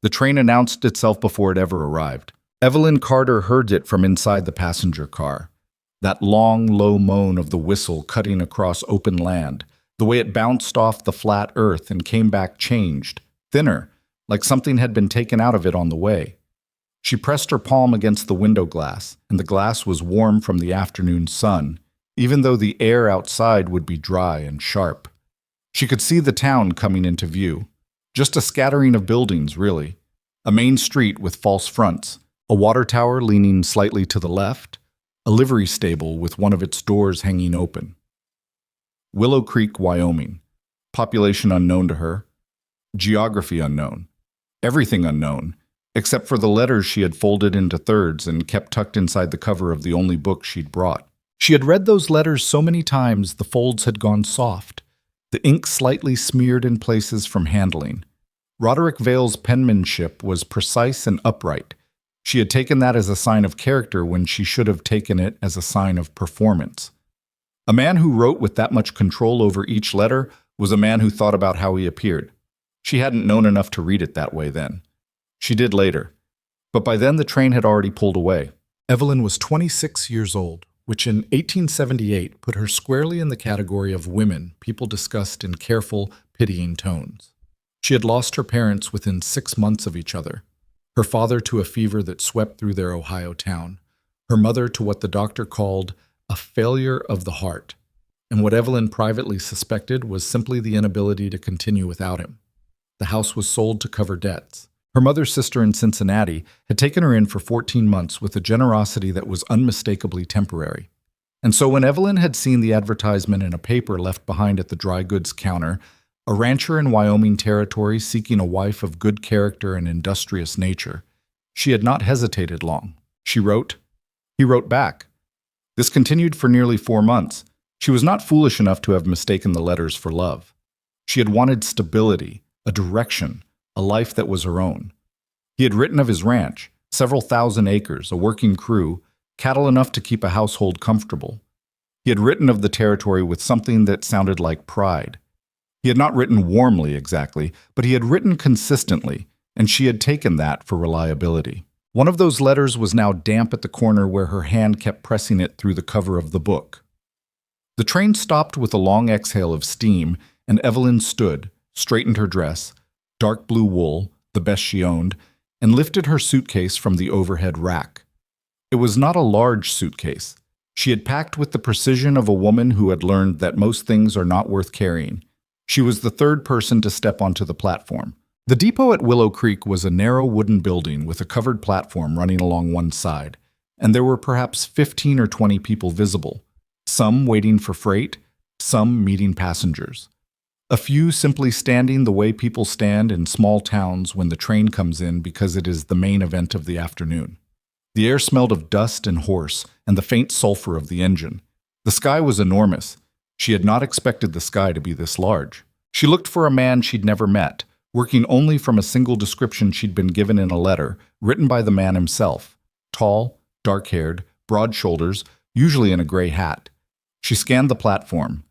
The train announced itself before it ever arrived. Evelyn Carter heard it from inside the passenger car. That long, low moan of the whistle cutting across open land, the way it bounced off the flat earth and came back changed, thinner, like something had been taken out of it on the way. She pressed her palm against the window glass, and the glass was warm from the afternoon sun, even though the air outside would be dry and sharp. She could see the town coming into view. Just a scattering of buildings, really. A main street with false fronts, a water tower leaning slightly to the left, a livery stable with one of its doors hanging open. Willow Creek, Wyoming. Population unknown to her. Geography unknown. Everything unknown, except for the letters she had folded into thirds and kept tucked inside the cover of the only book she'd brought. She had read those letters so many times the folds had gone soft, the ink slightly smeared in places from handling. Roderick Vale's penmanship was precise and upright. She had taken that as a sign of character when she should have taken it as a sign of performance. A man who wrote with that much control over each letter was a man who thought about how he appeared. She hadn't known enough to read it that way then. She did later. But by then the train had already pulled away. Evelyn was 26 years old, which in 1878 put her squarely in the category of women people discussed in careful, pitying tones. She had lost her parents within 6 months of each other. Her father to a fever that swept through their Ohio town. Her mother to what the doctor called a failure of the heart. And what Evelyn privately suspected was simply the inability to continue without him. The house was sold to cover debts. Her mother's sister in Cincinnati had taken her in for 14 months with a generosity that was unmistakably temporary. And so when Evelyn had seen the advertisement in a paper left behind at the dry goods counter, a rancher in Wyoming territory seeking a wife of good character and industrious nature, she had not hesitated long. She wrote. He wrote back. This continued for nearly 4 months. She was not foolish enough to have mistaken the letters for love. She had wanted stability, a direction, a life that was her own. He had written of his ranch, several thousand acres, a working crew, cattle enough to keep a household comfortable. He had written of the territory with something that sounded like pride. He had not written warmly exactly, but he had written consistently, and she had taken that for reliability. One of those letters was now damp at the corner where her hand kept pressing it through the cover of the book. The train stopped with a long exhale of steam, and Evelyn stood, straightened her dress, dark blue wool, the best she owned, and lifted her suitcase from the overhead rack. It was not a large suitcase. She had packed with the precision of a woman who had learned that most things are not worth carrying. She was the third person to step onto the platform. The depot at Willow Creek was a narrow wooden building with a covered platform running along one side, and there were perhaps 15 or 20 people visible, some waiting for freight, some meeting passengers. A few simply standing the way people stand in small towns when the train comes in because it is the main event of the afternoon. The air smelled of dust and horse and the faint sulfur of the engine. The sky was enormous. She had not expected the sky to be this large. She looked for a man she'd never met, working only from a single description she'd been given in a letter, written by the man himself. Tall, dark-haired, broad shoulders, usually in a gray hat. She scanned the platform.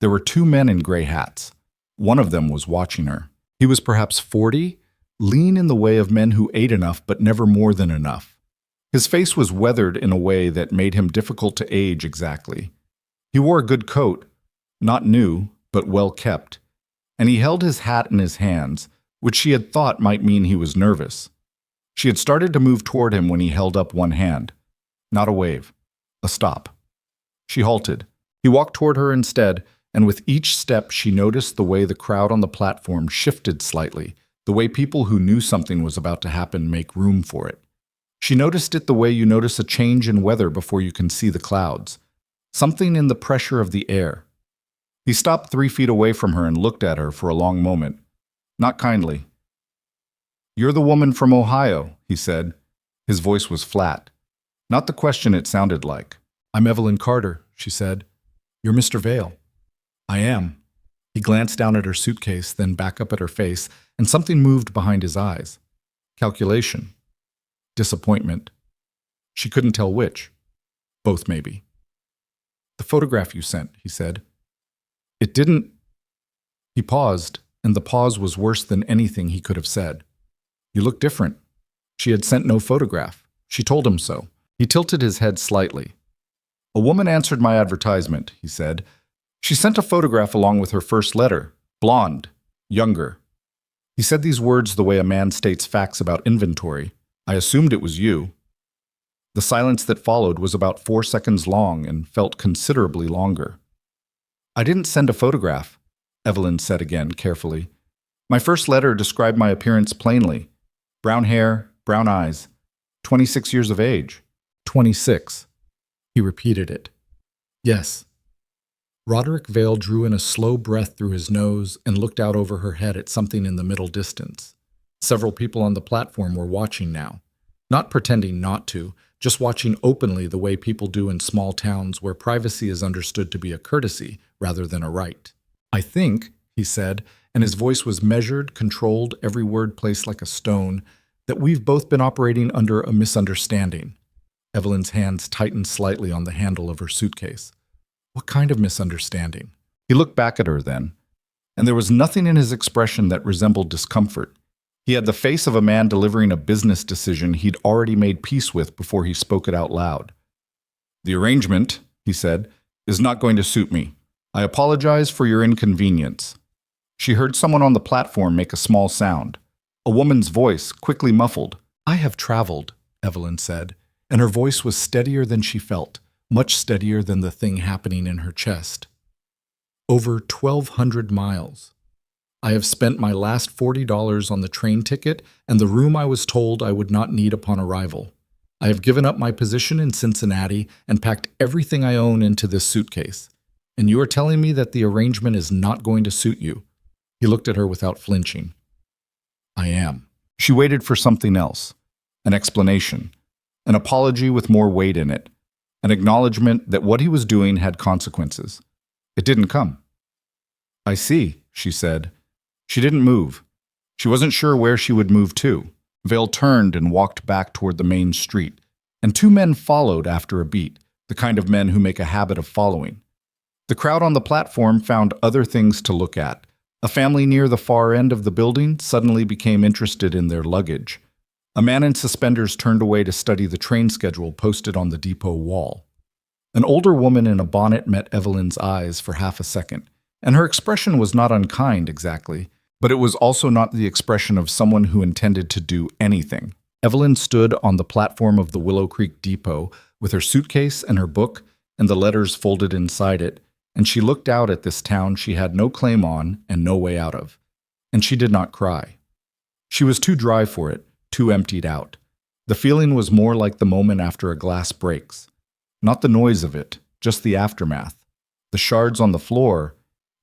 There were 2 men in gray hats. One of them was watching her. He was perhaps 40, lean in the way of men who ate enough but never more than enough. His face was weathered in a way that made him difficult to age exactly. He wore a good coat, not new, but well kept, and he held his hat in his hands, which she had thought might mean he was nervous. She had started to move toward him when he held up one hand. Not a wave. A stop. She halted. He walked toward her instead, and with each step she noticed the way the crowd on the platform shifted slightly, the way people who knew something was about to happen make room for it. She noticed it the way you notice a change in weather before you can see the clouds. Something in the pressure of the air. He stopped 3 feet away from her and looked at her for a long moment. Not kindly. "You're the woman from Ohio," he said. His voice was flat. Not the question it sounded like. "I'm Evelyn Carter," she said. "You're Mr. Vale." "I am." He glanced down at her suitcase, then back up at her face, and something moved behind his eyes. Calculation. Disappointment. She couldn't tell which. Both, maybe. "The photograph you sent," he said. "It didn't—" He paused, and the pause was worse than anything he could have said. You look different. She had sent no photograph. She told him so. He tilted his head slightly. A woman answered my advertisement, he said. She sent a photograph along with her first letter. Blonde. Younger. He said these words the way a man states facts about inventory. I assumed it was you. The silence that followed was about 4 seconds long and felt considerably longer. I didn't send a photograph, Evelyn said again, carefully. My first letter described my appearance plainly. Brown hair, brown eyes, 26 years of age. 26. He repeated it. Yes. Roderick Vale drew in a slow breath through his nose and looked out over her head at something in the middle distance. Several people on the platform were watching now. Not pretending not to, just watching openly the way people do in small towns where privacy is understood to be a courtesy rather than a right. I think, he said, and his voice was measured, controlled, every word placed like a stone, that we've both been operating under a misunderstanding. Evelyn's hands tightened slightly on the handle of her suitcase. What kind of misunderstanding? He looked back at her then, and there was nothing in his expression that resembled discomfort. He had the face of a man delivering a business decision he'd already made peace with before he spoke it out loud. The arrangement, he said, is not going to suit me. I apologize for your inconvenience. She heard someone on the platform make a small sound. A woman's voice, quickly muffled. I have traveled, Evelyn said, and her voice was steadier than she felt, much steadier than the thing happening in her chest. Over 1,200 miles. I have spent my last $40 on the train ticket and the room I was told I would not need upon arrival. I have given up my position in Cincinnati and packed everything I own into this suitcase. And you are telling me that the arrangement is not going to suit you. He looked at her without flinching. I am. She waited for something else. An explanation. An apology with more weight in it. An acknowledgement that what he was doing had consequences. It didn't come. I see, she said. She didn't move. She wasn't sure where she would move to. Vale turned and walked back toward the main street, and 2 men followed after a beat, the kind of men who make a habit of following. The crowd on the platform found other things to look at. A family near the far end of the building suddenly became interested in their luggage. A man in suspenders turned away to study the train schedule posted on the depot wall. An older woman in a bonnet met Evelyn's eyes for half a second, and her expression was not unkind exactly, but it was also not the expression of someone who intended to do anything. Evelyn stood on the platform of the Willow Creek Depot with her suitcase and her book and the letters folded inside it, and she looked out at this town she had no claim on and no way out of. And she did not cry. She was too dry for it, too emptied out. The feeling was more like the moment after a glass breaks. Not the noise of it, just the aftermath. The shards on the floor,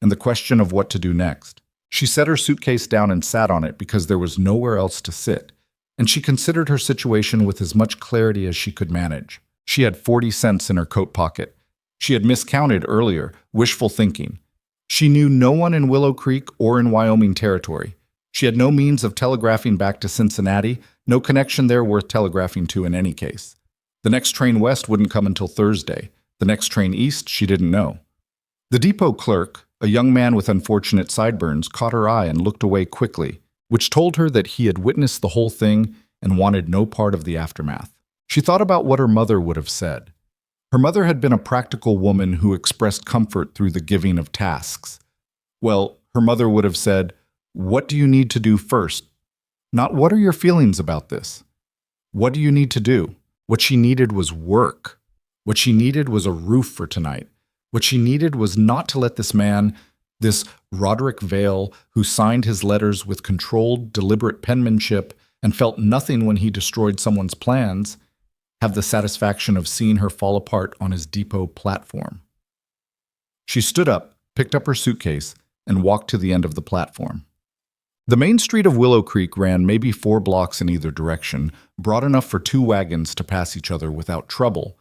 and the question of what to do next. She set her suitcase down and sat on it because there was nowhere else to sit, and she considered her situation with as much clarity as she could manage. She had 40 cents in her coat pocket. She had miscounted earlier, wishful thinking. She knew no one in Willow Creek or in Wyoming Territory. She had no means of telegraphing back to Cincinnati, no connection there worth telegraphing to in any case. The next train west wouldn't come until Thursday. The next train east, she didn't know. The depot clerk, a young man with unfortunate sideburns, caught her eye and looked away quickly, which told her that he had witnessed the whole thing and wanted no part of the aftermath. She thought about what her mother would have said. Her mother had been a practical woman who expressed comfort through the giving of tasks. Well, her mother would have said, "What do you need to do first?" Not "What are your feelings about this?" What do you need to do? What she needed was work. What she needed was a roof for tonight. What she needed was not to let this man, this Roderick Vale, who signed his letters with controlled, deliberate penmanship and felt nothing when he destroyed someone's plans, have the satisfaction of seeing her fall apart on his depot platform. She stood up, picked up her suitcase, and walked to the end of the platform. The main street of Willow Creek ran maybe 4 blocks in either direction, broad enough for 2 wagons to pass each other without trouble,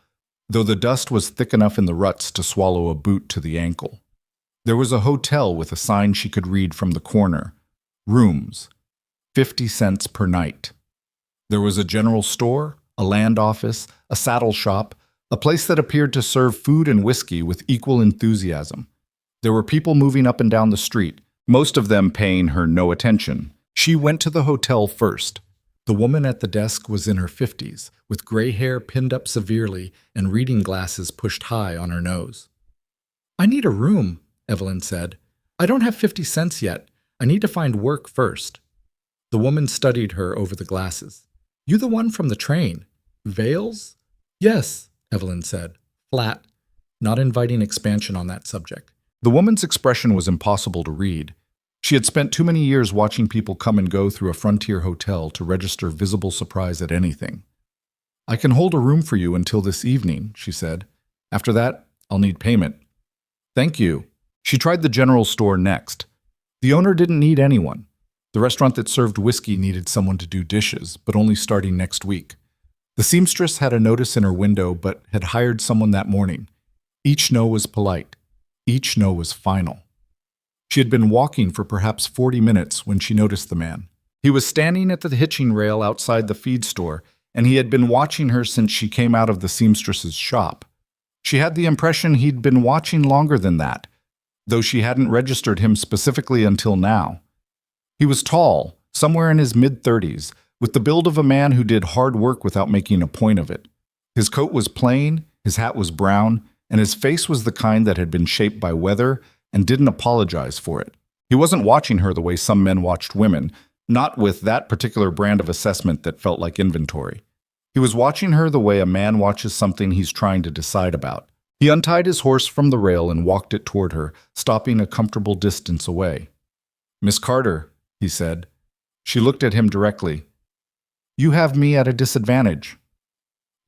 though the dust was thick enough in the ruts to swallow a boot to the ankle. There was a hotel with a sign she could read from the corner. Rooms. 50 cents per night. There was a general store, a land office, a saddle shop, a place that appeared to serve food and whiskey with equal enthusiasm. There were people moving up and down the street, most of them paying her no attention. She went to the hotel first. The woman at the desk was in her 50s, with gray hair pinned up severely and reading glasses pushed high on her nose. "I need a room," Evelyn said. "I don't have 50 cents yet. I need to find work first." The woman studied her over the glasses. "You the one from the train? Veils?" "Yes," Evelyn said, flat, not inviting expansion on that subject. The woman's expression was impossible to read. She had spent too many years watching people come and go through a frontier hotel to register visible surprise at anything. "I can hold a room for you until this evening," she said. "After that, I'll need payment." "Thank you." She tried the general store next. The owner didn't need anyone. The restaurant that served whiskey needed someone to do dishes, but only starting next week. The seamstress had a notice in her window, but had hired someone that morning. Each no was polite. Each no was final. She had been walking for perhaps 40 minutes when she noticed the man. He was standing at the hitching rail outside the feed store, and he had been watching her since she came out of the seamstress's shop. She had the impression he'd been watching longer than that, though she hadn't registered him specifically until now. He was tall, somewhere in his mid-30s, with the build of a man who did hard work without making a point of it. His coat was plain, his hat was brown, and his face was the kind that had been shaped by weather and didn't apologize for it. He wasn't watching her the way some men watched women, not with that particular brand of assessment that felt like inventory. He was watching her the way a man watches something he's trying to decide about. He untied his horse from the rail and walked it toward her, stopping a comfortable distance away. "Miss Carter," he said. She looked at him directly. "You have me at a disadvantage."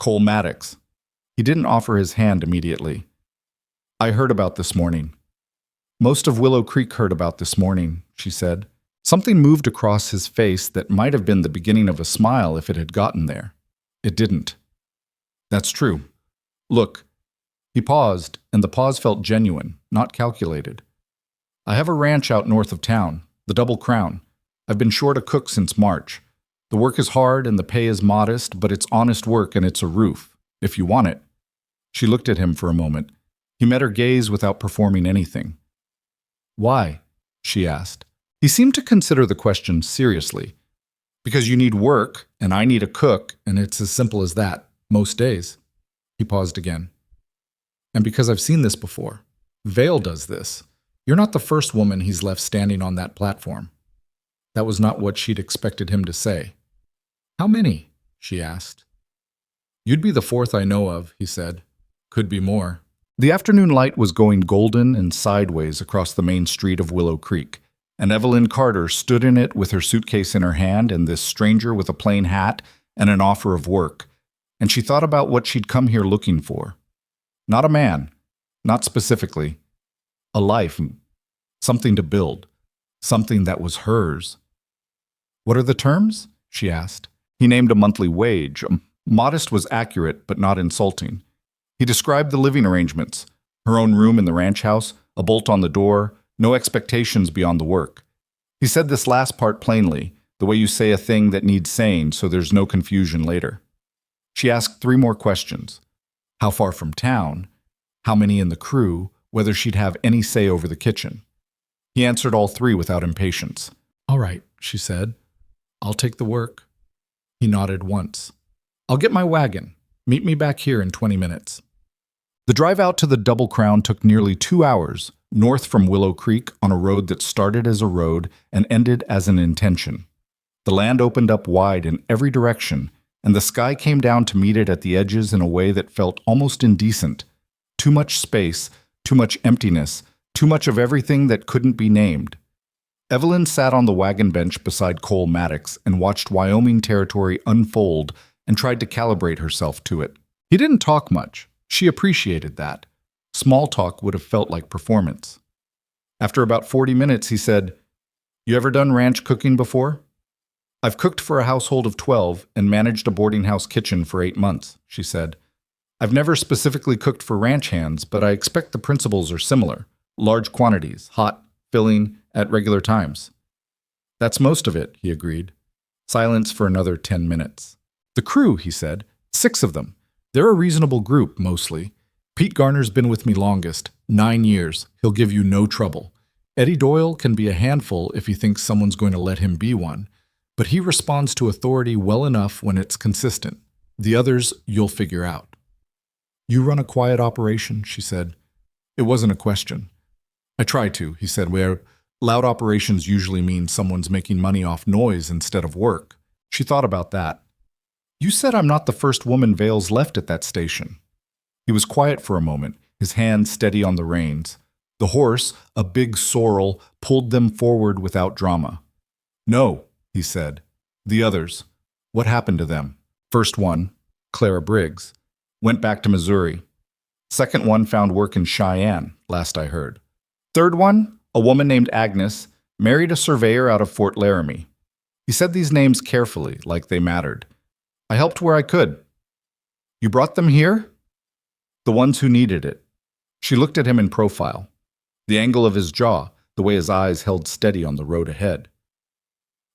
"Cole Maddox." He didn't offer his hand immediately. "I heard about this morning." "Most of Willow Creek heard about this morning," she said. Something moved across his face that might have been the beginning of a smile if it had gotten there. It didn't. "That's true. Look." He paused, and the pause felt genuine, not calculated. "I have a ranch out north of town, the Double Crown. I've been short a cook since March. The work is hard and the pay is modest, but it's honest work and it's a roof, if you want it." She looked at him for a moment. He met her gaze without performing anything. "Why?" she asked. He seemed to consider the question seriously. "Because you need work, and I need a cook, and it's as simple as that, most days." He paused again. "And because I've seen this before. Vale does this. You're not the first woman he's left standing on that platform." That was not what she'd expected him to say. "How many?" she asked. "You'd be the fourth I know of," he said. "Could be more." The afternoon light was going golden and sideways across the main street of Willow Creek, and Evelyn Carter stood in it with her suitcase in her hand and this stranger with a plain hat and an offer of work, and she thought about what she'd come here looking for. Not a man, not specifically. A life, something to build, something that was hers. "What are the terms?" she asked. He named a monthly wage. Modest was accurate, but not insulting. He described the living arrangements, her own room in the ranch house, a bolt on the door, no expectations beyond the work. He said this last part plainly, the way you say a thing that needs saying so there's no confusion later. She asked 3 more questions. How far from town? How many in the crew? Whether she'd have any say over the kitchen. He answered all 3 without impatience. "All right," she said. "I'll take the work." He nodded once. "I'll get my wagon. Meet me back here in 20 minutes." The drive out to the Double Crown took nearly 2 hours, north from Willow Creek on a road that started as a road and ended as an intention. The land opened up wide in every direction, and the sky came down to meet it at the edges in a way that felt almost indecent. Too much space, too much emptiness, too much of everything that couldn't be named. Evelyn sat on the wagon bench beside Cole Maddox and watched Wyoming territory unfold and tried to calibrate herself to it. He didn't talk much. She appreciated that. Small talk would have felt like performance. After about 40 minutes, he said, "You ever done ranch cooking before?" "I've cooked for a household of 12 and managed a boarding house kitchen for 8 months," she said. "I've never specifically cooked for ranch hands, but I expect the principles are similar. Large quantities, hot, filling, at regular times." "That's most of it," he agreed. Silence for another 10 minutes. "The crew," he said, 6 of them. They're a reasonable group, mostly. Pete Garner's been with me longest, 9 years. He'll give you no trouble. Eddie Doyle can be a handful if he thinks someone's going to let him be one. But he responds to authority well enough when it's consistent. The others, you'll figure out. You run a quiet operation, she said. It wasn't a question. I try to, he said, where loud operations usually mean someone's making money off noise instead of work. She thought about that. You said I'm not the first woman Vales left at that station. He was quiet for a moment, his hand steady on the reins. The horse, a big sorrel, pulled them forward without drama. No, he said. The others. What happened to them? First one, Clara Briggs, went back to Missouri. Second one found work in Cheyenne, last I heard. Third one, a woman named Agnes, married a surveyor out of Fort Laramie. He said these names carefully, like they mattered. I helped where I could. You brought them here? The ones who needed it. She looked at him in profile. The angle of his jaw, the way his eyes held steady on the road ahead.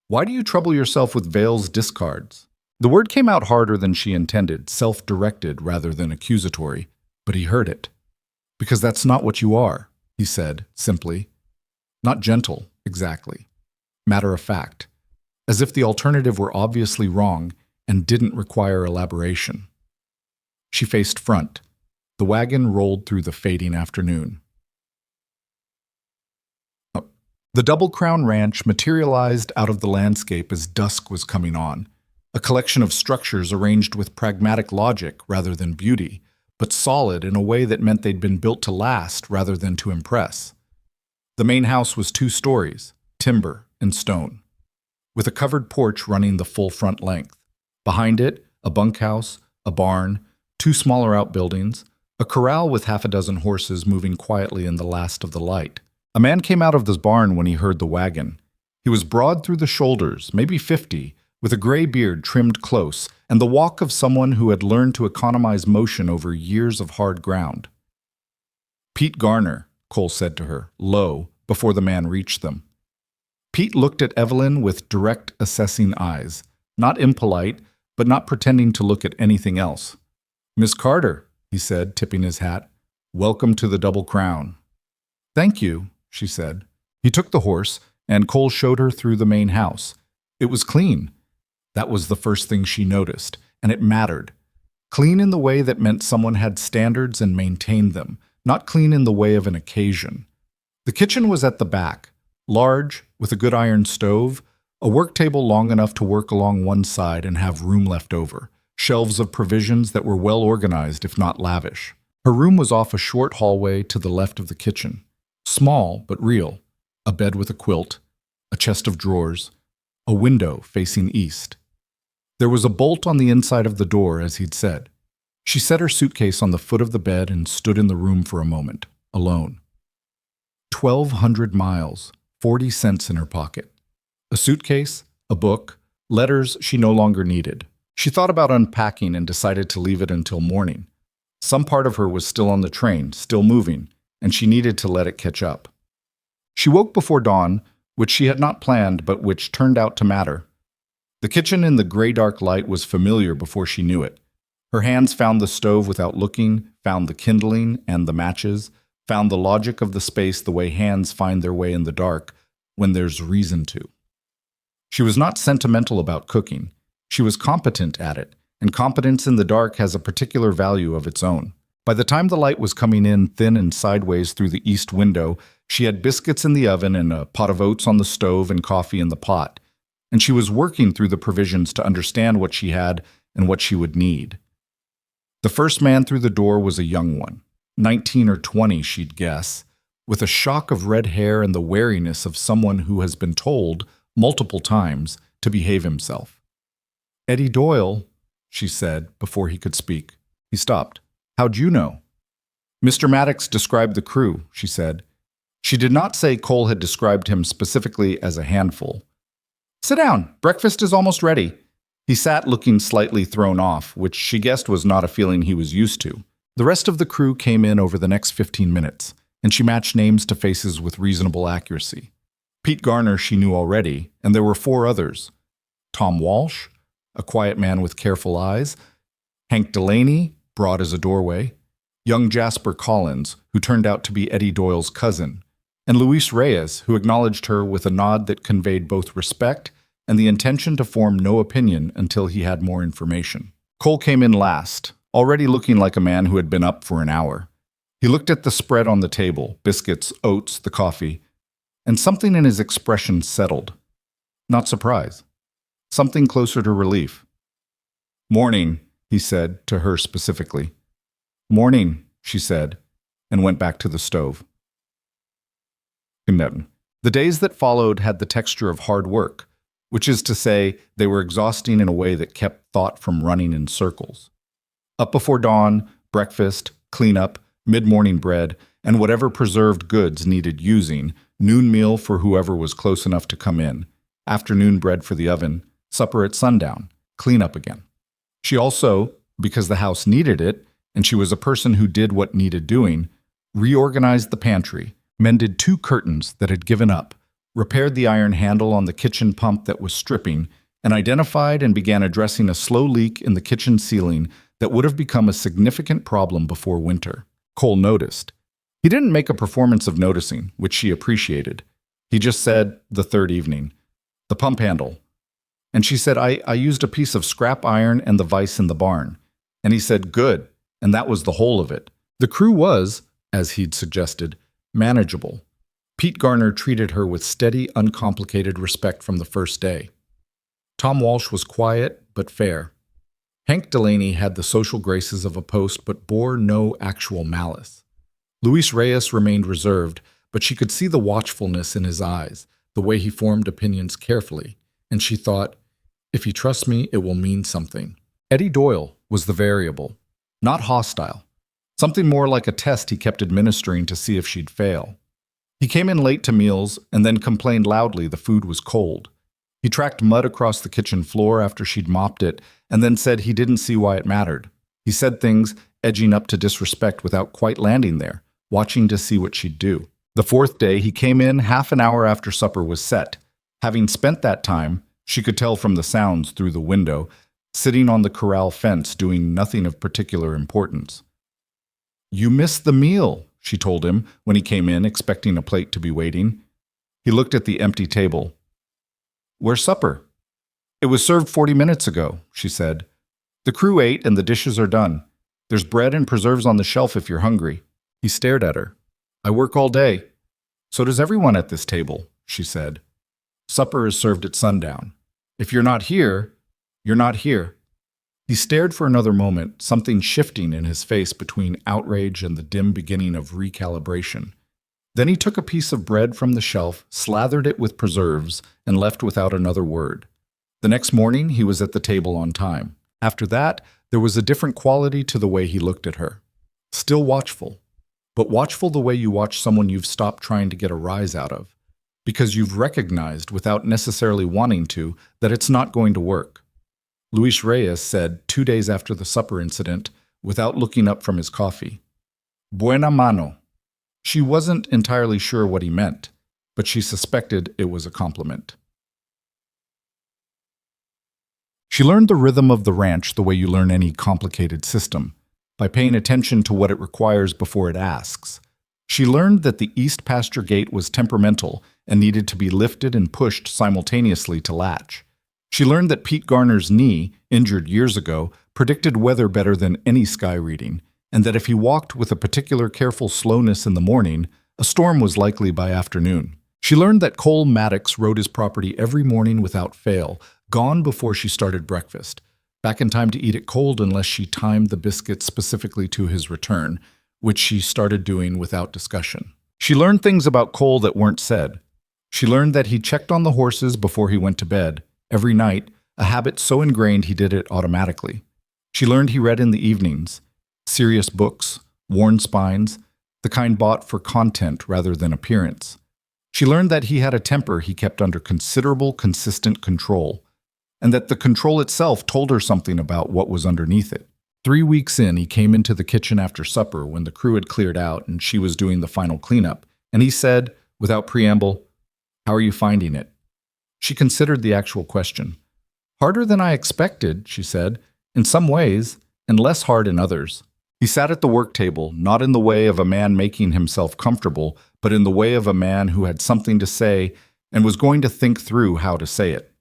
Why do you trouble yourself with Vales discards? The word came out harder than she intended, self-directed rather than accusatory, but he heard it. Because that's not what you are, he said, simply. Not gentle, exactly. Matter of fact. As if the alternative were obviously wrong and didn't require elaboration. She faced front. The wagon rolled through the fading afternoon. The Double Crown Ranch materialized out of the landscape as dusk was coming on, a collection of structures arranged with pragmatic logic rather than beauty, but solid in a way that meant they'd been built to last rather than to impress. The main house was 2 stories, timber and stone, with a covered porch running the full front length. Behind it, a bunkhouse, a barn, 2 smaller outbuildings, a corral with half a dozen horses moving quietly in the last of the light. A man came out of this barn when he heard the wagon. He was broad through the shoulders, maybe 50, with a gray beard trimmed close, and the walk of someone who had learned to economize motion over years of hard ground. Pete Garner, Cole said to her, low, before the man reached them. Pete looked at Evelyn with direct, assessing eyes, not impolite, but not pretending to look at anything else. Miss Carter, he said, tipping his hat, welcome to the Double Crown. Thank you, she said. He took the horse, and Cole showed her through the main house. It was clean. That was the first thing she noticed, and it mattered. Clean in the way that meant someone had standards and maintained them, not clean in the way of an occasion. The kitchen was at the back, large, with a good iron stove, a work table long enough to work along one side and have room left over, shelves of provisions that were well organized if not lavish. Her room was off a short hallway to the left of the kitchen. Small, but real. A bed with a quilt, a chest of drawers, a window facing east. There was a bolt on the inside of the door, as he'd said. She set her suitcase on the foot of the bed and stood in the room for a moment, alone. 1,200 miles, 40 cents in her pocket. A suitcase, a book, letters she no longer needed. She thought about unpacking and decided to leave it until morning. Some part of her was still on the train, still moving, and she needed to let it catch up. She woke before dawn, which she had not planned but which turned out to matter. The kitchen in the gray-dark light was familiar before she knew it. Her hands found the stove without looking, found the kindling and the matches, found the logic of the space the way hands find their way in the dark when there's reason to. She was not sentimental about cooking. She was competent at it, and competence in the dark has a particular value of its own. By the time the light was coming in thin and sideways through the east window, she had biscuits in the oven and a pot of oats on the stove and coffee in the pot, and she was working through the provisions to understand what she had and what she would need. The first man through the door was a young one, 19 or 20, she'd guess, with a shock of red hair and the wariness of someone who has been told, multiple times, to behave himself. Eddie Doyle, she said, before he could speak. He stopped. How'd you know? Mr. Maddox described the crew, she said. She did not say Cole had described him specifically as a handful. Sit down. Breakfast is almost ready. He sat looking slightly thrown off, which she guessed was not a feeling he was used to. The rest of the crew came in over the next 15 minutes, and she matched names to faces with reasonable accuracy. Pete Garner she knew already, and there were 4 others. Tom Walsh, a quiet man with careful eyes, Hank Delaney, broad as a doorway, young Jasper Collins, who turned out to be Eddie Doyle's cousin, and Luis Reyes, who acknowledged her with a nod that conveyed both respect and the intention to form no opinion until he had more information. Cole came in last, already looking like a man who had been up for an hour. He looked at the spread on the table, biscuits, oats, the coffee, and something in his expression settled. Not surprise. Something closer to relief. "Morning," he said to her specifically. "Morning," she said, and went back to the stove. The days that followed had the texture of hard work, which is to say, they were exhausting in a way that kept thought from running in circles. Up before dawn, breakfast, cleanup, mid-morning bread, and whatever preserved goods needed using, noon meal for whoever was close enough to come in, afternoon bread for the oven, supper at sundown, cleanup again. She also, because the house needed it, and she was a person who did what needed doing, reorganized the pantry, mended 2 curtains that had given up, repaired the iron handle on the kitchen pump that was stripping, and identified and began addressing a slow leak in the kitchen ceiling that would have become a significant problem before winter. Cole noticed. He didn't make a performance of noticing, which she appreciated. He just said, the third evening, "The pump handle." And she said, I used a piece of scrap iron and the vise in the barn. And he said, "Good," and that was the whole of it. The crew was, as he'd suggested, manageable. Pete Garner treated her with steady, uncomplicated respect from the first day. Tom Walsh was quiet, but fair. Hank Delaney had the social graces of a post, but bore no actual malice. Luis Reyes remained reserved, but she could see the watchfulness in his eyes, the way he formed opinions carefully, and she thought, if he trusts me, it will mean something. Eddie Doyle was the variable, not hostile. Something more like a test he kept administering to see if she'd fail. He came in late to meals and then complained loudly the food was cold. He tracked mud across the kitchen floor after she'd mopped it and then said he didn't see why it mattered. He said things, edging up to disrespect without quite landing there, watching to see what she'd do. The 4th day, he came in half an hour after supper was set. Having spent that time, she could tell from the sounds through the window, sitting on the corral fence doing nothing of particular importance. "You missed the meal," she told him when he came in, expecting a plate to be waiting. He looked at the empty table. "Where's supper?" "It was served 40 minutes ago," she said. "The crew ate and the dishes are done. There's bread and preserves on the shelf if you're hungry." He stared at her. "I work all day." "So does everyone at this table," she said. "Supper is served at sundown. If you're not here, you're not here." He stared for another moment, something shifting in his face between outrage and the dim beginning of recalibration. Then he took a piece of bread from the shelf, slathered it with preserves, and left without another word. The next morning, he was at the table on time. After that, there was a different quality to the way he looked at her. Still watchful, but watchful the way you watch someone you've stopped trying to get a rise out of, because you've recognized, without necessarily wanting to, that it's not going to work. Luis Reyes said 2 days after the supper incident, without looking up from his coffee, "Buena mano." She wasn't entirely sure what he meant, but she suspected it was a compliment. She learned the rhythm of the ranch the way you learn any complicated system, by paying attention to what it requires before it asks. She learned that the east pasture gate was temperamental and needed to be lifted and pushed simultaneously to latch. She learned that Pete Garner's knee, injured years ago, predicted weather better than any sky reading, and that if he walked with a particular careful slowness in the morning, a storm was likely by afternoon. She learned that Cole Maddox rode his property every morning without fail, gone before she started breakfast, back in time to eat it cold unless she timed the biscuits specifically to his return, which she started doing without discussion. She learned things about Cole that weren't said. She learned that he checked on the horses before he went to bed, every night, a habit so ingrained he did it automatically. She learned he read in the evenings, serious books, worn spines, the kind bought for content rather than appearance. She learned that he had a temper he kept under considerable, consistent control, and that the control itself told her something about what was underneath it. 3 weeks in, he came into the kitchen after supper when the crew had cleared out and she was doing the final cleanup, and he said, without preamble, "How are you finding it?" She considered the actual question. "Harder than I expected," she said, "in some ways, and less hard in others." He sat at the work table, not in the way of a man making himself comfortable, but in the way of a man who had something to say and was going to think through how to say it.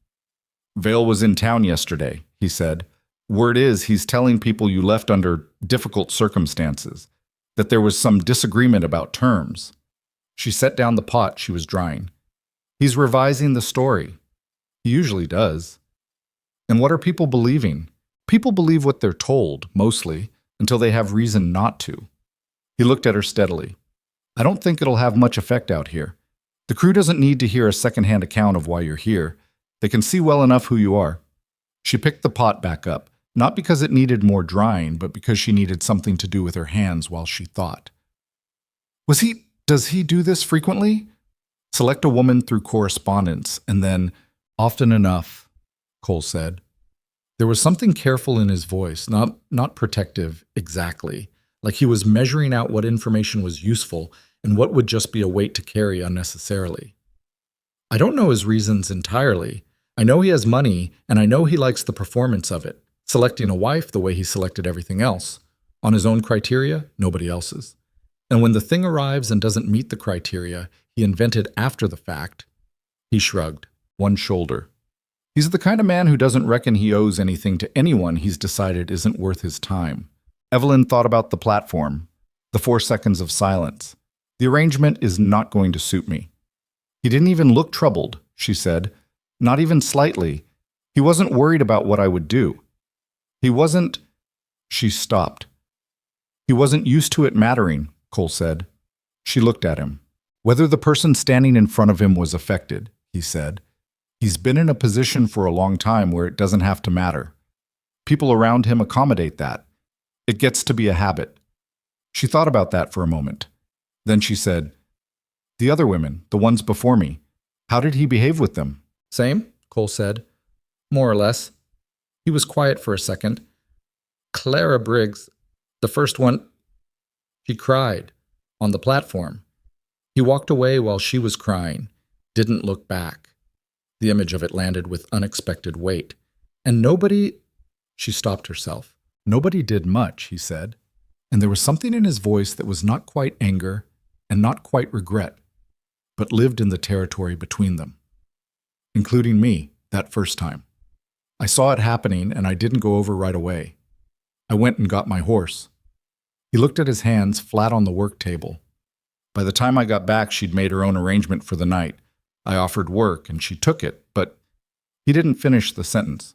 Vale was in town yesterday, he said. Word is he's telling people you left under difficult circumstances, that there was some disagreement about terms. She set down the pot she was drying. He's revising the story. He usually does. And what are people believing? People believe what they're told, mostly, until they have reason not to. He looked at her steadily. I don't think it'll have much effect out here. The crew doesn't need to hear a second-hand account of why you're here. They can see well enough who you are. She picked the pot back up, not because it needed more drying, but because she needed something to do with her hands while she thought. Does he do this frequently? Select a woman through correspondence, and then, often enough, Cole said. There was something careful in his voice, not protective exactly, like he was measuring out what information was useful and what would just be a weight to carry unnecessarily. I don't know his reasons entirely. I know he has money, and I know he likes the performance of it, selecting a wife the way he selected everything else, on his own criteria, nobody else's. And when the thing arrives and doesn't meet the criteria he invented after the fact, he shrugged, one shoulder. He's the kind of man who doesn't reckon he owes anything to anyone he's decided isn't worth his time. Evelyn thought about the platform, the 4 seconds of silence. The arrangement is not going to suit me. He didn't even look troubled, she said, not even slightly. He wasn't worried about what I would do. He wasn't... She stopped. He wasn't used to it mattering, Cole said. She looked at him. Whether the person standing in front of him was affected, he said. He's been in a position for a long time where it doesn't have to matter. People around him accommodate that. It gets to be a habit. She thought about that for a moment. Then she said, the other women, the ones before me, how did he behave with them? Same, Cole said. More or less. He was quiet for a second. Clara Briggs, the first one, she cried on the platform. He walked away while she was crying, didn't look back. The image of it landed with unexpected weight. And nobody... She stopped herself. Nobody did much, he said. And there was something in his voice that was not quite anger and not quite regret, but lived in the territory between them. Including me, that first time. I saw it happening and I didn't go over right away. I went and got my horse. He looked at his hands flat on the work table. By the time I got back, she'd made her own arrangement for the night. I offered work and she took it, but he didn't finish the sentence.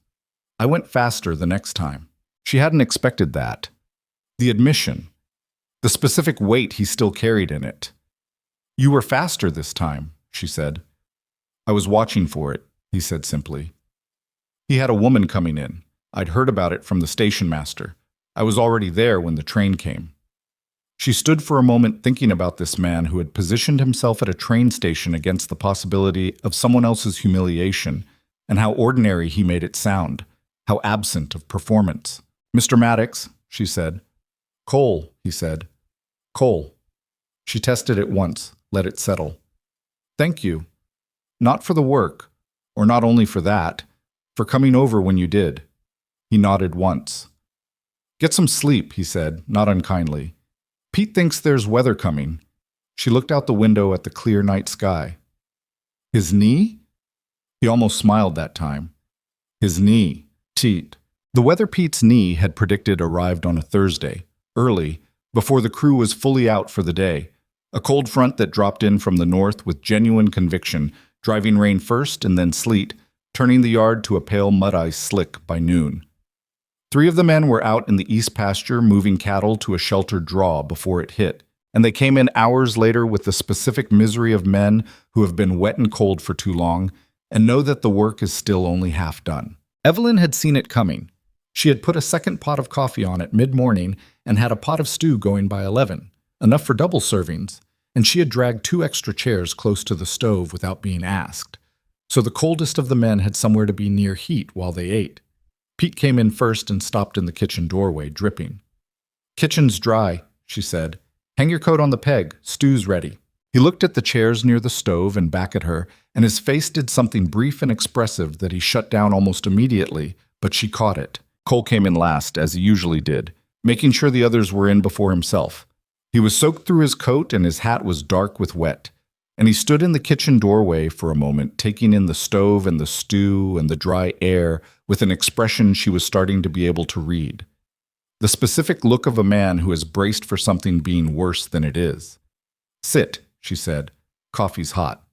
I went faster the next time. She hadn't expected that. The admission, the specific weight he still carried in it. You were faster this time, she said. I was watching for it, he said simply. He had a woman coming in. I'd heard about it from the station master. I was already there when the train came. She stood for a moment thinking about this man who had positioned himself at a train station against the possibility of someone else's humiliation, and how ordinary he made it sound, how absent of performance. Mr. Maddox, she said. Cole, he said. Cole. She tested it once, let it settle. Thank you. Not for the work, or not only for that, for coming over when you did. He nodded once. Get some sleep, he said, not unkindly. Pete thinks there's weather coming. She looked out the window at the clear night sky. His knee? He almost smiled that time. His knee. Teat. The weather Pete's knee had predicted arrived on a Thursday, early, before the crew was fully out for the day. A cold front that dropped in from the north with genuine conviction, driving rain first and then sleet, turning the yard to a pale mud ice slick by noon. 3 of the men were out in the east pasture moving cattle to a sheltered draw before it hit, and they came in hours later with the specific misery of men who have been wet and cold for too long and know that the work is still only half done. Evelyn had seen it coming. She had put a second pot of coffee on at mid-morning and had a pot of stew going by 11, enough for double servings, and she had dragged 2 extra chairs close to the stove without being asked. So the coldest of the men had somewhere to be near heat while they ate. Pete came in first and stopped in the kitchen doorway, dripping. Kitchen's dry, she said. Hang your coat on the peg. Stew's ready. He looked at the chairs near the stove and back at her, and his face did something brief and expressive that he shut down almost immediately, but she caught it. Cole came in last, as he usually did, making sure the others were in before himself. He was soaked through his coat and his hat was dark with wet. And he stood in the kitchen doorway for a moment, taking in the stove and the stew and the dry air with an expression she was starting to be able to read. The specific look of a man who has braced for something being worse than it is. "Sit," she said. "Coffee's hot."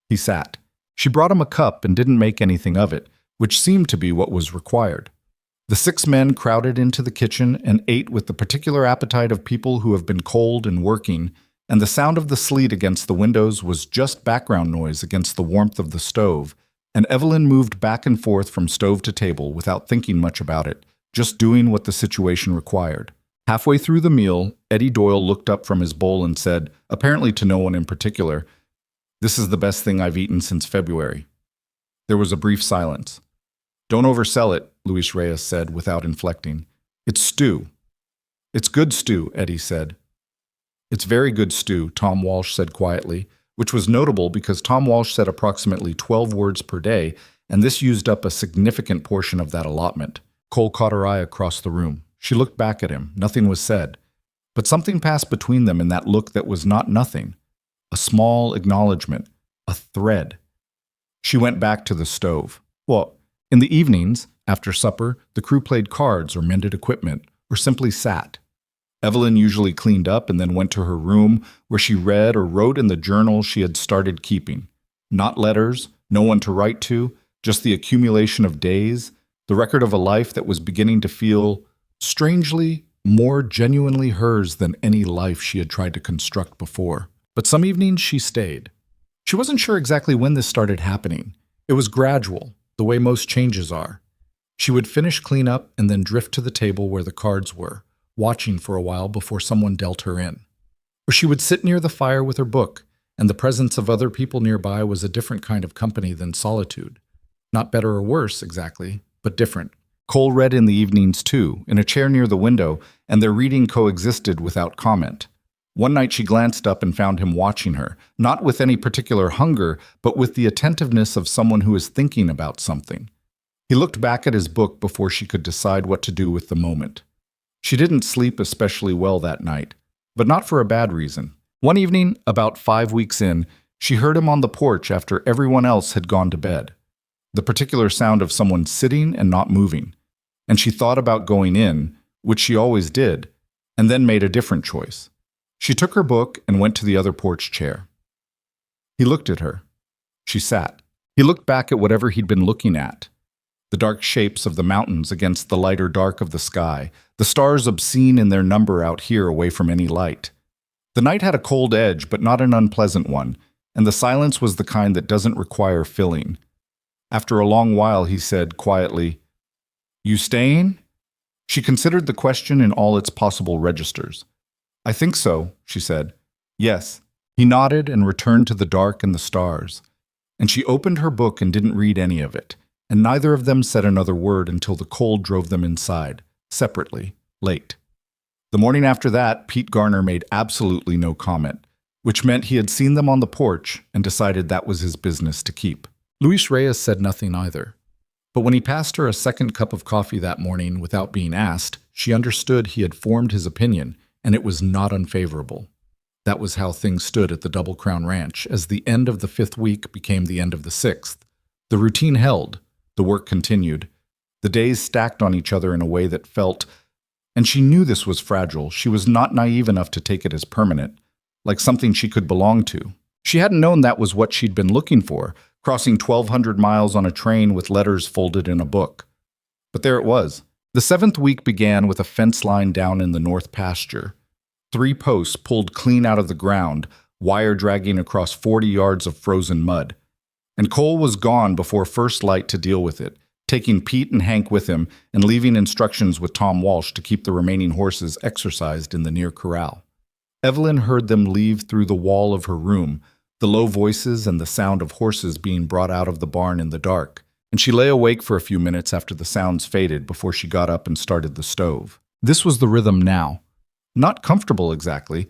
He sat. She brought him a cup and didn't make anything of it, which seemed to be what was required. The 6 men crowded into the kitchen and ate with the particular appetite of people who have been cold and working, and the sound of the sleet against the windows was just background noise against the warmth of the stove, and Evelyn moved back and forth from stove to table without thinking much about it, just doing what the situation required. Halfway through the meal, Eddie Doyle looked up from his bowl and said, apparently to no one in particular, "This is the best thing I've eaten since February." There was a brief silence. "Don't oversell it," Luis Reyes said without inflecting. "It's stew." "It's good stew," Eddie said. "It's very good stew," Tom Walsh said quietly, which was notable because Tom Walsh said approximately 12 words per day, and this used up a significant portion of that allotment. Cole caught her eye across the room. She looked back at him. Nothing was said. But something passed between them in that look that was not nothing. A small acknowledgement. A thread. She went back to the stove. Well, in the evenings, after supper, the crew played cards or mended equipment, or simply sat. Evelyn usually cleaned up and then went to her room, where she read or wrote in the journal she had started keeping. Not letters, no one to write to, just the accumulation of days, the record of a life that was beginning to feel, strangely, more genuinely hers than any life she had tried to construct before. But some evenings she stayed. She wasn't sure exactly when this started happening. It was gradual, the way most changes are. She would finish cleanup and then drift to the table where the cards were, watching for a while before someone dealt her in. Or she would sit near the fire with her book, and the presence of other people nearby was a different kind of company than solitude. Not better or worse, exactly, but different. Cole read in the evenings too, in a chair near the window, and their reading coexisted without comment. One night she glanced up and found him watching her, not with any particular hunger, but with the attentiveness of someone who is thinking about something. He looked back at his book before she could decide what to do with the moment. She didn't sleep especially well that night, but not for a bad reason. One evening, about 5 weeks in, she heard him on the porch after everyone else had gone to bed. The particular sound of someone sitting and not moving. And she thought about going in, which she always did, and then made a different choice. She took her book and went to the other porch chair. He looked at her. She sat. He looked back at whatever he'd been looking at. The dark shapes of the mountains against the lighter dark of the sky, the stars obscene in their number out here away from any light. The night had a cold edge, but not an unpleasant one, and the silence was the kind that doesn't require filling. After a long while, he said quietly, "You staying?" She considered the question in all its possible registers. "I think so," she said. "Yes." He nodded and returned to the dark and the stars. And she opened her book and didn't read any of it, and neither of them said another word until the cold drove them inside, separately, late. The morning after that, Pete Garner made absolutely no comment, which meant he had seen them on the porch and decided that was his business to keep. Luis Reyes said nothing either. But when he passed her a second cup of coffee that morning without being asked, she understood he had formed his opinion, and it was not unfavorable. That was how things stood at the Double Crown Ranch as the end of the 5th week became the end of the 6th. The routine held. The work continued. The days stacked on each other in a way that felt, and she knew this was fragile. She was not naive enough to take it as permanent, like something she could belong to. She hadn't known that was what she'd been looking for, crossing 1,200 miles on a train with letters folded in a book. But there it was. The 7th week began with a fence line down in the north pasture. 3 posts pulled clean out of the ground, wire dragging across 40 yards of frozen mud. And Cole was gone before first light to deal with it, taking Pete and Hank with him and leaving instructions with Tom Walsh to keep the remaining horses exercised in the near corral. Evelyn heard them leave through the wall of her room, the low voices and the sound of horses being brought out of the barn in the dark, and she lay awake for a few minutes after the sounds faded before she got up and started the stove. This was the rhythm now. Not comfortable exactly.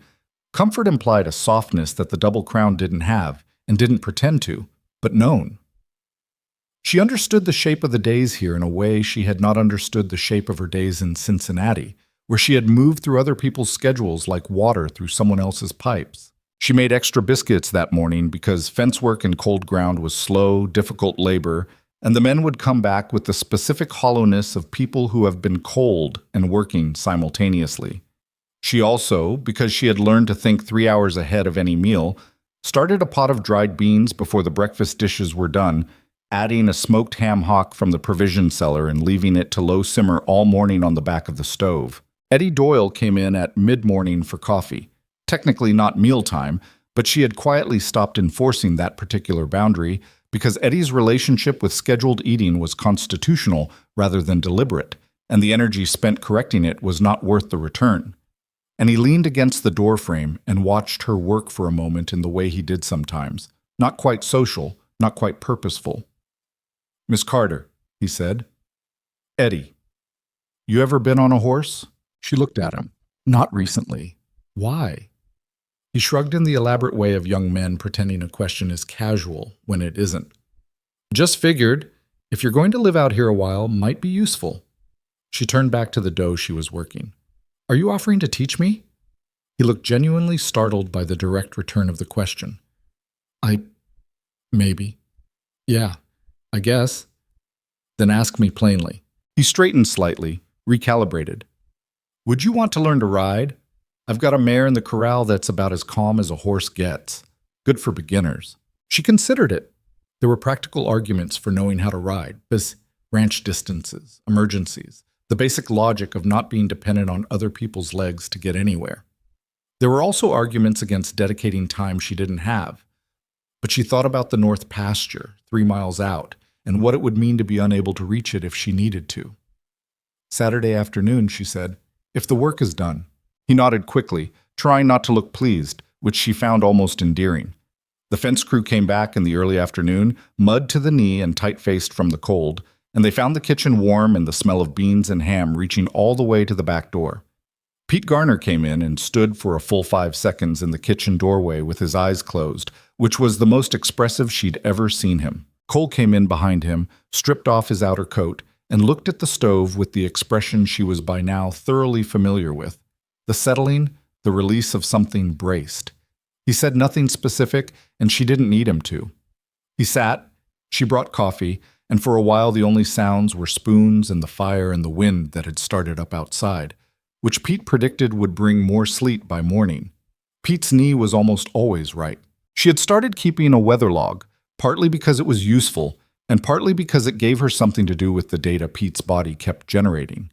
Comfort implied a softness that the Double Crown didn't have and didn't pretend to, but known. She understood the shape of the days here in a way she had not understood the shape of her days in Cincinnati, where she had moved through other people's schedules like water through someone else's pipes. She made extra biscuits that morning because fence work in cold ground was slow, difficult labor, and the men would come back with the specific hollowness of people who have been cold and working simultaneously. She also, because she had learned to think 3 hours ahead of any meal, started a pot of dried beans before the breakfast dishes were done, adding a smoked ham hock from the provision cellar and leaving it to low simmer all morning on the back of the stove. Eddie Doyle came in at mid-morning for coffee. Technically not mealtime, but she had quietly stopped enforcing that particular boundary because Eddie's relationship with scheduled eating was constitutional rather than deliberate, and the energy spent correcting it was not worth the return. And he leaned against the doorframe and watched her work for a moment in the way he did sometimes. Not quite social, not quite purposeful. "Miss Carter," he said. "Eddie, you ever been on a horse?" She looked at him. "Not recently." "Why?" He shrugged in the elaborate way of young men pretending a question is casual when it isn't. "Just figured, if you're going to live out here a while, might be useful." She turned back to the dough she was working. "Are you offering to teach me?" He looked genuinely startled by the direct return of the question. Maybe. Yeah, I guess." "Then ask me plainly." He straightened slightly, recalibrated. "Would you want to learn to ride? I've got a mare in the corral that's about as calm as a horse gets. Good for beginners." She considered it. There were practical arguments for knowing how to ride, ranch distances, emergencies, the basic logic of not being dependent on other people's legs to get anywhere. There were also arguments against dedicating time she didn't have. But she thought about the North Pasture, 3 miles out, and what it would mean to be unable to reach it if she needed to. "Saturday afternoon," she said, "if the work is done." He nodded quickly, trying not to look pleased, which she found almost endearing. The fence crew came back in the early afternoon, mud to the knee and tight-faced from the cold, and they found the kitchen warm and the smell of beans and ham reaching all the way to the back door. Pete Garner came in and stood for a full 5 seconds in the kitchen doorway with his eyes closed, which was the most expressive she'd ever seen him. Cole came in behind him, stripped off his outer coat, and looked at the stove with the expression she was by now thoroughly familiar with. The settling, the release of something braced. He said nothing specific, and she didn't need him to. He sat, she brought coffee, and for a while the only sounds were spoons and the fire and the wind that had started up outside, which Pete predicted would bring more sleet by morning. Pete's knee was almost always right. She had started keeping a weather log, partly because it was useful, and partly because it gave her something to do with the data Pete's body kept generating.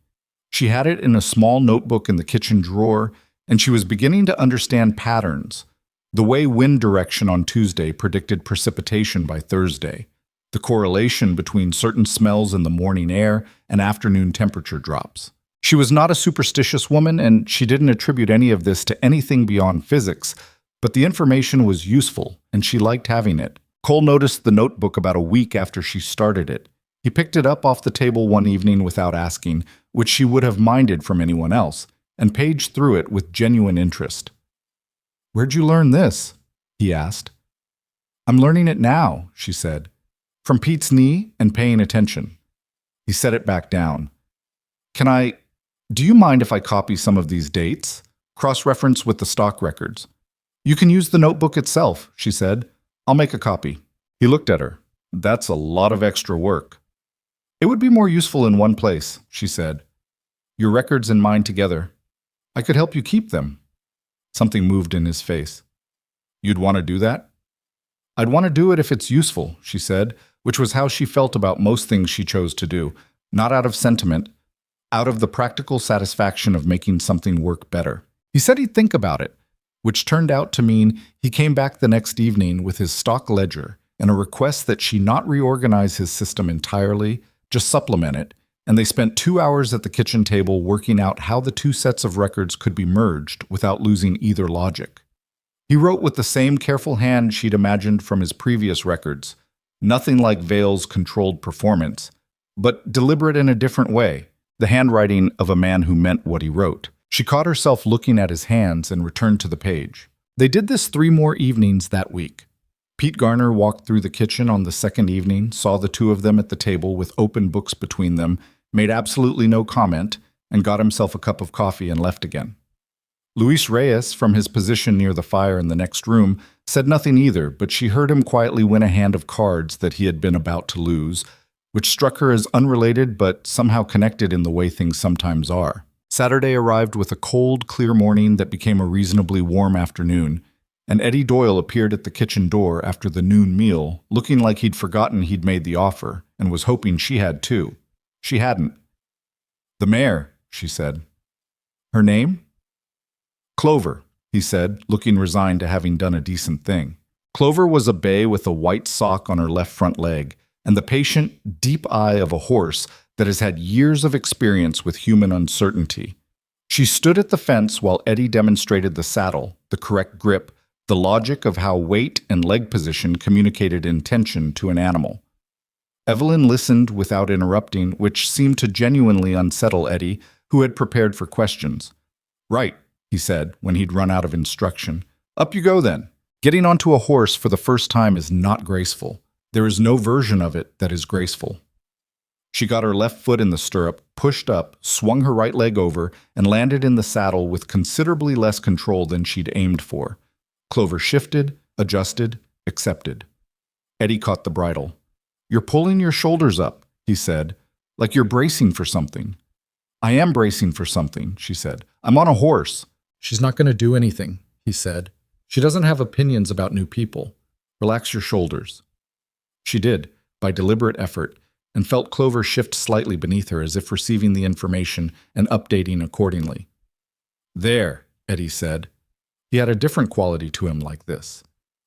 She had it in a small notebook in the kitchen drawer, and she was beginning to understand patterns. The way wind direction on Tuesday predicted precipitation by Thursday. The correlation between certain smells in the morning air and afternoon temperature drops. She was not a superstitious woman, and she didn't attribute any of this to anything beyond physics, but the information was useful, and she liked having it. Cole noticed the notebook about a week after she started it. He picked it up off the table one evening without asking, which she would have minded from anyone else, and paged through it with genuine interest. "Where'd you learn this?" he asked. "I'm learning it now," she said, "from Pete's knee and paying attention." He set it back down. Do you mind if I copy some of these dates? Cross-reference with the stock records." "You can use the notebook itself," she said. "I'll make a copy." He looked at her. "That's a lot of extra work." "It would be more useful in one place," she said. "Your records and mine together. I could help you keep them." Something moved in his face. "You'd want to do that?" "I'd want to do it if it's useful," she said, which was how she felt about most things she chose to do, not out of sentiment, out of the practical satisfaction of making something work better. He said he'd think about it, which turned out to mean he came back the next evening with his stock ledger and a request that she not reorganize his system entirely, just supplement it, and they spent 2 hours at the kitchen table working out how the 2 sets of records could be merged without losing either logic. He wrote with the same careful hand she'd imagined from his previous records, nothing like Vale's controlled performance, but deliberate in a different way, the handwriting of a man who meant what he wrote. She caught herself looking at his hands and returned to the page. They did this 3 more evenings that week. Pete Garner walked through the kitchen on the second evening, saw the 2 of them at the table with open books between them, made absolutely no comment, and got himself a cup of coffee and left again. Luis Reyes, from his position near the fire in the next room, said nothing either, but she heard him quietly win a hand of cards that he had been about to lose, which struck her as unrelated but somehow connected in the way things sometimes are. Saturday arrived with a cold, clear morning that became a reasonably warm afternoon, and Eddie Doyle appeared at the kitchen door after the noon meal, looking like he'd forgotten he'd made the offer, and was hoping she had too. She hadn't. "The mare," she said. "Her name?" "Clover," he said, looking resigned to having done a decent thing. Clover was a bay with a white sock on her left front leg, and the patient, deep eye of a horse that has had years of experience with human uncertainty. She stood at the fence while Eddie demonstrated the saddle, the correct grip, the logic of how weight and leg position communicated intention to an animal. Evelyn listened without interrupting, which seemed to genuinely unsettle Eddie, who had prepared for questions. "Right," he said when he'd run out of instruction. "Up you go then. Getting onto a horse for the first time is not graceful. There is no version of it that is graceful." She got her left foot in the stirrup, pushed up, swung her right leg over, and landed in the saddle with considerably less control than she'd aimed for. Clover shifted, adjusted, accepted. Eddie caught the bridle. "You're pulling your shoulders up," he said, "like you're bracing for something." "I am bracing for something," she said. "I'm on a horse." "She's not going to do anything," he said. "She doesn't have opinions about new people. Relax your shoulders." She did, by deliberate effort, and felt Clover shift slightly beneath her as if receiving the information and updating accordingly. "There," Eddie said. He had a different quality to him like this.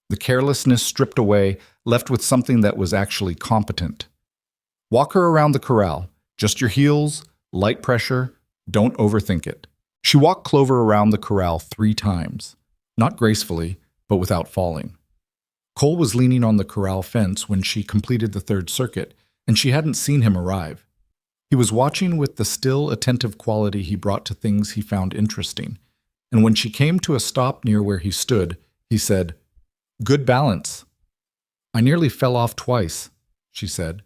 The carelessness stripped away, left with something that was actually competent. "Walk her around the corral. Just your heels, light pressure, don't overthink it." She walked Clover around the corral 3 times, not gracefully, but without falling. Cole was leaning on the corral fence when she completed the 3rd circuit, and she hadn't seen him arrive. He was watching with the still, attentive quality he brought to things he found interesting, and when she came to a stop near where he stood, he said, "Good balance." "I nearly fell off twice," she said.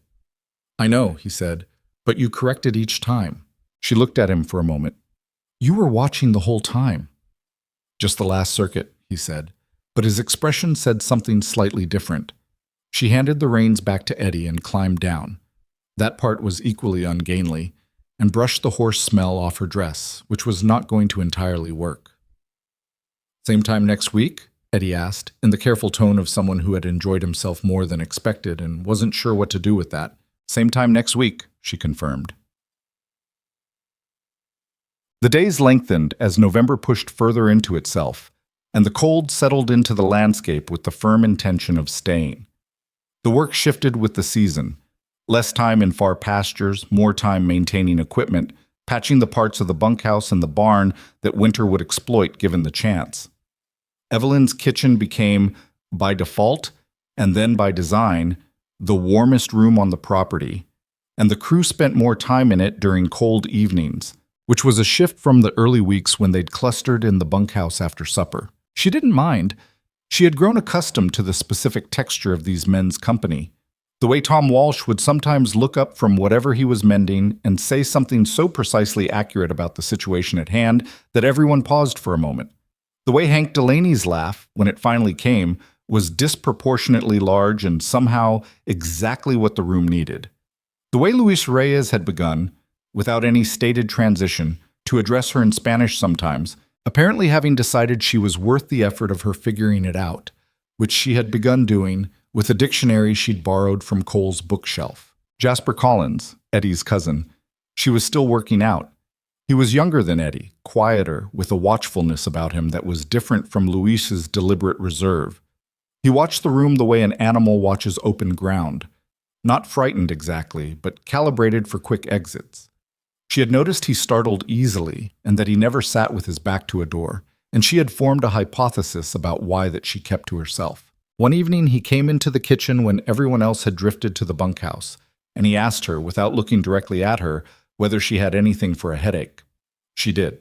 "I know," he said, "but you corrected each time." She looked at him for a moment. "You were watching the whole time." "Just the last circuit," he said, but his expression said something slightly different. She handed the reins back to Eddie and climbed down. That part was equally ungainly, and brushed the horse smell off her dress, which was not going to entirely work. "Same time next week?" Eddie asked, in the careful tone of someone who had enjoyed himself more than expected and wasn't sure what to do with that. "Same time next week," she confirmed. The days lengthened as November pushed further into itself, and the cold settled into the landscape with the firm intention of staying. The work shifted with the season. Less time in far pastures, more time maintaining equipment, patching the parts of the bunkhouse and the barn that winter would exploit given the chance. Evelyn's kitchen became, by default, and then by design, the warmest room on the property, and the crew spent more time in it during cold evenings, which was a shift from the early weeks when they'd clustered in the bunkhouse after supper. She didn't mind. She had grown accustomed to the specific texture of these men's company. The way Tom Walsh would sometimes look up from whatever he was mending and say something so precisely accurate about the situation at hand that everyone paused for a moment. The way Hank Delaney's laugh, when it finally came, was disproportionately large and somehow exactly what the room needed. The way Luis Reyes had begun, without any stated transition, to address her in Spanish sometimes, apparently having decided she was worth the effort of her figuring it out, which she had begun doing with a dictionary she'd borrowed from Cole's bookshelf. Jasper Collins, Eddie's cousin, she was still working out. He was younger than Eddie, quieter, with a watchfulness about him that was different from Luis's deliberate reserve. He watched the room the way an animal watches open ground, not frightened exactly, but calibrated for quick exits. She had noticed he startled easily and that he never sat with his back to a door, and she had formed a hypothesis about why that she kept to herself. One evening he came into the kitchen when everyone else had drifted to the bunkhouse, and he asked her, without looking directly at her, whether she had anything for a headache. She did.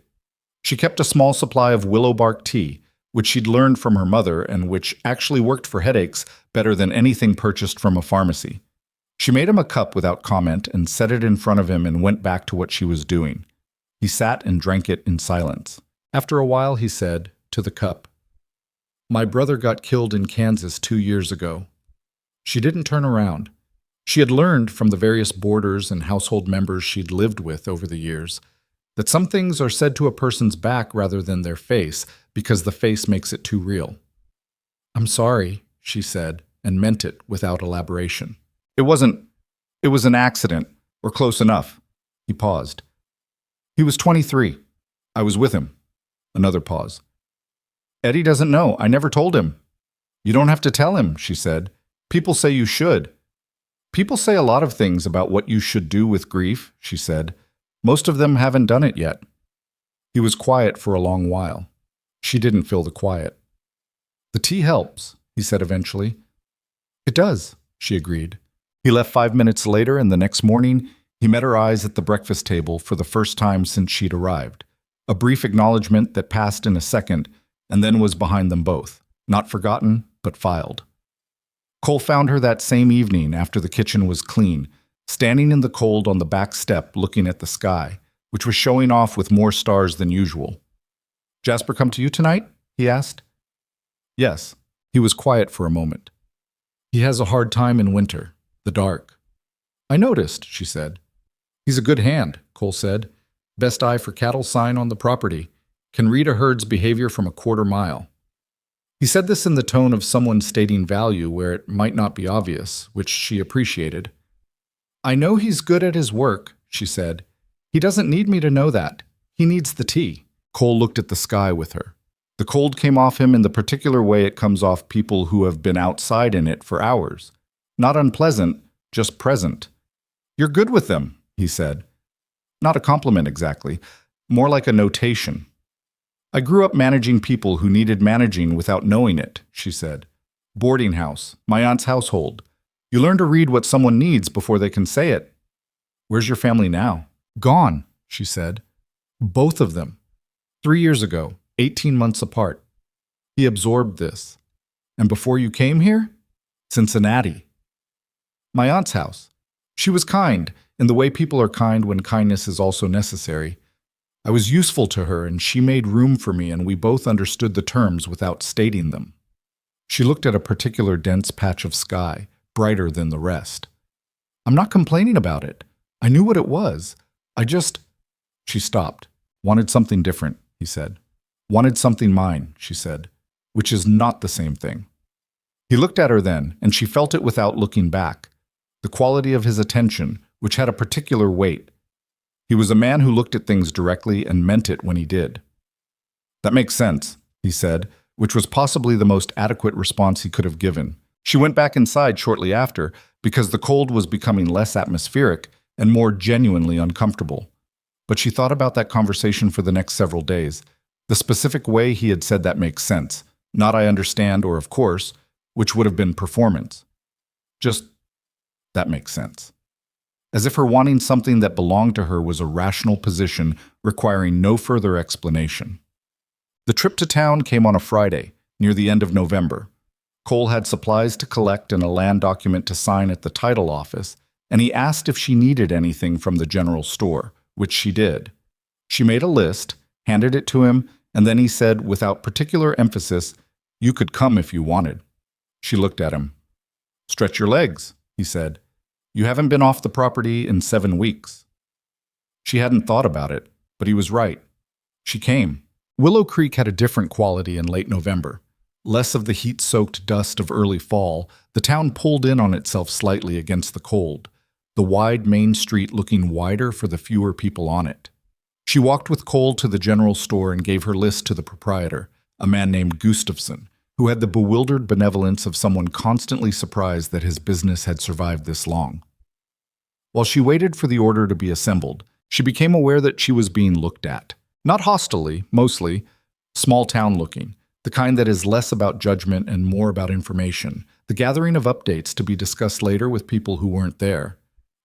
She kept a small supply of willow bark tea, which she'd learned from her mother and which actually worked for headaches better than anything purchased from a pharmacy. She made him a cup without comment and set it in front of him and went back to what she was doing. He sat and drank it in silence. After a while, he said, to the cup, "My brother got killed in Kansas 2 years ago." She didn't turn around. She had learned from the various boarders and household members she'd lived with over the years that some things are said to a person's back rather than their face because the face makes it too real. "I'm sorry," she said, and meant it without elaboration. It was an accident, or close enough." He paused. "He was 23. I was with him." Another pause. "Eddie doesn't know. I never told him." "You don't have to tell him," she said. "People say you should." "People say a lot of things about what you should do with grief," she said. "Most of them haven't done it yet." He was quiet for a long while. She didn't feel the quiet. "The tea helps," he said eventually. "It does," she agreed. He left 5 minutes later, and the next morning, he met her eyes at the breakfast table for the first time since she'd arrived. A brief acknowledgement that passed in a second, and then was behind them both. Not forgotten, but filed. Cole found her that same evening after the kitchen was clean, standing in the cold on the back step looking at the sky, which was showing off with more stars than usual. "Jasper come to you tonight?" he asked. "Yes." He was quiet for a moment. "He has a hard time in winter, the dark." "I noticed," she said. "He's a good hand," Cole said. "Best eye for cattle sign on the property. Can read a herd's behavior from a quarter mile." He said this in the tone of someone stating value where it might not be obvious, which she appreciated. "I know he's good at his work," she said. "He doesn't need me to know that. He needs the tea." Cole looked at the sky with her. The cold came off him in the particular way it comes off people who have been outside in it for hours. Not unpleasant, just present. "You're good with them," he said. Not a compliment exactly, more like a notation. "I grew up managing people who needed managing without knowing it," she said. "Boarding house, my aunt's household. You learn to read what someone needs before they can say it." "Where's your family now?" "Gone," she said. "Both of them. 3 years ago, 18 months apart." He absorbed this. "And before you came here?" "Cincinnati." "My aunt's house. She was kind, in the way people are kind when kindness is also necessary. I was useful to her, and she made room for me, and we both understood the terms without stating them." She looked at a particular dense patch of sky, brighter than the rest. "I'm not complaining about it. I knew what it was. I just—" She stopped. "Wanted something different," he said. "Wanted something mine," she said, "which is not the same thing." He looked at her then, and she felt it without looking back. The quality of his attention, which had a particular weight. He was a man who looked at things directly and meant it when he did. "That makes sense," he said, which was possibly the most adequate response he could have given. She went back inside shortly after, because the cold was becoming less atmospheric and more genuinely uncomfortable. But she thought about that conversation for the next several days. The specific way he had said that makes sense, not "I understand" or "of course," which would have been performance. Just, that makes sense. As if her wanting something that belonged to her was a rational position requiring no further explanation. The trip to town came on a Friday, near the end of November. Cole had supplies to collect and a land document to sign at the title office, and he asked if she needed anything from the general store, which she did. She made a list, handed it to him, and then he said, without particular emphasis, "You could come if you wanted." She looked at him. "Stretch your legs," he said. "You haven't been off the property in 7 weeks." She hadn't thought about it, but he was right. She came. Willow Creek had a different quality in late November. Less of the heat-soaked dust of early fall, the town pulled in on itself slightly against the cold, the wide main street looking wider for the fewer people on it. She walked with Cole to the general store and gave her list to the proprietor, a man named Gustafson, who had the bewildered benevolence of someone constantly surprised that his business had survived this long. While she waited for the order to be assembled, she became aware that she was being looked at. Not hostilely, mostly, small-town looking, the kind that is less about judgment and more about information, the gathering of updates to be discussed later with people who weren't there.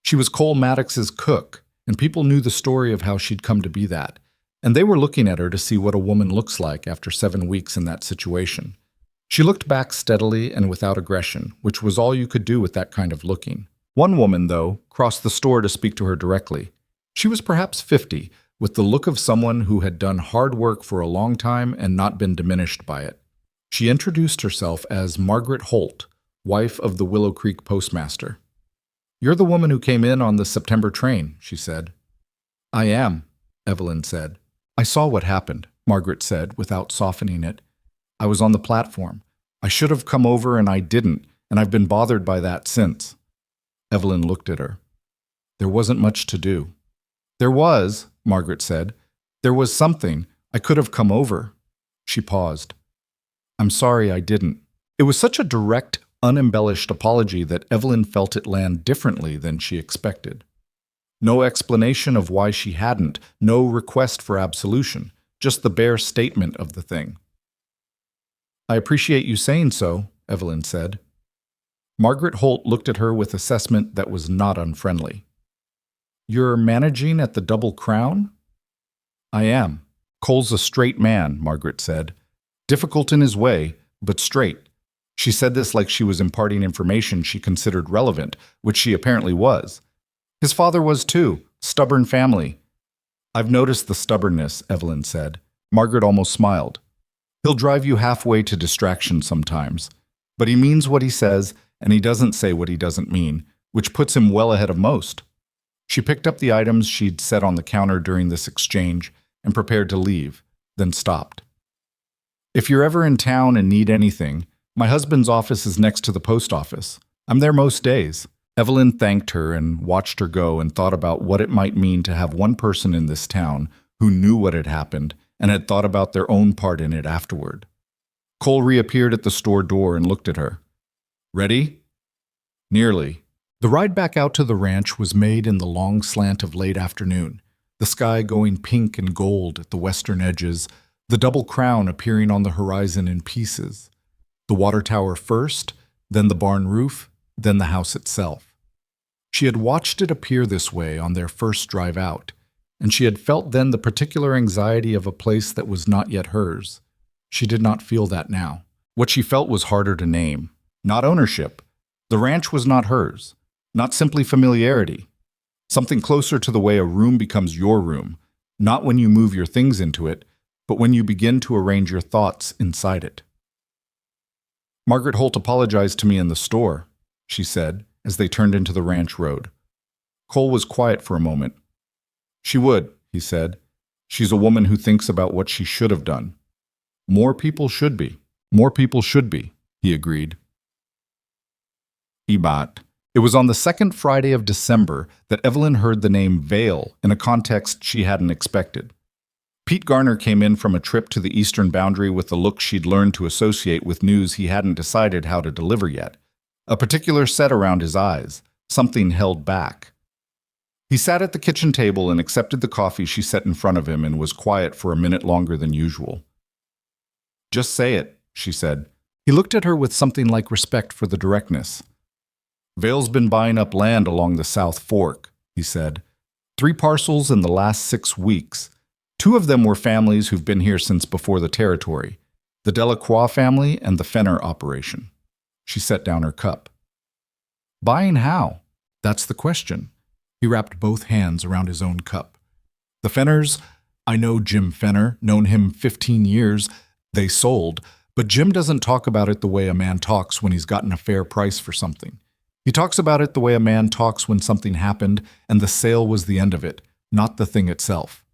She was Cole Maddox's cook, and people knew the story of how she'd come to be that, and they were looking at her to see what a woman looks like after 7 weeks in that situation. She looked back steadily and without aggression, which was all you could do with that kind of looking. One woman, though, crossed the store to speak to her directly. She was perhaps 50, with the look of someone who had done hard work for a long time and not been diminished by it. She introduced herself as Margaret Holt, wife of the Willow Creek postmaster. "You're the woman who came in on the September train," she said. "I am," Evelyn said. "I saw what happened," Margaret said, without softening it. "I was on the platform. I should have come over and I didn't, and I've been bothered by that since." Evelyn looked at her. "There wasn't much to do." "There was," Margaret said. "There was something. I could have come over." She paused. "I'm sorry I didn't." It was such a direct, unembellished apology that Evelyn felt it land differently than she expected. No explanation of why she hadn't, no request for absolution, just the bare statement of the thing. "I appreciate you saying so," Evelyn said. Margaret Holt looked at her with assessment that was not unfriendly. "You're managing at the Double Crown?" "I am. Cole's a straight man," Margaret said. "Difficult in his way, but straight." She said this like she was imparting information she considered relevant, which she apparently was. "His father was too. Stubborn family." "I've noticed the stubbornness," Evelyn said. Margaret almost smiled. "He'll drive you halfway to distraction sometimes. But he means what he says, and he doesn't say what he doesn't mean, which puts him well ahead of most." She picked up the items she'd set on the counter during this exchange and prepared to leave, then stopped. "If you're ever in town and need anything, my husband's office is next to the post office. I'm there most days." Evelyn thanked her and watched her go and thought about what it might mean to have one person in this town who knew what had happened and had thought about their own part in it afterward. Cole reappeared at the store door and looked at her. "Ready?" "Nearly." The ride back out to the ranch was made in the long slant of late afternoon, the sky going pink and gold at the western edges, the Double Crown appearing on the horizon in pieces. The water tower first, then the barn roof, then the house itself. She had watched it appear this way on their first drive out, and she had felt then the particular anxiety of a place that was not yet hers. She did not feel that now. What she felt was harder to name. Not ownership. The ranch was not hers. Not simply familiarity. Something closer to the way a room becomes your room, not when you move your things into it, but when you begin to arrange your thoughts inside it. "Margaret Holt apologized to me in the store," she said, as they turned into the ranch road. Cole was quiet for a moment. "She would," he said. "She's a woman who thinks about what she should have done." "More people should be. More people should be," he agreed. Ebat. It was on the second Friday of December that Evelyn heard the name Vale in a context she hadn't expected. Pete Garner came in from a trip to the eastern boundary with the look she'd learned to associate with news he hadn't decided how to deliver yet. A particular set around his eyes, something held back. He sat at the kitchen table and accepted the coffee she set in front of him and was quiet for a minute longer than usual. "Just say it," she said. He looked at her with something like respect for the directness. "Vale's been buying up land along the South Fork," he said. 3 parcels in the last 6 weeks. 2 of them were families who've been here since before the territory, the Delacroix family and the Fenner operation. She set down her cup. "Buying how? That's the question." He wrapped both hands around his own cup. "The Fenners, I know Jim Fenner, known him 15 years. They sold, but Jim doesn't talk about it the way a man talks when he's gotten a fair price for something. He talks about it the way a man talks when something happened and the sale was the end of it, not the thing itself."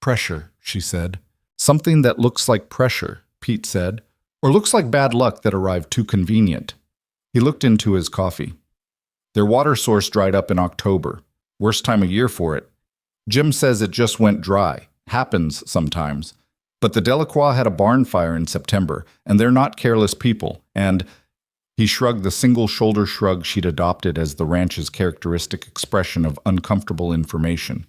"Pressure," she said. "Something that looks like pressure," Pete said, "or looks like bad luck that arrived too convenient." He looked into his coffee. "Their water source dried up in October. Worst time of year for it. Jim says it just went dry. Happens sometimes. But the Delacroix had a barn fire in September, and they're not careless people, and—" He shrugged the single shoulder shrug she'd adopted as the ranch's characteristic expression of uncomfortable information.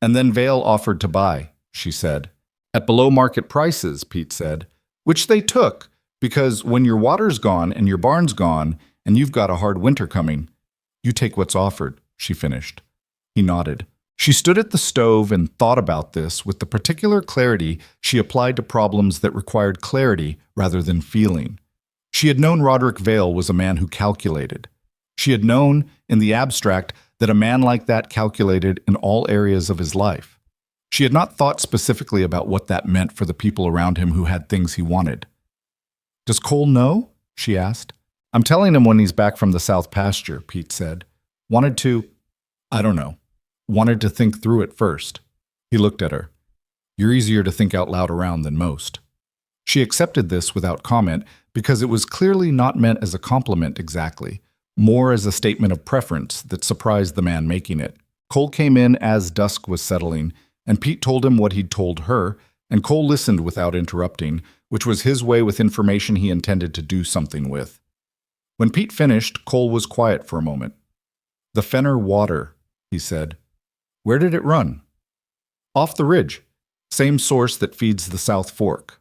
"And then Vale offered to buy," she said. "At below market prices," Pete said. "Which they took, because when your water's gone and your barn's gone and you've got a hard winter coming, you take what's offered," she finished. He nodded. She stood at the stove and thought about this with the particular clarity she applied to problems that required clarity rather than feeling. She had known Roderick Vale was a man who calculated. She had known, in the abstract, that a man like that calculated in all areas of his life. She had not thought specifically about what that meant for the people around him who had things he wanted. "Does Cole know?" she asked. "I'm telling him when he's back from the South pasture," Pete said. I don't know. Wanted to think through it first." He looked at her. "You're easier to think out loud around than most." She accepted this without comment because it was clearly not meant as a compliment exactly, more as a statement of preference that surprised the man making it. Cole came in as dusk was settling, and Pete told him what he'd told her, and Cole listened without interrupting, which was his way with information he intended to do something with. When Pete finished, Cole was quiet for a moment. "The Fenner water," he said. "Where did it run?" "Off the ridge. Same source that feeds the South Fork."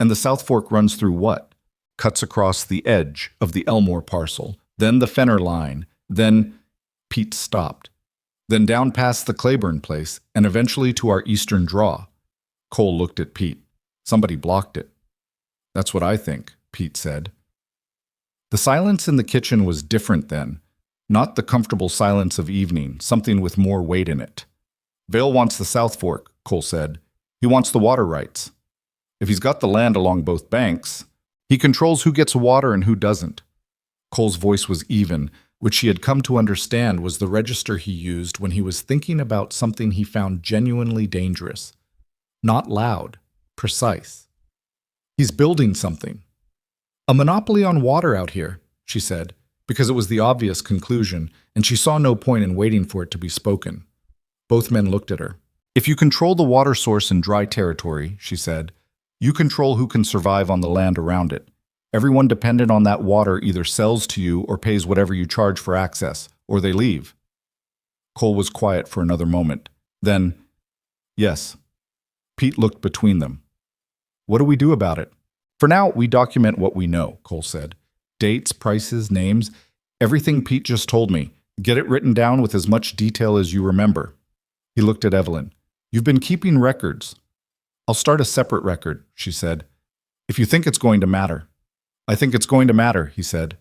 "And the South Fork runs through what?" "Cuts across the edge of the Elmore parcel, then the Fenner line, then—" Pete stopped. "Then down past the Claiborne place, and eventually to our eastern draw." Cole looked at Pete. "Somebody blocked it." "That's what I think," Pete said. The silence in the kitchen was different then. Not the comfortable silence of evening, something with more weight in it. "Vale wants the South Fork," Cole said. "He wants the water rights. If he's got the land along both banks, he controls who gets water and who doesn't." Cole's voice was even, which she had come to understand was the register he used when he was thinking about something he found genuinely dangerous. Not loud, precise. "He's building something." "A monopoly on water out here," she said, because it was the obvious conclusion, and she saw no point in waiting for it to be spoken. Both men looked at her. "If you control the water source in dry territory," she said, "you control who can survive on the land around it. Everyone dependent on that water either sells to you or pays whatever you charge for access, or they leave." Cole was quiet for another moment. Then, "Yes." Pete looked between them. "What do we do about it?" "For now, we document what we know," Cole said. "Dates, prices, names, everything Pete just told me. Get it written down with as much detail as you remember." He looked at Evelyn. "You've been keeping records." "I'll start a separate record," she said. "If you think it's going to matter." "I think it's going to matter," he said.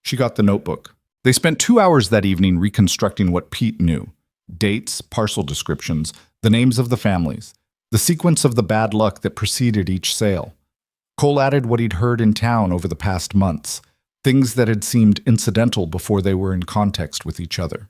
She got the notebook. They spent 2 hours that evening reconstructing what Pete knew. Dates, parcel descriptions, the names of the families, the sequence of the bad luck that preceded each sale. Cole added what he'd heard in town over the past months, things that had seemed incidental before they were in context with each other.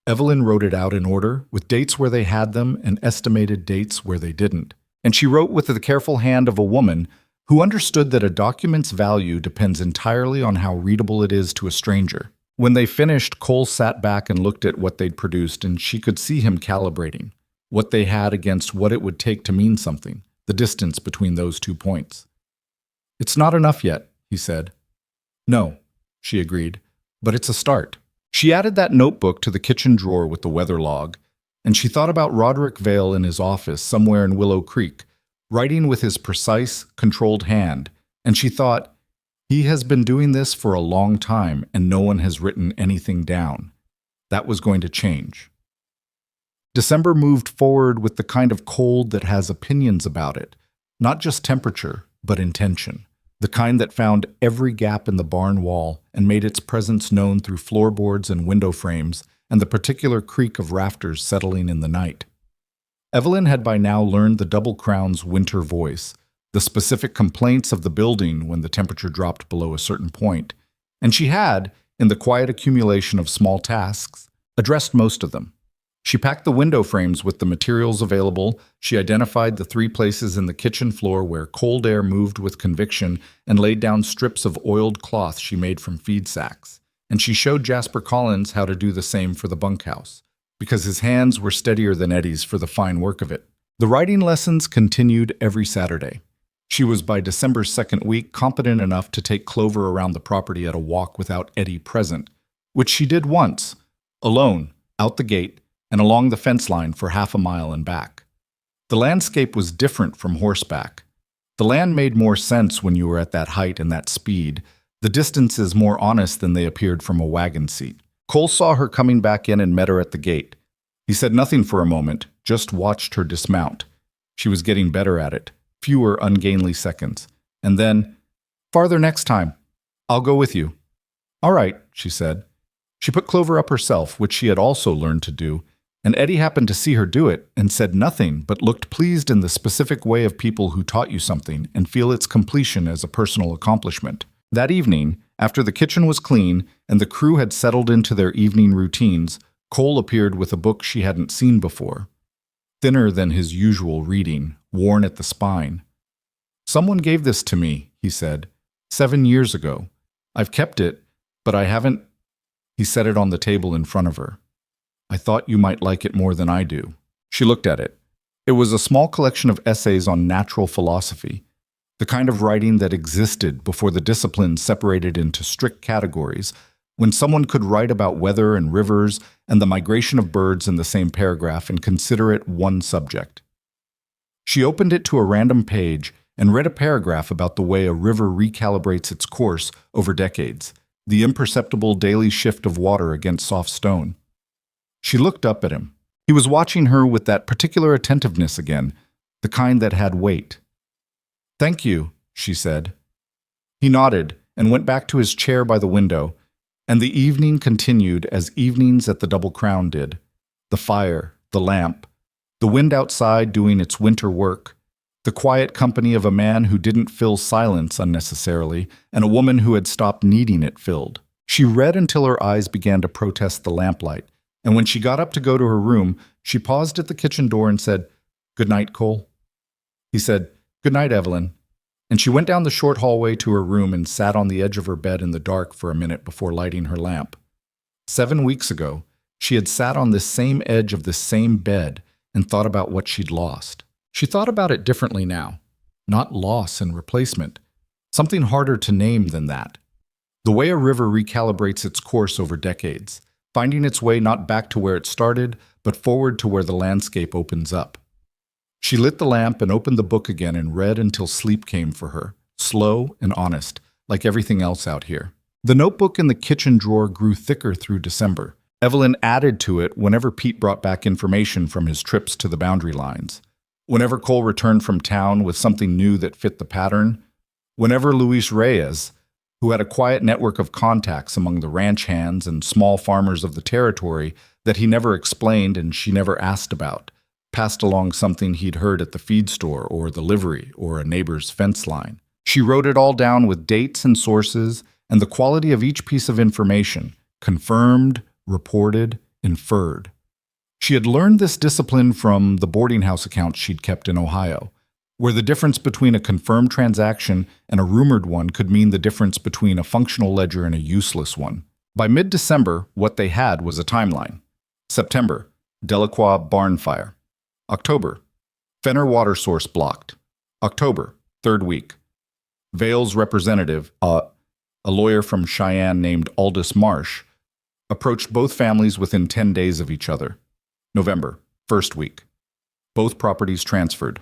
Evelyn wrote it out in order, with dates where they had them and estimated dates where they didn't. And she wrote with the careful hand of a woman who understood that a document's value depends entirely on how readable it is to a stranger. When they finished, Cole sat back and looked at what they'd produced, and she could see him calibrating what they had against what it would take to mean something, the distance between those 2 points. "It's not enough yet," he said. "No," she agreed, "but it's a start." She added that notebook to the kitchen drawer with the weather log, and she thought about Roderick Vale in his office somewhere in Willow Creek, writing with his precise, controlled hand, and she thought, he has been doing this for a long time and no one has written anything down. That was going to change. December moved forward with the kind of cold that has opinions about it, not just temperature, but intention. The kind that found every gap in the barn wall and made its presence known through floorboards and window frames and the particular creak of rafters settling in the night. Evelyn had by now learned the Double Crown's winter voice, the specific complaints of the building when the temperature dropped below a certain point, and she had, in the quiet accumulation of small tasks, addressed most of them. She packed the window frames with the materials available, she identified the 3 places in the kitchen floor where cold air moved with conviction, and laid down strips of oiled cloth she made from feed sacks. And she showed Jasper Collins how to do the same for the bunkhouse, because his hands were steadier than Eddie's for the fine work of it. The writing lessons continued every Saturday. She was by December's second week competent enough to take Clover around the property at a walk without Eddie present, which she did once, alone, out the gate, and along the fence line for half a mile and back. The landscape was different from horseback. The land made more sense when you were at that height and that speed, the distances more honest than they appeared from a wagon seat. Cole saw her coming back in and met her at the gate. He said nothing for a moment, just watched her dismount. She was getting better at it, fewer ungainly seconds. And then, "Farther next time. I'll go with you." "All right," she said. She put Clover up herself, which she had also learned to do, And Eddie happened to see her do it and said nothing but looked pleased in the specific way of people who taught you something and feel its completion as a personal accomplishment. That evening, after the kitchen was clean and the crew had settled into their evening routines, Cole appeared with a book she hadn't seen before. Thinner than his usual reading, worn at the spine. "Someone gave this to me," he said, 7 years ago. "I've kept it, but I haven't—" He set it on the table in front of her. "I thought you might like it more than I do." She looked at it. It was a small collection of essays on natural philosophy, the kind of writing that existed before the disciplines separated into strict categories, when someone could write about weather and rivers and the migration of birds in the same paragraph and consider it one subject. She opened it to a random page and read a paragraph about the way a river recalibrates its course over decades, the imperceptible daily shift of water against soft stone. She looked up at him. He was watching her with that particular attentiveness again, the kind that had weight. "Thank you," she said. He nodded and went back to his chair by the window, and the evening continued as evenings at the Double Crown did. The fire, the lamp, the wind outside doing its winter work, the quiet company of a man who didn't fill silence unnecessarily, and a woman who had stopped needing it filled. She read until her eyes began to protest the lamplight, and when she got up to go to her room, she paused at the kitchen door and said, "Good night, Cole." He said, "Good night, Evelyn." And she went down the short hallway to her room and sat on the edge of her bed in the dark for a minute before lighting her lamp. 7 weeks ago, she had sat on this same edge of this same bed and thought about what she'd lost. She thought about it differently now. Not loss and replacement. Something harder to name than that. The way a river recalibrates its course over decades, finding its way not back to where it started, but forward to where the landscape opens up. She lit the lamp and opened the book again and read until sleep came for her, slow and honest, like everything else out here. The notebook in the kitchen drawer grew thicker through December. Evelyn added to it whenever Pete brought back information from his trips to the boundary lines. Whenever Cole returned from town with something new that fit the pattern. Whenever Luis Reyes, who had a quiet network of contacts among the ranch hands and small farmers of the territory that he never explained and she never asked about, passed along something he'd heard at the feed store or the livery or a neighbor's fence line. She wrote it all down with dates and sources and the quality of each piece of information, confirmed, reported, inferred. She had learned this discipline from the boarding house accounts she'd kept in Ohio, where the difference between a confirmed transaction and a rumored one could mean the difference between a functional ledger and a useless one. By mid-December, what they had was a timeline. September, Delacroix barn fire. October, Fenner water source blocked. October, 3rd week. Vale's representative, a lawyer from Cheyenne named Aldous Marsh, approached both families within 10 days of each other. November, 1st week. Both properties transferred.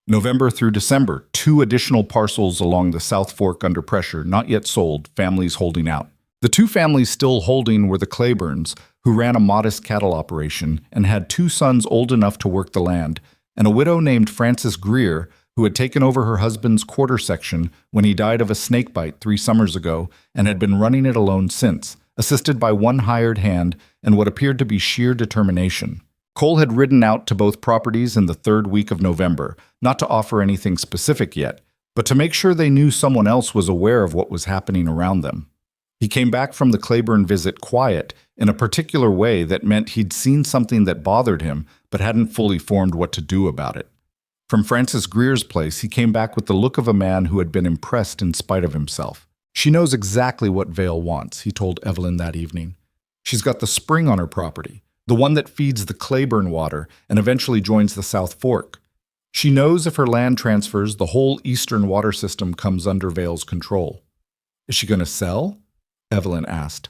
November through December, 2 additional parcels along the South Fork under pressure, not yet sold, families holding out. The 2 families still holding were the Claibornes, who ran a modest cattle operation and had 2 sons old enough to work the land, and a widow named Frances Greer, who had taken over her husband's quarter section when he died of a snakebite 3 summers ago and had been running it alone since, assisted by 1 hired hand and what appeared to be sheer determination. Cole had ridden out to both properties in the 3rd week of November, not to offer anything specific yet, but to make sure they knew someone else was aware of what was happening around them. He came back from the Claiborne visit quiet, in a particular way that meant he'd seen something that bothered him, but hadn't fully formed what to do about it. From Frances Greer's place, he came back with the look of a man who had been impressed in spite of himself. "She knows exactly what Vale wants," he told Evelyn that evening. "She's got the spring on her property, the one that feeds the Claiborne water and eventually joins the South Fork. She knows if her land transfers, the whole eastern water system comes under Vale's control." "Is she going to sell?" Evelyn asked.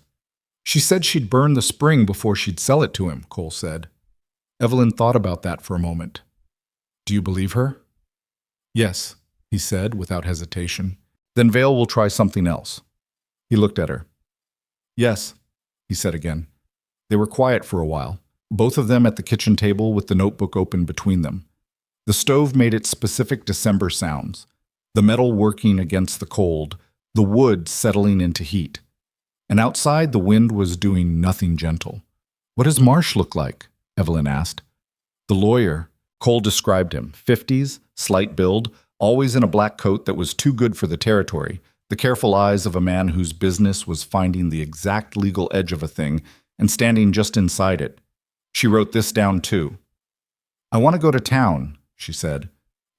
"She said she'd burn the spring before she'd sell it to him," Cole said. Evelyn thought about that for a moment. "Do you believe her?" "Yes," he said without hesitation. "Then Vale will try something else." He looked at her. "Yes," he said again. They were quiet for a while, both of them at the kitchen table with the notebook open between them. The stove made its specific December sounds, the metal working against the cold, the wood settling into heat. And outside, the wind was doing nothing gentle. "What does Marsh look like?" Evelyn asked. The lawyer. Cole described him. 50s, slight build, always in a black coat that was too good for the territory, the careful eyes of a man whose business was finding the exact legal edge of a thing and standing just inside it. She wrote this down too. I want to go to town, she said.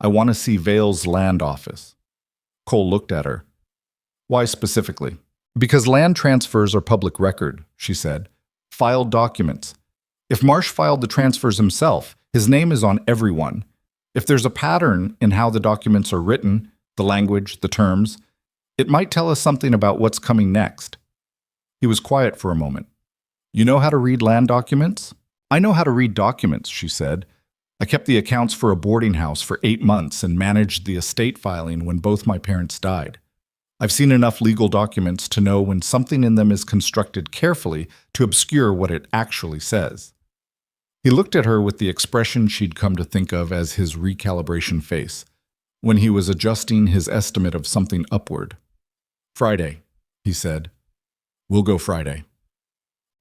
I want to see Vale's land office. Cole looked at her. Why specifically? Because land transfers are public record, she said. Filed documents. If Marsh filed the transfers himself, his name is on everyone. If there's a pattern in how the documents are written, the language, the terms, it might tell us something about what's coming next. He was quiet for a moment. You know how to read land documents? I know how to read documents, she said. I kept the accounts for a boarding house for 8 months and managed the estate filing when both my parents died. I've seen enough legal documents to know when something in them is constructed carefully to obscure what it actually says. He looked at her with the expression she'd come to think of as his recalibration face, when he was adjusting his estimate of something upward. Friday, he said. We'll go Friday.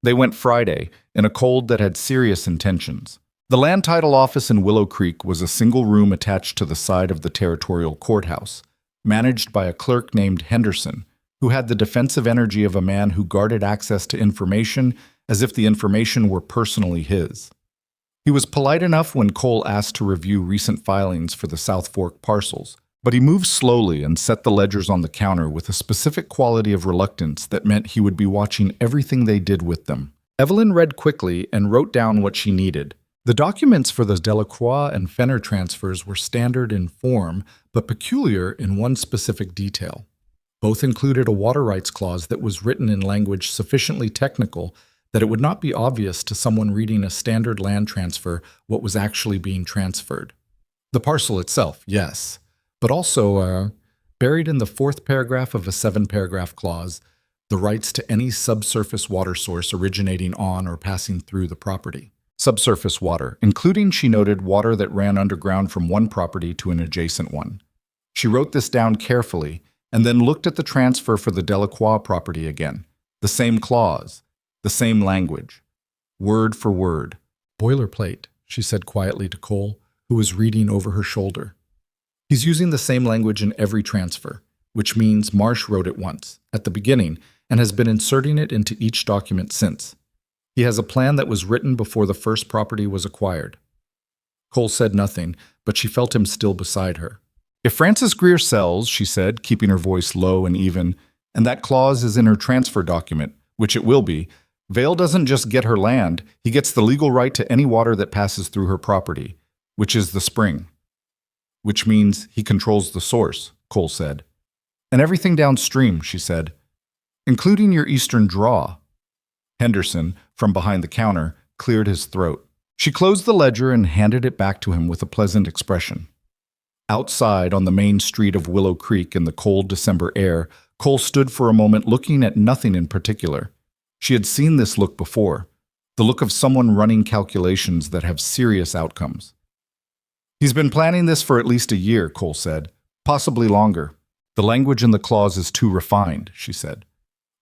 They went Friday, in a cold that had serious intentions. The land title office in Willow Creek was a single room attached to the side of the territorial courthouse, managed by a clerk named Henderson, who had the defensive energy of a man who guarded access to information as if the information were personally his. He was polite enough when Cole asked to review recent filings for the South Fork parcels, but he moved slowly and set the ledgers on the counter with a specific quality of reluctance that meant he would be watching everything they did with them. Evelyn read quickly and wrote down what she needed. The documents for the Delacroix and Fenner transfers were standard in form, but peculiar in one specific detail. Both included a water rights clause that was written in language sufficiently technical that it would not be obvious to someone reading a standard land transfer what was actually being transferred. The parcel itself, yes, but also, buried in the 4th paragraph of a 7-paragraph clause, the rights to any subsurface water source originating on or passing through the property. Subsurface water, including, she noted, water that ran underground from one property to an adjacent one. She wrote this down carefully and then looked at the transfer for the Delacroix property again. The same clause, the same language, word for word. Boilerplate, she said quietly to Cole, who was reading over her shoulder. He's using the same language in every transfer, which means Marsh wrote it once, at the beginning, and has been inserting it into each document since. He has a plan that was written before the first property was acquired. Cole said nothing, but she felt him still beside her. If Frances Greer sells, she said, keeping her voice low and even, and that clause is in her transfer document, which it will be, Vale doesn't just get her land, he gets the legal right to any water that passes through her property, which is the spring. Which means he controls the source, Cole said. And everything downstream, she said, including your eastern draw. Henderson, from behind the counter, cleared his throat. She closed the ledger and handed it back to him with a pleasant expression. Outside, on the main street of Willow Creek in the cold December air, Cole stood for a moment looking at nothing in particular. She had seen this look before, the look of someone running calculations that have serious outcomes. He's been planning this for at least a year, Cole said, possibly longer. The language in the clause is too refined, she said.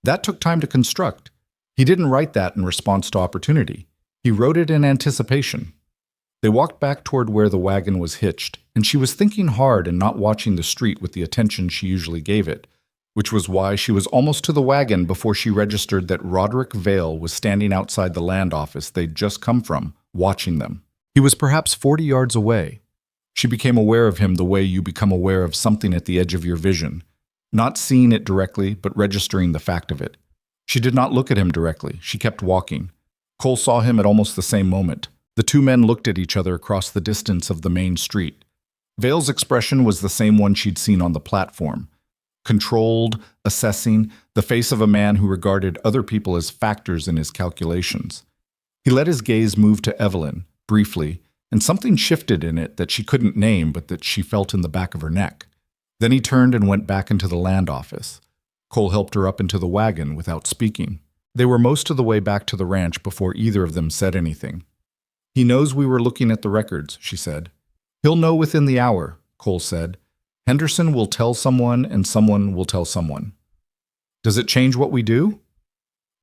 That took time to construct. He didn't write that in response to opportunity. He wrote it in anticipation. They walked back toward where the wagon was hitched, and she was thinking hard and not watching the street with the attention she usually gave it, which was why she was almost to the wagon before she registered that Roderick Vale was standing outside the land office they'd just come from, watching them. He was perhaps 40 yards away. She became aware of him the way you become aware of something at the edge of your vision, not seeing it directly, but registering the fact of it. She did not look at him directly. She kept walking. Cole saw him at almost the same moment. The two men looked at each other across the distance of the main street. Vale's expression was the same one she'd seen on the platform. Controlled, assessing, the face of a man who regarded other people as factors in his calculations. He let his gaze move to Evelyn, briefly, and something shifted in it that she couldn't name but that she felt in the back of her neck. Then he turned and went back into the land office. Cole helped her up into the wagon without speaking. They were most of the way back to the ranch before either of them said anything. He knows we were looking at the records, she said. He'll know within the hour, Cole said. Henderson will tell someone and someone will tell someone. Does it change what we do?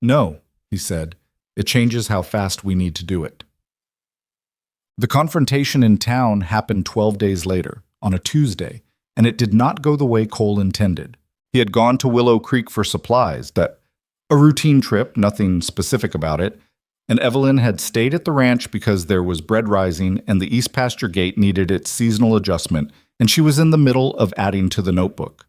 No, he said. It changes how fast we need to do it. The confrontation in town happened 12 days later, on a Tuesday, and it did not go the way Cole intended. He had gone to Willow Creek for supplies, a routine trip, nothing specific about it, and Evelyn had stayed at the ranch because there was bread rising and the east pasture gate needed its seasonal adjustment, and she was in the middle of adding to the notebook.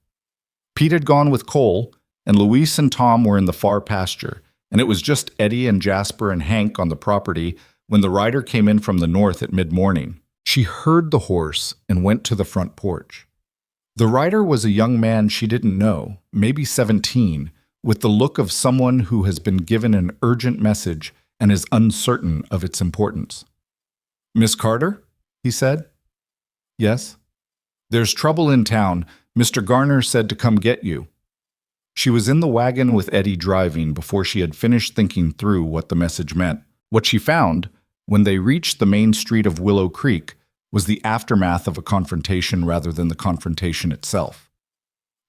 Pete had gone with Cole, and Luis and Tom were in the far pasture, and it was just Eddie and Jasper and Hank on the property when the rider came in from the north at mid-morning. She heard the horse and went to the front porch. The rider was a young man she didn't know, maybe 17, with the look of someone who has been given an urgent message and is uncertain of its importance. "Miss Carter?" he said. "Yes." "There's trouble in town. Mr. Garner said to come get you." She was in the wagon with Eddie driving before she had finished thinking through what the message meant. What she found, when they reached the main street of Willow Creek, was the aftermath of a confrontation rather than the confrontation itself.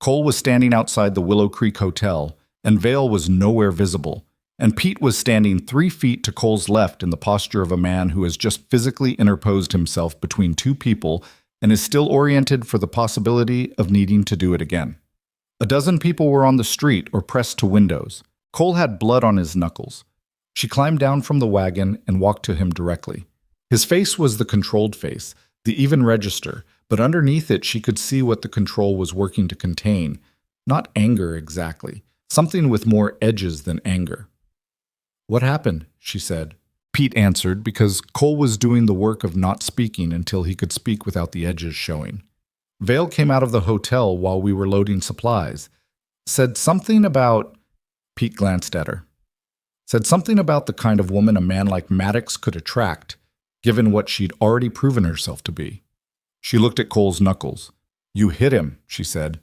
Cole was standing outside the Willow Creek Hotel, and Vale was nowhere visible, and Pete was standing 3 feet to Cole's left in the posture of a man who has just physically interposed himself between two people and is still oriented for the possibility of needing to do it again. A dozen people were on the street or pressed to windows. Cole had blood on his knuckles. She climbed down from the wagon and walked to him directly. His face was the controlled face, the even register, but underneath it she could see what the control was working to contain. Not anger exactly, something with more edges than anger. "What happened?" she said. Pete answered because Cole was doing the work of not speaking until he could speak without the edges showing. "Vale came out of the hotel while we were loading supplies. Said something about—" Pete glanced at her. "Said something about the kind of woman a man like Maddox could attract, given what she'd already proven herself to be." She looked at Cole's knuckles. "You hit him," she said.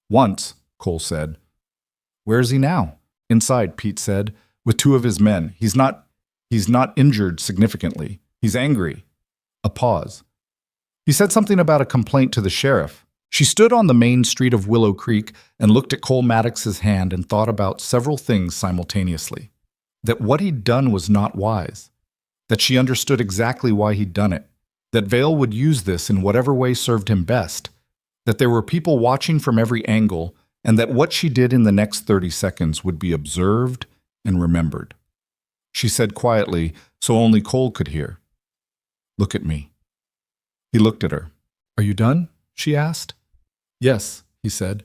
"Once," Cole said. "Where is he now?" "Inside," Pete said, "with 2 of his men. He's not injured significantly. He's angry." A pause. "He said something about a complaint to the sheriff." She stood on the main street of Willow Creek and looked at Cole Maddox's hand and thought about several things simultaneously. That what he'd done was not wise. That she understood exactly why he'd done it. That Vale would use this in whatever way served him best. That there were people watching from every angle, and that what she did in the next 30 seconds would be observed and remembered. She said quietly, so only Cole could hear, "Look at me." He looked at her. "Are you done?" she asked. "Yes," he said.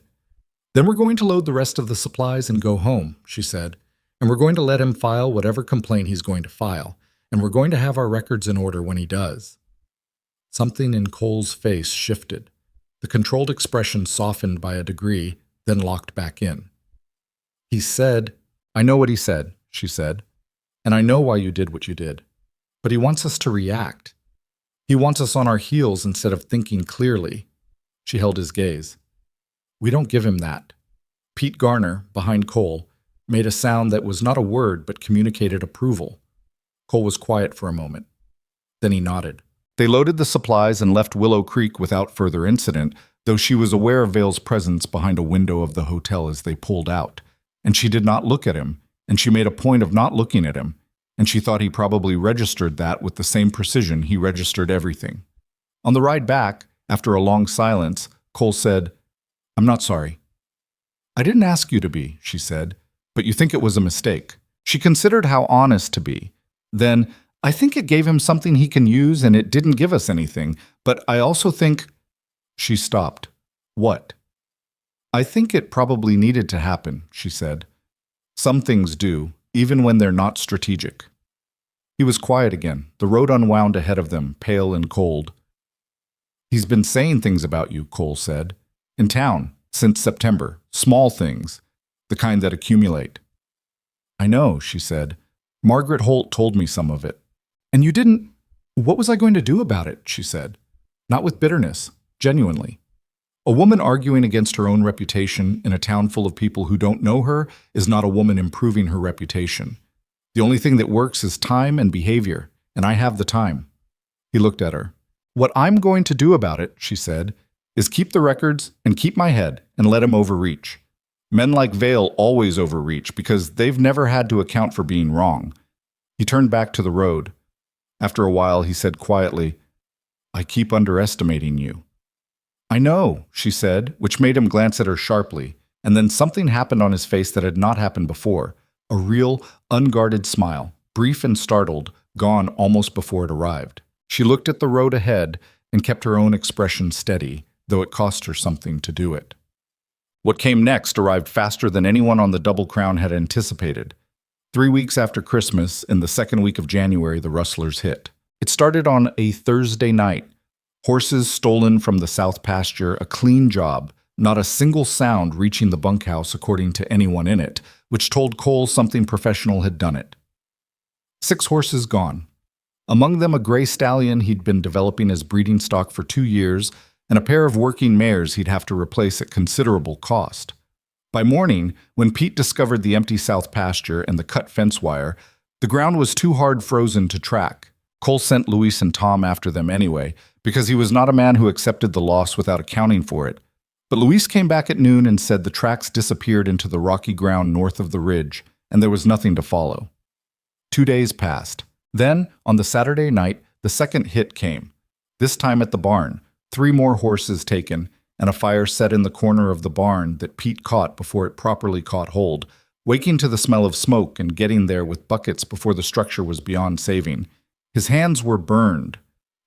"Then we're going to load the rest of the supplies and go home," she said. "And we're going to let him file whatever complaint he's going to file, and we're going to have our records in order when he does." Something in Cole's face shifted. The controlled expression softened by a degree, then locked back in. "He said—" "I know what he said," she said. "And I know why you did what you did. But he wants us to react. He wants us on our heels instead of thinking clearly." She held his gaze. "We don't give him that." Pete Garner, behind Cole, made a sound that was not a word but communicated approval. Cole was quiet for a moment. Then he nodded. They loaded the supplies and left Willow Creek without further incident, though she was aware of Vale's presence behind a window of the hotel as they pulled out. And she did not look at him, and she made a point of not looking at him, and she thought he probably registered that with the same precision he registered everything. On the ride back, after a long silence, Cole said, "I'm not sorry." "I didn't ask you to be," she said, "but you think it was a mistake." She considered how honest to be. Then, "I think it gave him something he can use and it didn't give us anything, but I also think—" She stopped. "What?" "I think it probably needed to happen," she said. "Some things do, even when they're not strategic." He was quiet again. The road unwound ahead of them, pale and cold. "He's been saying things about you," Cole said. "In town, since September. Small things. The kind that accumulate." "I know," she said. "Margaret Holt told me some of it." "And you didn't—" "What was I going to do about it?" she said. Not with bitterness, genuinely. A woman arguing against her own reputation in a town full of people who don't know her is not a woman improving her reputation. The only thing that works is time and behavior, and I have the time. He looked at her. "What I'm going to do about it," she said, "is keep the records and keep my head and let him overreach. Men like Vale always overreach because they've never had to account for being wrong." He turned back to the road. After a while, he said quietly, "I keep underestimating you." "I know," she said, which made him glance at her sharply, and then something happened on his face that had not happened before. A real, unguarded smile, brief and startled, gone almost before it arrived. She looked at the road ahead and kept her own expression steady, though it cost her something to do it. What came next arrived faster than anyone on the Double Crown had anticipated. 3 weeks after Christmas, in the second week of January, the rustlers hit. It started on a Thursday night. Horses stolen from the south pasture, a clean job, not a single sound reaching the bunkhouse according to anyone in it, which told Cole something professional had done it. 6 horses gone. Among them a gray stallion he'd been developing as breeding stock for 2 years, and a pair of working mares he'd have to replace at considerable cost. By morning, when Pete discovered the empty south pasture and the cut fence wire, the ground was too hard frozen to track. Cole sent Luis and Tom after them anyway, because he was not a man who accepted the loss without accounting for it. But Luis came back at noon and said the tracks disappeared into the rocky ground north of the ridge, and there was nothing to follow. 2 days passed. Then, on the Saturday night, the second hit came. This time at the barn, 3 more horses taken, and a fire set in the corner of the barn that Pete caught before it properly caught hold, waking to the smell of smoke and getting there with buckets before the structure was beyond saving. His hands were burned.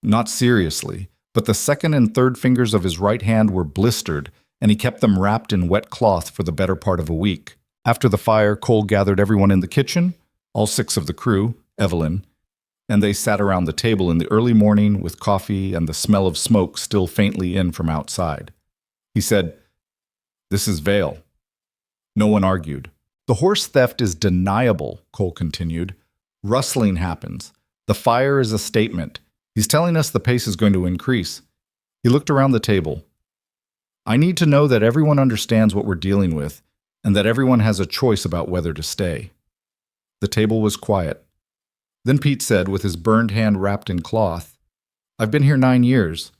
Not seriously, but the second and third fingers of his right hand were blistered, and he kept them wrapped in wet cloth for the better part of a week. After the fire, Cole gathered everyone in the kitchen, all 6 of the crew, Evelyn, and they sat around the table in the early morning with coffee and the smell of smoke still faintly in from outside. He said, "This is Vale." No one argued. "The horse theft is deniable," Cole continued. "Rustling happens. The fire is a statement. He's telling us the pace is going to increase." He looked around the table. "I need to know that everyone understands what we're dealing with and that everyone has a choice about whether to stay." The table was quiet. Then Pete said, with his burned hand wrapped in cloth, "I've been here 9 years.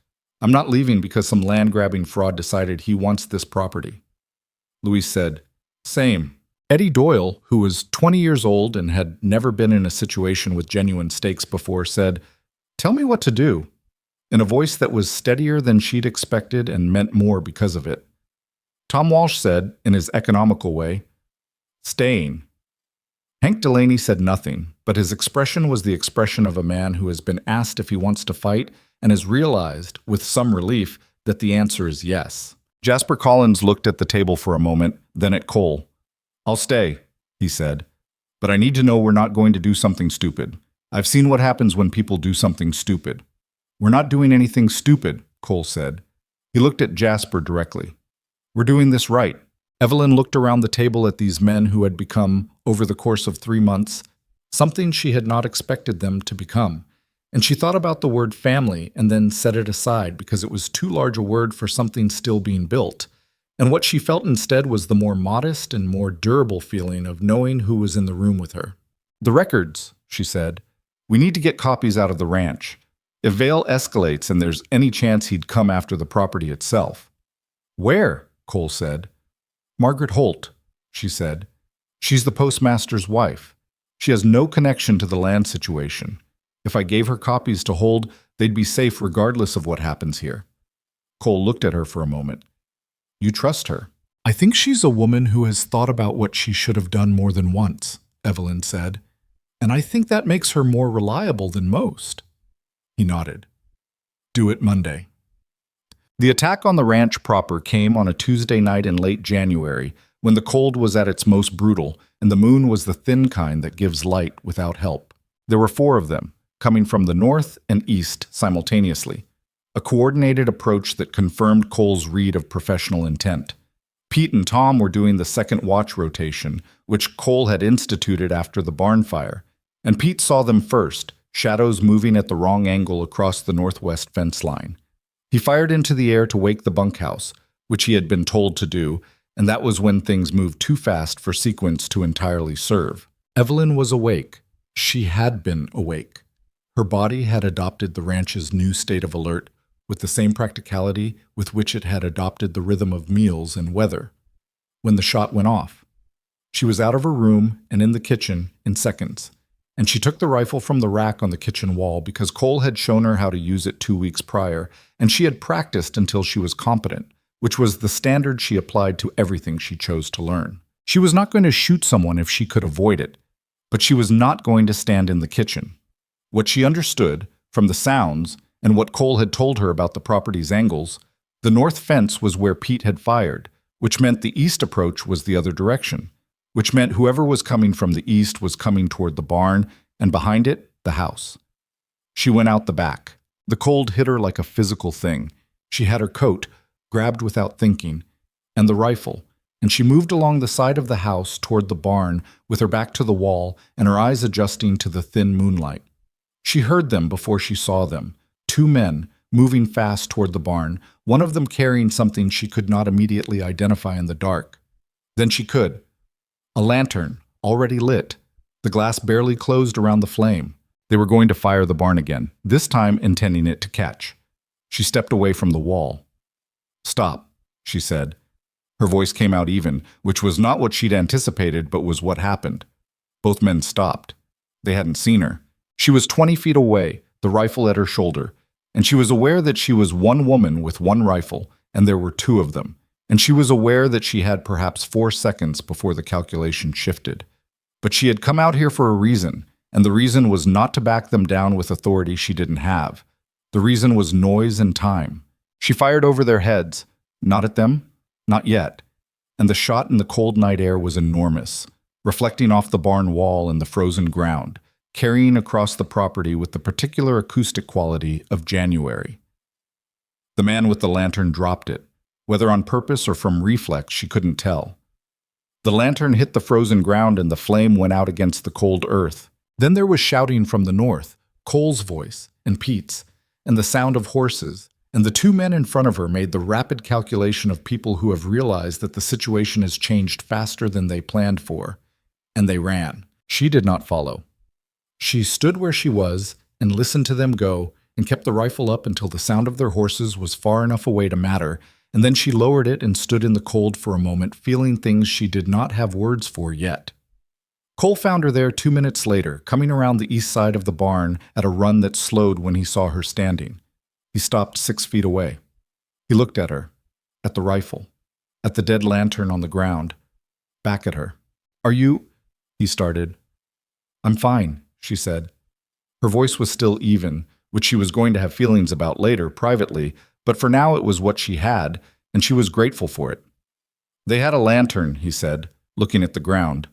I'm not leaving because some land-grabbing fraud decided he wants this property." Luis said, "Same." Eddie Doyle, who was 20 years old and had never been in a situation with genuine stakes before, said, "Tell me what to do," in a voice that was steadier than she'd expected and meant more because of it. Tom Walsh said, in his economical way, "Staying." Hank Delaney said nothing, but his expression was the expression of a man who has been asked if he wants to fight and has realized, with some relief, that the answer is yes. Jasper Collins looked at the table for a moment, then at Cole. "I'll stay," he said, "but I need to know we're not going to do something stupid. I've seen what happens when people do something stupid." "We're not doing anything stupid," Cole said. He looked at Jasper directly. "We're doing this right." Evelyn looked around the table at these men who had become, over the course of 3 months, something she had not expected them to become, and she thought about the word family and then set it aside because it was too large a word for something still being built, and what she felt instead was the more modest and more durable feeling of knowing who was in the room with her. "The records," she said. "We need to get copies out of the ranch. If Vale escalates and there's any chance he'd come after the property itself." "Where?" Cole said. "Margaret Holt," she said. "She's the postmaster's wife. She has no connection to the land situation. If I gave her copies to hold, they'd be safe regardless of what happens here." Cole looked at her for a moment. "You trust her?" "I think she's a woman who has thought about what she should have done more than once," Evelyn said. "And I think that makes her more reliable than most." He nodded. "Do it Monday." The attack on the ranch proper came on a Tuesday night in late January, when the cold was at its most brutal, and the moon was the thin kind that gives light without help. There were 4 of them, coming from the north and east simultaneously, a coordinated approach that confirmed Cole's read of professional intent. Pete and Tom were doing the second watch rotation, which Cole had instituted after the barn fire, and Pete saw them first, shadows moving at the wrong angle across the northwest fence line. He fired into the air to wake the bunkhouse, which he had been told to do, and that was when things moved too fast for sequence to entirely serve. Evelyn was awake. She had been awake. Her body had adopted the ranch's new state of alert with the same practicality with which it had adopted the rhythm of meals and weather. When the shot went off, she was out of her room and in the kitchen in seconds. and she took the rifle from the rack on the kitchen wall because Cole had shown her how to use it 2 weeks prior, and she had practiced until she was competent, which was the standard she applied to everything she chose to learn. She was not going to shoot someone if she could avoid it, but she was not going to stand in the kitchen. What she understood, from the sounds and what Cole had told her about the property's angles, the north fence was where Pete had fired, which meant the east approach was the other direction, which meant whoever was coming from the east was coming toward the barn, and behind it, the house. She went out the back. The cold hit her like a physical thing. She had her coat, grabbed without thinking, and the rifle, and she moved along the side of the house toward the barn with her back to the wall and her eyes adjusting to the thin moonlight. She heard them before she saw them, 2 men, moving fast toward the barn, one of them carrying something she could not immediately identify in the dark. Then she could. A lantern, already lit, the glass barely closed around the flame. They were going to fire the barn again, this time intending it to catch. She stepped away from the wall. "Stop," she said. Her voice came out even, which was not what she'd anticipated, but was what happened. Both men stopped. They hadn't seen her. She was 20 feet away, the rifle at her shoulder, and she was aware that she was one woman with one rifle, and there were 2 of them, and she was aware that she had perhaps 4 seconds before the calculation shifted. But she had come out here for a reason, and the reason was not to back them down with authority she didn't have. The reason was noise and time. She fired over their heads, not at them, not yet, and the shot in the cold night air was enormous, reflecting off the barn wall and the frozen ground, carrying across the property with the particular acoustic quality of January. The man with the lantern dropped it, whether on purpose or from reflex she couldn't tell. The lantern hit the frozen ground and the flame went out against the cold earth. Then there was shouting from the north, Cole's voice and Pete's, and the sound of horses, and the 2 men in front of her made the rapid calculation of people who have realized that the situation has changed faster than they planned for, and they ran. She did not follow. She stood where she was and listened to them go and kept the rifle up until the sound of their horses was far enough away to matter, and then she lowered it and stood in the cold for a moment, feeling things she did not have words for yet. Cole found her there 2 minutes later, coming around the east side of the barn at a run that slowed when he saw her standing. He stopped 6 feet away. He looked at her, at the rifle, at the dead lantern on the ground, back at her. "Are you—" he started. "I'm fine," she said. Her voice was still even, which she was going to have feelings about later, privately, but for now it was what she had, and she was grateful for it. "They had a lantern," he said, looking at the ground.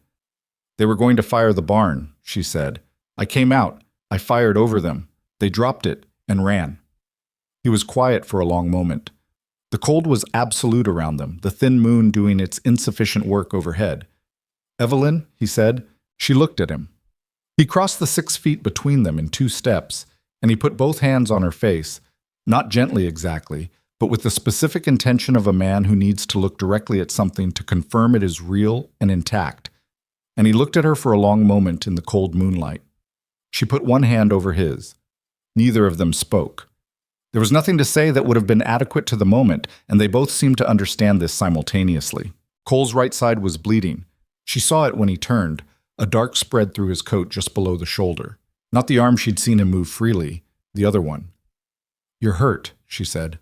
"They were going to fire the barn," she said. "I came out. I fired over them. They dropped it and ran." He was quiet for a long moment. The cold was absolute around them, the thin moon doing its insufficient work overhead. "Evelyn," he said. She looked at him. He crossed the 6 feet between them in 2 steps, and he put both hands on her face, not gently exactly, but with the specific intention of a man who needs to look directly at something to confirm it is real and intact. And he looked at her for a long moment in the cold moonlight. She put one hand over his. Neither of them spoke. There was nothing to say that would have been adequate to the moment, and they both seemed to understand this simultaneously. Cole's right side was bleeding. She saw it when he turned, a dark spread through his coat just below the shoulder. Not the arm she'd seen him move freely, the other one. "You're hurt," she said.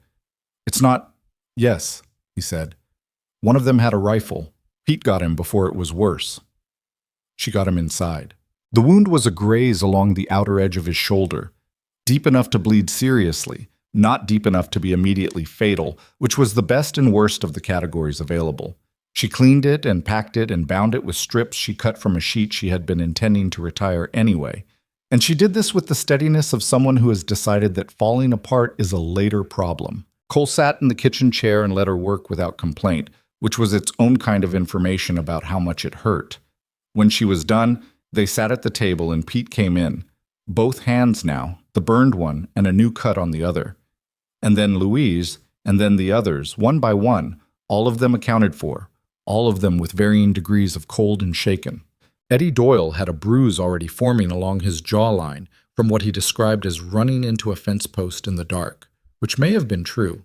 "It's not—" "Yes," he said. "One of them had a rifle. Pete got him before it was worse." She got him inside. The wound was a graze along the outer edge of his shoulder, deep enough to bleed seriously, not deep enough to be immediately fatal, which was the best and worst of the categories available. She cleaned it and packed it and bound it with strips she cut from a sheet she had been intending to retire anyway. And she did this with the steadiness of someone who has decided that falling apart is a later problem. Cole sat in the kitchen chair and let her work without complaint, which was its own kind of information about how much it hurt. When she was done, they sat at the table and Pete came in. Both hands now, the burned one and a new cut on the other. And then Louise, and then the others, one by one, all of them accounted for, all of them with varying degrees of cold and shaken. Eddie Doyle had a bruise already forming along his jawline from what he described as running into a fence post in the dark, which may have been true.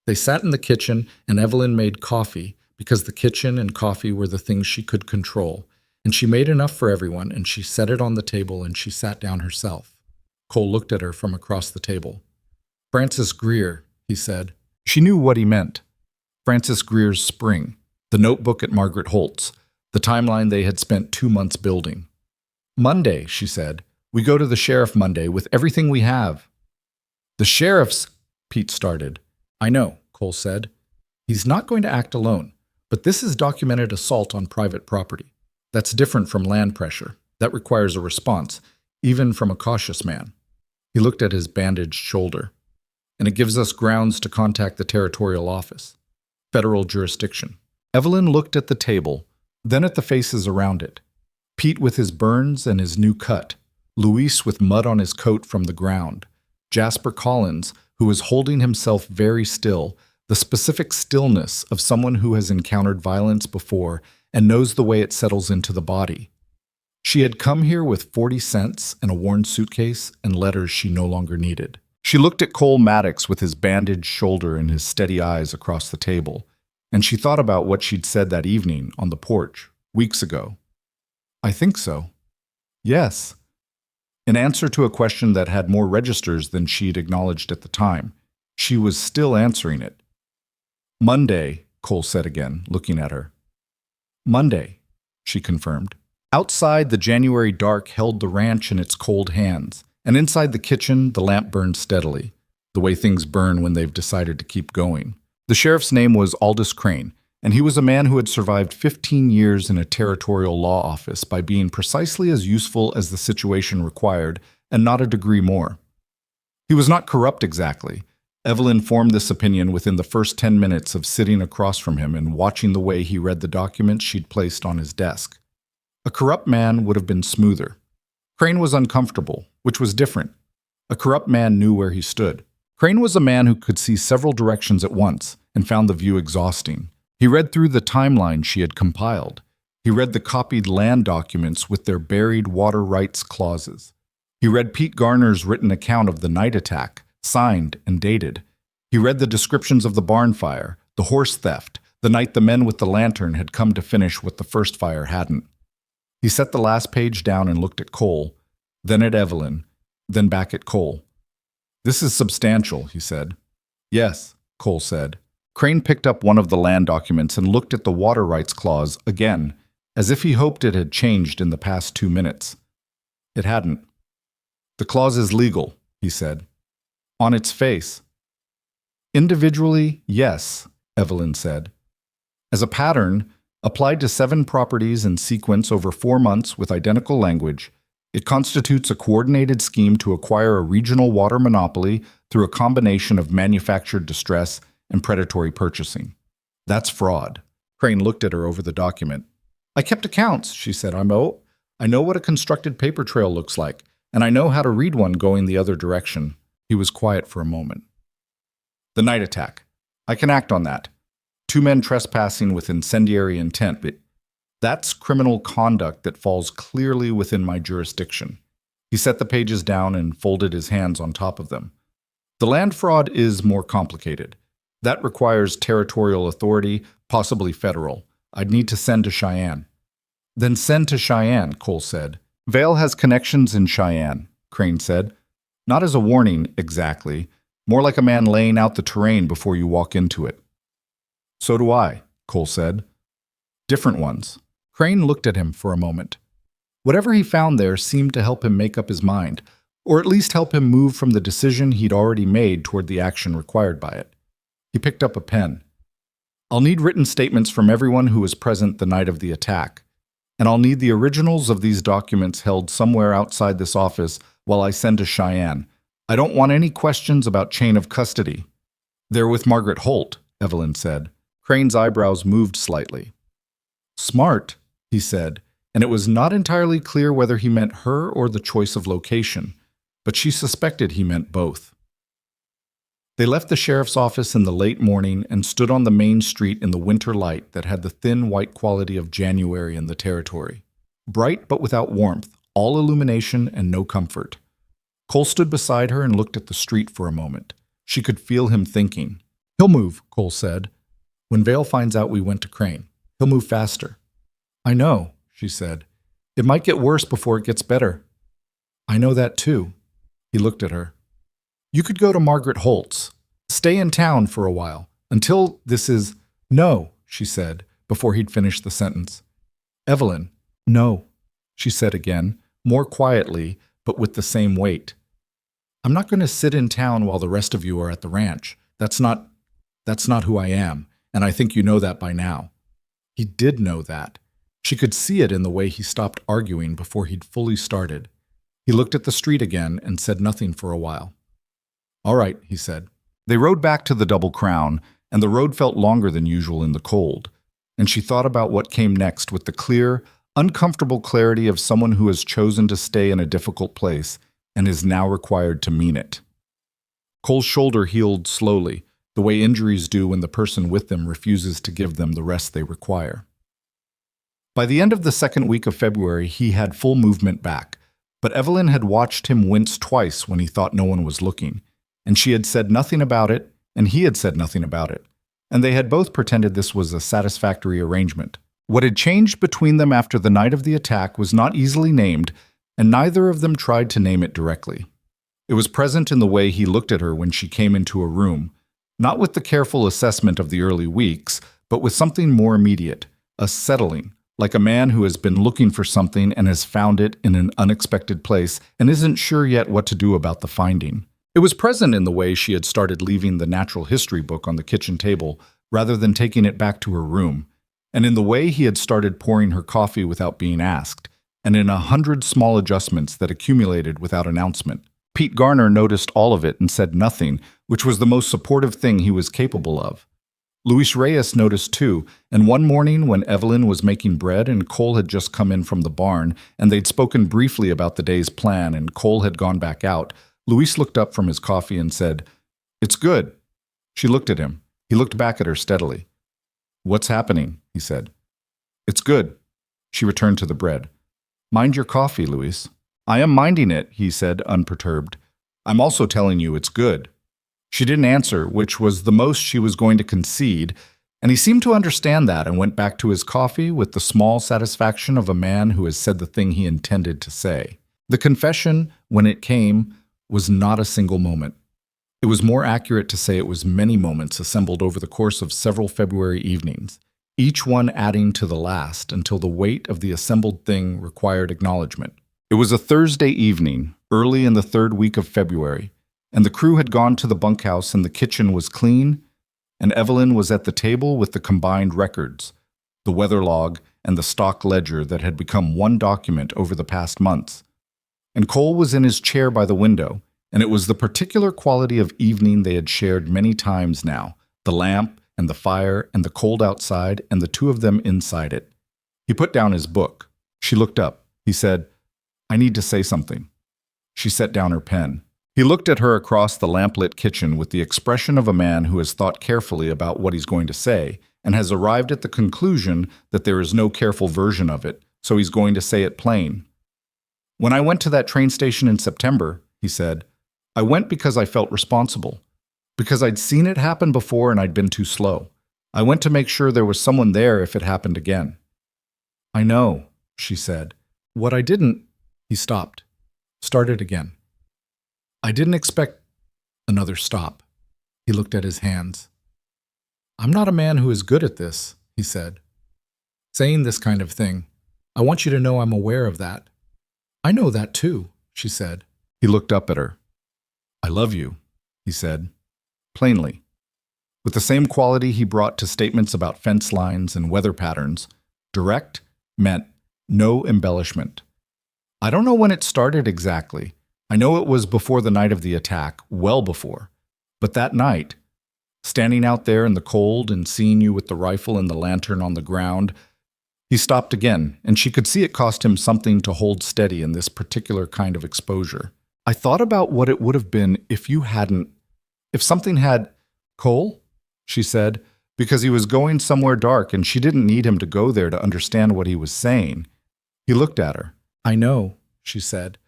They sat in the kitchen and Evelyn made coffee because the kitchen and coffee were the things she could control, And she made enough for everyone, and she set it on the table, and she sat down herself. Cole looked at her from across the table. Francis Greer, he said. She knew what he meant. Francis Greer's spring, the notebook at Margaret Holt's, the timeline they had spent 2 months building. Monday, she said. We go to the sheriff Monday with everything we have. The sheriff's, Pete started. I know, Cole said. He's not going to act alone, but this is documented assault on private property. That's different from land pressure. That requires a response, even from a cautious man. He looked at his bandaged shoulder. And it gives us grounds to contact the territorial office. Federal jurisdiction. Evelyn looked at the table, then at the faces around it. Pete with his burns and his new cut. Luis with mud on his coat from the ground. Jasper Collins, who was holding himself very still, the specific stillness of someone who has encountered violence before and knows the way it settles into the body. She had come here with 40 cents and a worn suitcase and letters she no longer needed. She looked at Cole Maddox with his bandaged shoulder and his steady eyes across the table, and she thought about what she'd said that evening on the porch, weeks ago. I think so. Yes. In answer to a question that had more registers than she'd acknowledged at the time, she was still answering it. Monday, Cole said again, looking at her. Monday, she confirmed. Outside, the January dark held the ranch in its cold hands, and inside the kitchen, the lamp burned steadily, the way things burn when they've decided to keep going. The sheriff's name was Aldous Crane, and he was a man who had survived 15 years in a territorial law office by being precisely as useful as the situation required and not a degree more. He was not corrupt exactly. Evelyn formed this opinion within the first 10 minutes of sitting across from him and watching the way he read the documents she'd placed on his desk. A corrupt man would have been smoother. Crane was uncomfortable, which was different. A corrupt man knew where he stood. Crane was a man who could see several directions at once and found the view exhausting. He read through the timeline she had compiled. He read the copied land documents with their buried water rights clauses. He read Pete Garner's written account of the night attack, signed and dated. He read the descriptions of the barn fire, the horse theft, the night the men with the lantern had come to finish what the first fire hadn't. He set the last page down and looked at Cole, then at Evelyn, then back at Cole. This is substantial, he said. Yes, Cole said. Crane picked up one of the land documents and looked at the water rights clause again, as if he hoped it had changed in the past 2 minutes. It hadn't. The clause is legal, he said. On its face. Individually, yes, Evelyn said. As a pattern, applied to 7 properties in sequence over 4 months with identical language, it constitutes a coordinated scheme to acquire a regional water monopoly through a combination of manufactured distress and predatory purchasing. That's fraud. Crane looked at her over the document. I kept accounts, she said. I know what a constructed paper trail looks like, and I know how to read one going the other direction. He was quiet for a moment. The night attack. I can act on that. 2 men trespassing with incendiary intent, but that's criminal conduct that falls clearly within my jurisdiction. He set the pages down and folded his hands on top of them. The land fraud is more complicated. That requires territorial authority, possibly federal. I'd need to send to Cheyenne. Then send to Cheyenne, Cole said. Vale has connections in Cheyenne, Crane said. Not as a warning, exactly. More like a man laying out the terrain before you walk into it. So do I, Cole said. Different ones. Crane looked at him for a moment. Whatever he found there seemed to help him make up his mind, or at least help him move from the decision he'd already made toward the action required by it. He picked up a pen. I'll need written statements from everyone who was present the night of the attack, and I'll need the originals of these documents held somewhere outside this office while I send to Cheyenne. I don't want any questions about chain of custody. They're with Margaret Holt, Evelyn said. Crane's eyebrows moved slightly. Smart, he said, and it was not entirely clear whether he meant her or the choice of location, but she suspected he meant both. They left the sheriff's office in the late morning and stood on the main street in the winter light that had the thin white quality of January in the territory. Bright but without warmth, all illumination and no comfort. Cole stood beside her and looked at the street for a moment. She could feel him thinking. He'll move, Cole said. When Vale finds out we went to Crane, he'll move faster. I know, she said. It might get worse before it gets better. I know that too. He looked at her. You could go to Margaret Holt's. Stay in town for a while, until this is— No, she said, before he'd finished the sentence. Evelyn, no, she said again, more quietly, but with the same weight. I'm not going to sit in town while the rest of you are at the ranch. That's not who I am, and I think you know that by now. He did know that. She could see it in the way he stopped arguing before he'd fully started. He looked at the street again and said nothing for a while. All right, he said. They rode back to the Double Crown, and the road felt longer than usual in the cold, and she thought about what came next with the clear, uncomfortable clarity of someone who has chosen to stay in a difficult place and is now required to mean it. Cole's shoulder healed slowly, the way injuries do when the person with them refuses to give them the rest they require. By the end of the second week of February, he had full movement back, but Evelyn had watched him wince twice when he thought no one was looking, and she had said nothing about it, and he had said nothing about it, and they had both pretended this was a satisfactory arrangement. What had changed between them after the night of the attack was not easily named, and neither of them tried to name it directly. It was present in the way he looked at her when she came into a room, not with the careful assessment of the early weeks, but with something more immediate, a settling, like a man who has been looking for something and has found it in an unexpected place and isn't sure yet what to do about the finding. It was present in the way she had started leaving the natural history book on the kitchen table rather than taking it back to her room, and in the way he had started pouring her coffee without being asked, and in 100 small adjustments that accumulated without announcement. Pete Garner noticed all of it and said nothing, which was the most supportive thing he was capable of. Luis Reyes noticed too, and one morning when Evelyn was making bread and Cole had just come in from the barn, and they'd spoken briefly about the day's plan and Cole had gone back out, Luis looked up from his coffee and said, "It's good." She looked at him. He looked back at her steadily. "What's happening?" he said. "It's good." She returned to the bread. "Mind your coffee, Luis." "I am minding it," he said, unperturbed. "I'm also telling you it's good." She didn't answer, which was the most she was going to concede, and he seemed to understand that and went back to his coffee with the small satisfaction of a man who has said the thing he intended to say. The confession, when it came, was not a single moment. It was more accurate to say it was many moments assembled over the course of several February evenings, each one adding to the last until the weight of the assembled thing required acknowledgement. It was a Thursday evening, early in the third week of February, and the crew had gone to the bunkhouse and the kitchen was clean, and Evelyn was at the table with the combined records, the weather log and the stock ledger that had become one document over the past months. And Cole was in his chair by the window, and it was the particular quality of evening they had shared many times now, the lamp and the fire and the cold outside and the two of them inside it. He put down his book. She looked up. He said, "I need to say something." She set down her pen. He looked at her across the lamplit kitchen with the expression of a man who has thought carefully about what he's going to say and has arrived at the conclusion that there is no careful version of it, so he's going to say it plain. "When I went to that train station in September," he said, "I went because I felt responsible, because I'd seen it happen before and I'd been too slow. I went to make sure there was someone there if it happened again." "I know," she said. "What I didn't—" He stopped. Started again. "I didn't expect—" Another stop. He looked at his hands. "I'm not a man who is good at this," he said. "Saying this kind of thing. I want you to know I'm aware of that." "I know that too," she said. He looked up at her. "I love you," he said, plainly, with the same quality he brought to statements about fence lines and weather patterns. Direct, meant no embellishment. "I don't know when it started exactly. I know it was before the night of the attack, well before. But that night, standing out there in the cold and seeing you with the rifle and the lantern on the ground—" He stopped again, and she could see it cost him something to hold steady in this particular kind of exposure. "I thought about what it would have been if you hadn't— if something had— Cole?" she said, because he was going somewhere dark and she didn't need him to go there to understand what he was saying. He looked at her. "I know," she said.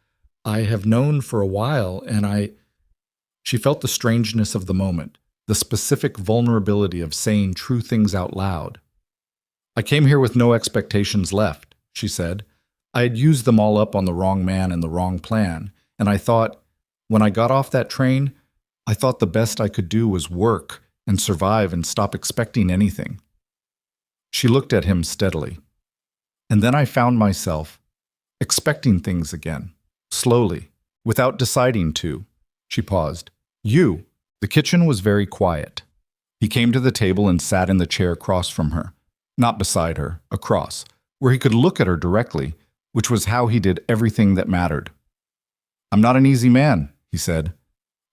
"I have known for a while, and I—" She felt the strangeness of the moment, the specific vulnerability of saying true things out loud. "I came here with no expectations left," she said. I had used them all up on the wrong man and the wrong plan, and I thought, when I got off that train, I thought the best I could do was work and survive and stop expecting anything. She looked at him steadily. And then I found myself expecting things again, slowly, without deciding to. She paused. You. The kitchen was very quiet. He came to the table and sat in the chair across from her, not beside her, across, where he could look at her directly, which was how he did everything that mattered. I'm not an easy man, he said.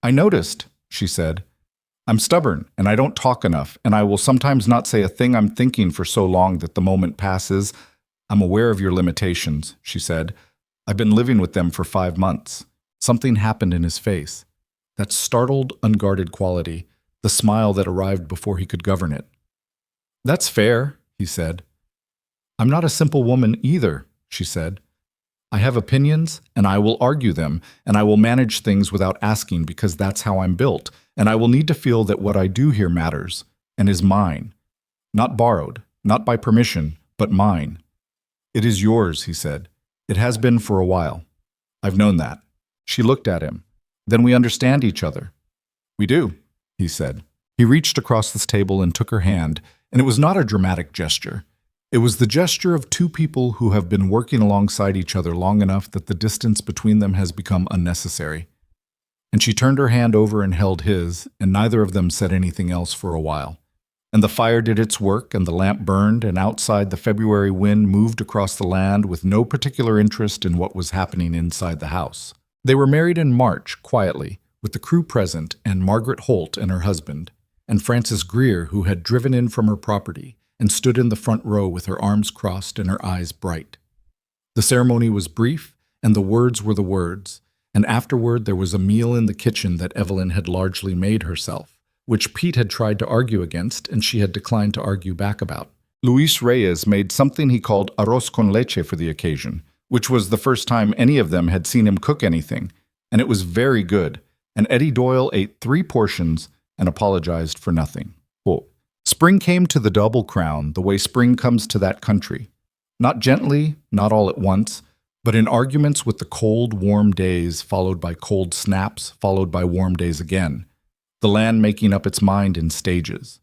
I noticed, she said. I'm stubborn, and I don't talk enough, and I will sometimes not say a thing I'm thinking for so long that the moment passes. I'm aware of your limitations, she said. I've been living with them for 5 months. Something happened in his face. That startled, unguarded quality, the smile that arrived before he could govern it. That's fair, he said. I'm not a simple woman either, she said. I have opinions, and I will argue them, and I will manage things without asking because that's how I'm built, and I will need to feel that what I do here matters, and is mine. Not borrowed, not by permission, but mine. It is yours, he said. It has been for a while. I've known that. She looked at him. Then we understand each other. We do, he said. He reached across this table and took her hand, and it was not a dramatic gesture. It was the gesture of two people who have been working alongside each other long enough that the distance between them has become unnecessary. And she turned her hand over and held his, and neither of them said anything else for a while. And the fire did its work, and the lamp burned, and outside the February wind moved across the land with no particular interest in what was happening inside the house. They were married in March, quietly, with the crew present, and Margaret Holt and her husband, and Frances Greer, who had driven in from her property, and stood in the front row with her arms crossed and her eyes bright. The ceremony was brief, and the words were the words, and afterward there was a meal in the kitchen that Evelyn had largely made herself, which Pete had tried to argue against and she had declined to argue back about. Luis Reyes made something he called arroz con leche for the occasion, which was the first time any of them had seen him cook anything, and it was very good, and Eddie Doyle ate 3 portions and apologized for nothing. Quote, Spring came to the Double Crown the way spring comes to that country. Not gently, not all at once, but in arguments with the cold, warm days followed by cold snaps, followed by warm days again, the land making up its mind in stages.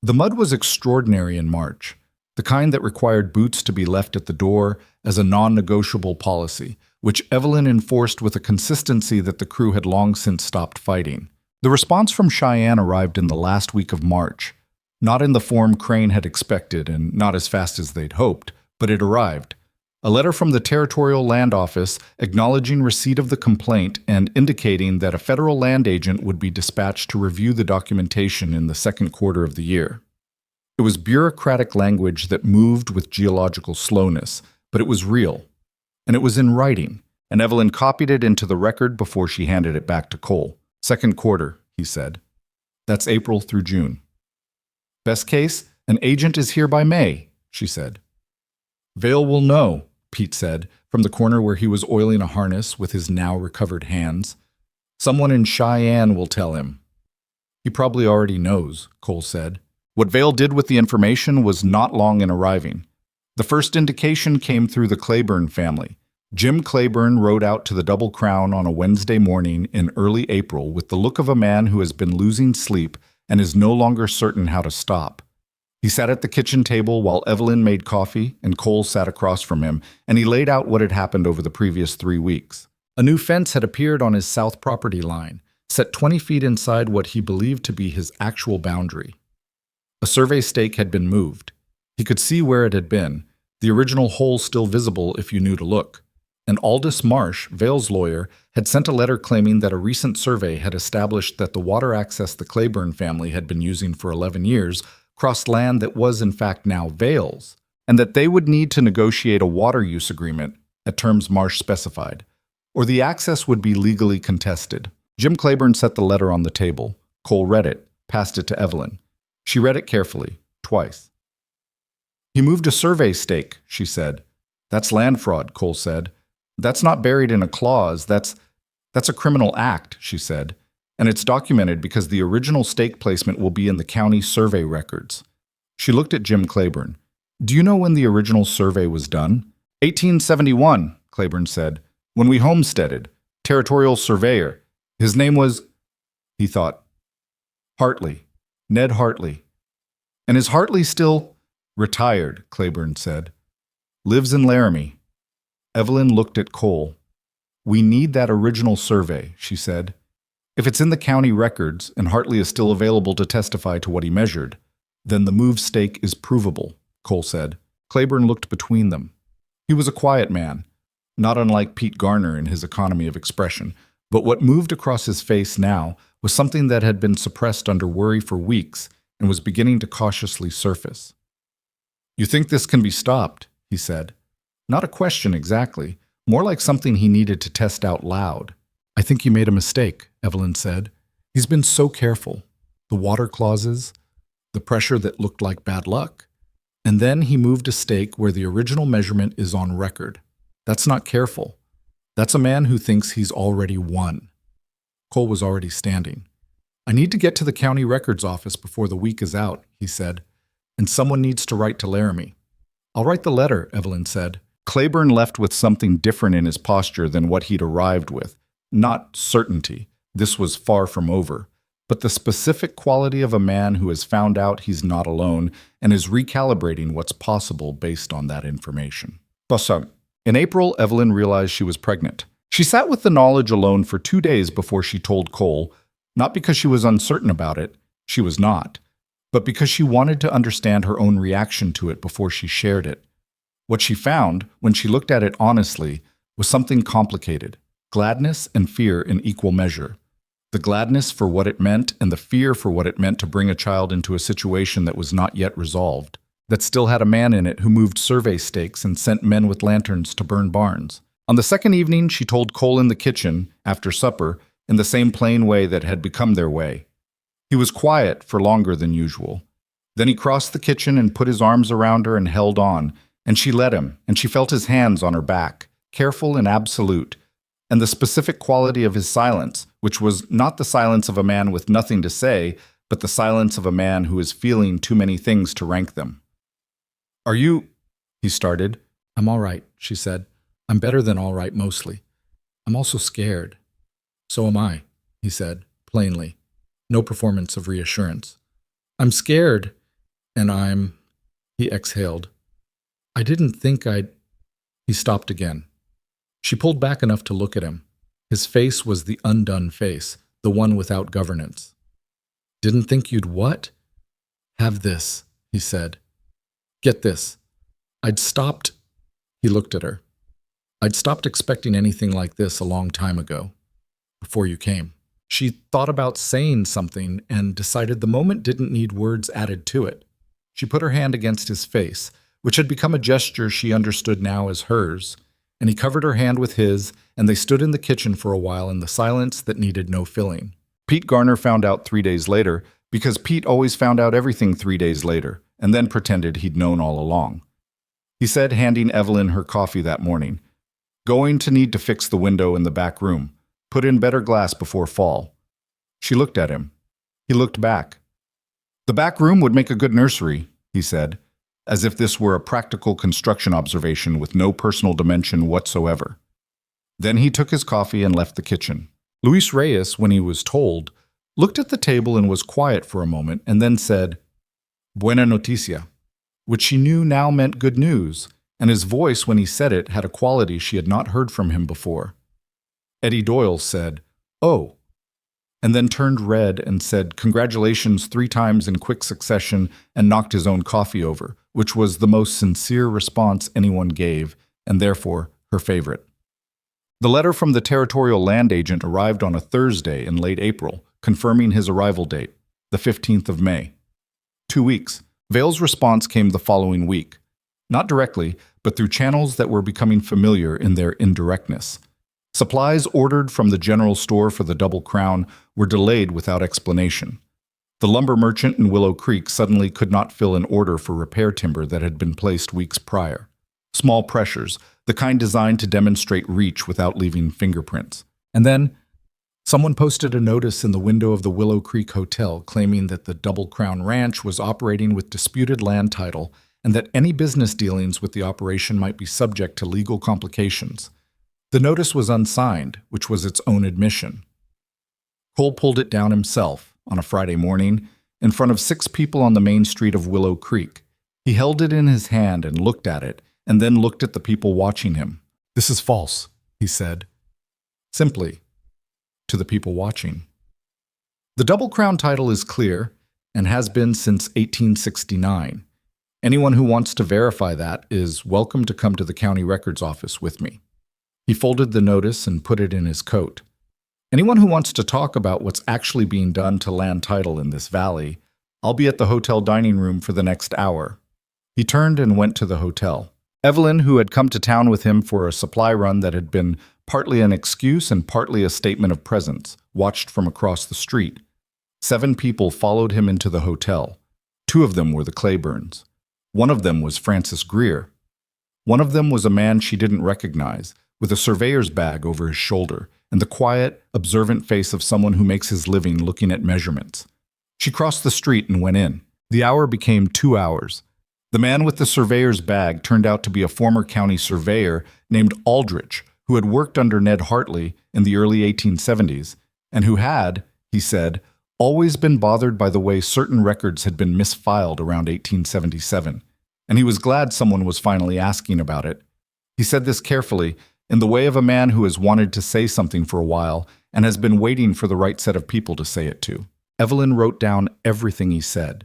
The mud was extraordinary in March, the kind that required boots to be left at the door as a non-negotiable policy, which Evelyn enforced with a consistency that the crew had long since stopped fighting. The response from Cheyenne arrived in the last week of March, not in the form Crane had expected and not as fast as they'd hoped, but it arrived. A letter from the Territorial Land Office acknowledging receipt of the complaint and indicating that a federal land agent would be dispatched to review the documentation in the second quarter of the year. It was bureaucratic language that moved with geological slowness, but it was real. And it was in writing, and Evelyn copied it into the record before she handed it back to Cole. Second quarter, he said. That's April through June. Best case, an agent is here by May, she said. Vale will know, Pete said, from the corner where he was oiling a harness with his now recovered hands. Someone in Cheyenne will tell him. He probably already knows, Cole said. What Vale did with the information was not long in arriving. The first indication came through the Claiborne family. Jim Claiborne rode out to the Double Crown on a Wednesday morning in early April with the look of a man who has been losing sleep and is no longer certain how to stop. He sat at the kitchen table while Evelyn made coffee and Cole sat across from him, and he laid out what had happened over the previous 3 weeks. A new fence had appeared on his south property line, set 20 feet inside what he believed to be his actual boundary. A survey stake had been moved. He could see where it had been, the original hole still visible if you knew to look. And Aldous Marsh, Vale's lawyer, had sent a letter claiming that a recent survey had established that the water access the Claiborne family had been using for 11 years crossed land that was in fact now Vale's, and that they would need to negotiate a water use agreement at terms Marsh specified, or the access would be legally contested. Jim Claiborne set the letter on the table. Cole read it, passed it to Evelyn. She read it carefully, twice. He moved a survey stake, she said. That's land fraud, Cole said. That's not buried in a clause, that's a criminal act, she said. And it's documented because the original stake placement will be in the county survey records. She looked at Jim Claiborne. Do you know when the original survey was done? 1871, Claiborne said, when we homesteaded. Territorial surveyor. His name was, he thought, Hartley. Ned Hartley. And is Hartley still retired, Claiborne said. Lives in Laramie. Evelyn looked at Cole. We need that original survey, she said. If it's in the county records and Hartley is still available to testify to what he measured, then the move stake is provable, Cole said. Claiborne looked between them. He was a quiet man, not unlike Pete Garner in his economy of expression, but what moved across his face now was something that had been suppressed under worry for weeks and was beginning to cautiously surface. You think this can be stopped, he said. Not a question exactly, more like something he needed to test out loud. I think you made a mistake, Evelyn said. He's been so careful. The water clauses, the pressure that looked like bad luck. And then he moved a stake where the original measurement is on record. That's not careful. That's a man who thinks he's already won. Cole was already standing. I need to get to the county records office before the week is out, he said, and someone needs to write to Laramie. I'll write the letter, Evelyn said. Claiborne left with something different in his posture than what he'd arrived with. Not certainty. This was far from over. But the specific quality of a man who has found out he's not alone and is recalibrating what's possible based on that information. In April, Evelyn realized she was pregnant. She sat with the knowledge alone for 2 days before she told Cole, not because she was uncertain about it, she was not, but because she wanted to understand her own reaction to it before she shared it. What she found, when she looked at it honestly, was something complicated, gladness and fear in equal measure. The gladness for what it meant and the fear for what it meant to bring a child into a situation that was not yet resolved, that still had a man in it who moved survey stakes and sent men with lanterns to burn barns. On the second evening, she told Cole in the kitchen, after supper, in the same plain way that had become their way. He was quiet for longer than usual. Then he crossed the kitchen and put his arms around her and held on, and she let him, and she felt his hands on her back, careful and absolute, and the specific quality of his silence, which was not the silence of a man with nothing to say, but the silence of a man who is feeling too many things to rank them. Are you? He started. I'm all right, she said. I'm better than all right mostly. I'm also scared. So am I, he said, plainly. No performance of reassurance. I'm scared, and he exhaled. I didn't think I'd... He stopped again. She pulled back enough to look at him. His face was the undone face, the one without governance. Didn't think you'd what? Have this, he said. Get this. I'd stopped... He looked at her. I'd stopped expecting anything like this a long time ago, before you came. She thought about saying something and decided the moment didn't need words added to it. She put her hand against his face, which had become a gesture she understood now as hers, and he covered her hand with his, and they stood in the kitchen for a while in the silence that needed no filling. Pete Garner found out 3 days later, because Pete always found out everything 3 days later, and then pretended he'd known all along. He said, handing Evelyn her coffee that morning, Going to need to fix the window in the back room. Put in better glass before fall. She looked at him. He looked back. The back room would make a good nursery, he said, as if this were a practical construction observation with no personal dimension whatsoever. Then he took his coffee and left the kitchen. Luis Reyes, when he was told, looked at the table and was quiet for a moment and then said, Buena noticia, which she knew now meant good news, and his voice when he said it had a quality she had not heard from him before. Eddie Doyle said, Oh, and then turned red and said congratulations 3 times in quick succession and knocked his own coffee over, which was the most sincere response anyone gave, and therefore her favorite. The letter from the territorial land agent arrived on a Thursday in late April, confirming his arrival date, the 15th of May. 2 weeks. Vale's response came the following week. Not directly, but through channels that were becoming familiar in their indirectness. Supplies ordered from the general store for the Double Crown were delayed without explanation. The lumber merchant in Willow Creek suddenly could not fill an order for repair timber that had been placed weeks prior. Small pressures, the kind designed to demonstrate reach without leaving fingerprints. And then, someone posted a notice in the window of the Willow Creek Hotel claiming that the Double Crown Ranch was operating with disputed land title and that any business dealings with the operation might be subject to legal complications. The notice was unsigned, which was its own admission. Cole pulled it down himself on a Friday morning in front of 6 people on the main street of Willow Creek. He held it in his hand and looked at it, and then looked at the people watching him. "This is false," he said, simply, to the people watching. The Double Crown title is clear and has been since 1869. Anyone who wants to verify that is welcome to come to the county records office with me. He folded the notice and put it in his coat. Anyone who wants to talk about what's actually being done to land title in this valley, I'll be at the hotel dining room for the next hour. He turned and went to the hotel. Evelyn, who had come to town with him for a supply run that had been partly an excuse and partly a statement of presence, watched from across the street. 7 people followed him into the hotel. 2 of them were the Claibornes. One of them was Francis Greer. One of them was a man she didn't recognize, with a surveyor's bag over his shoulder and the quiet, observant face of someone who makes his living looking at measurements. She crossed the street and went in. The hour became 2 hours. The man with the surveyor's bag turned out to be a former county surveyor named Aldrich, who had worked under Ned Hartley in the early 1870s, and who had, he said, always been bothered by the way certain records had been misfiled around 1877, and he was glad someone was finally asking about it. He said this carefully, in the way of a man who has wanted to say something for a while and has been waiting for the right set of people to say it to. Evelyn wrote down everything he said.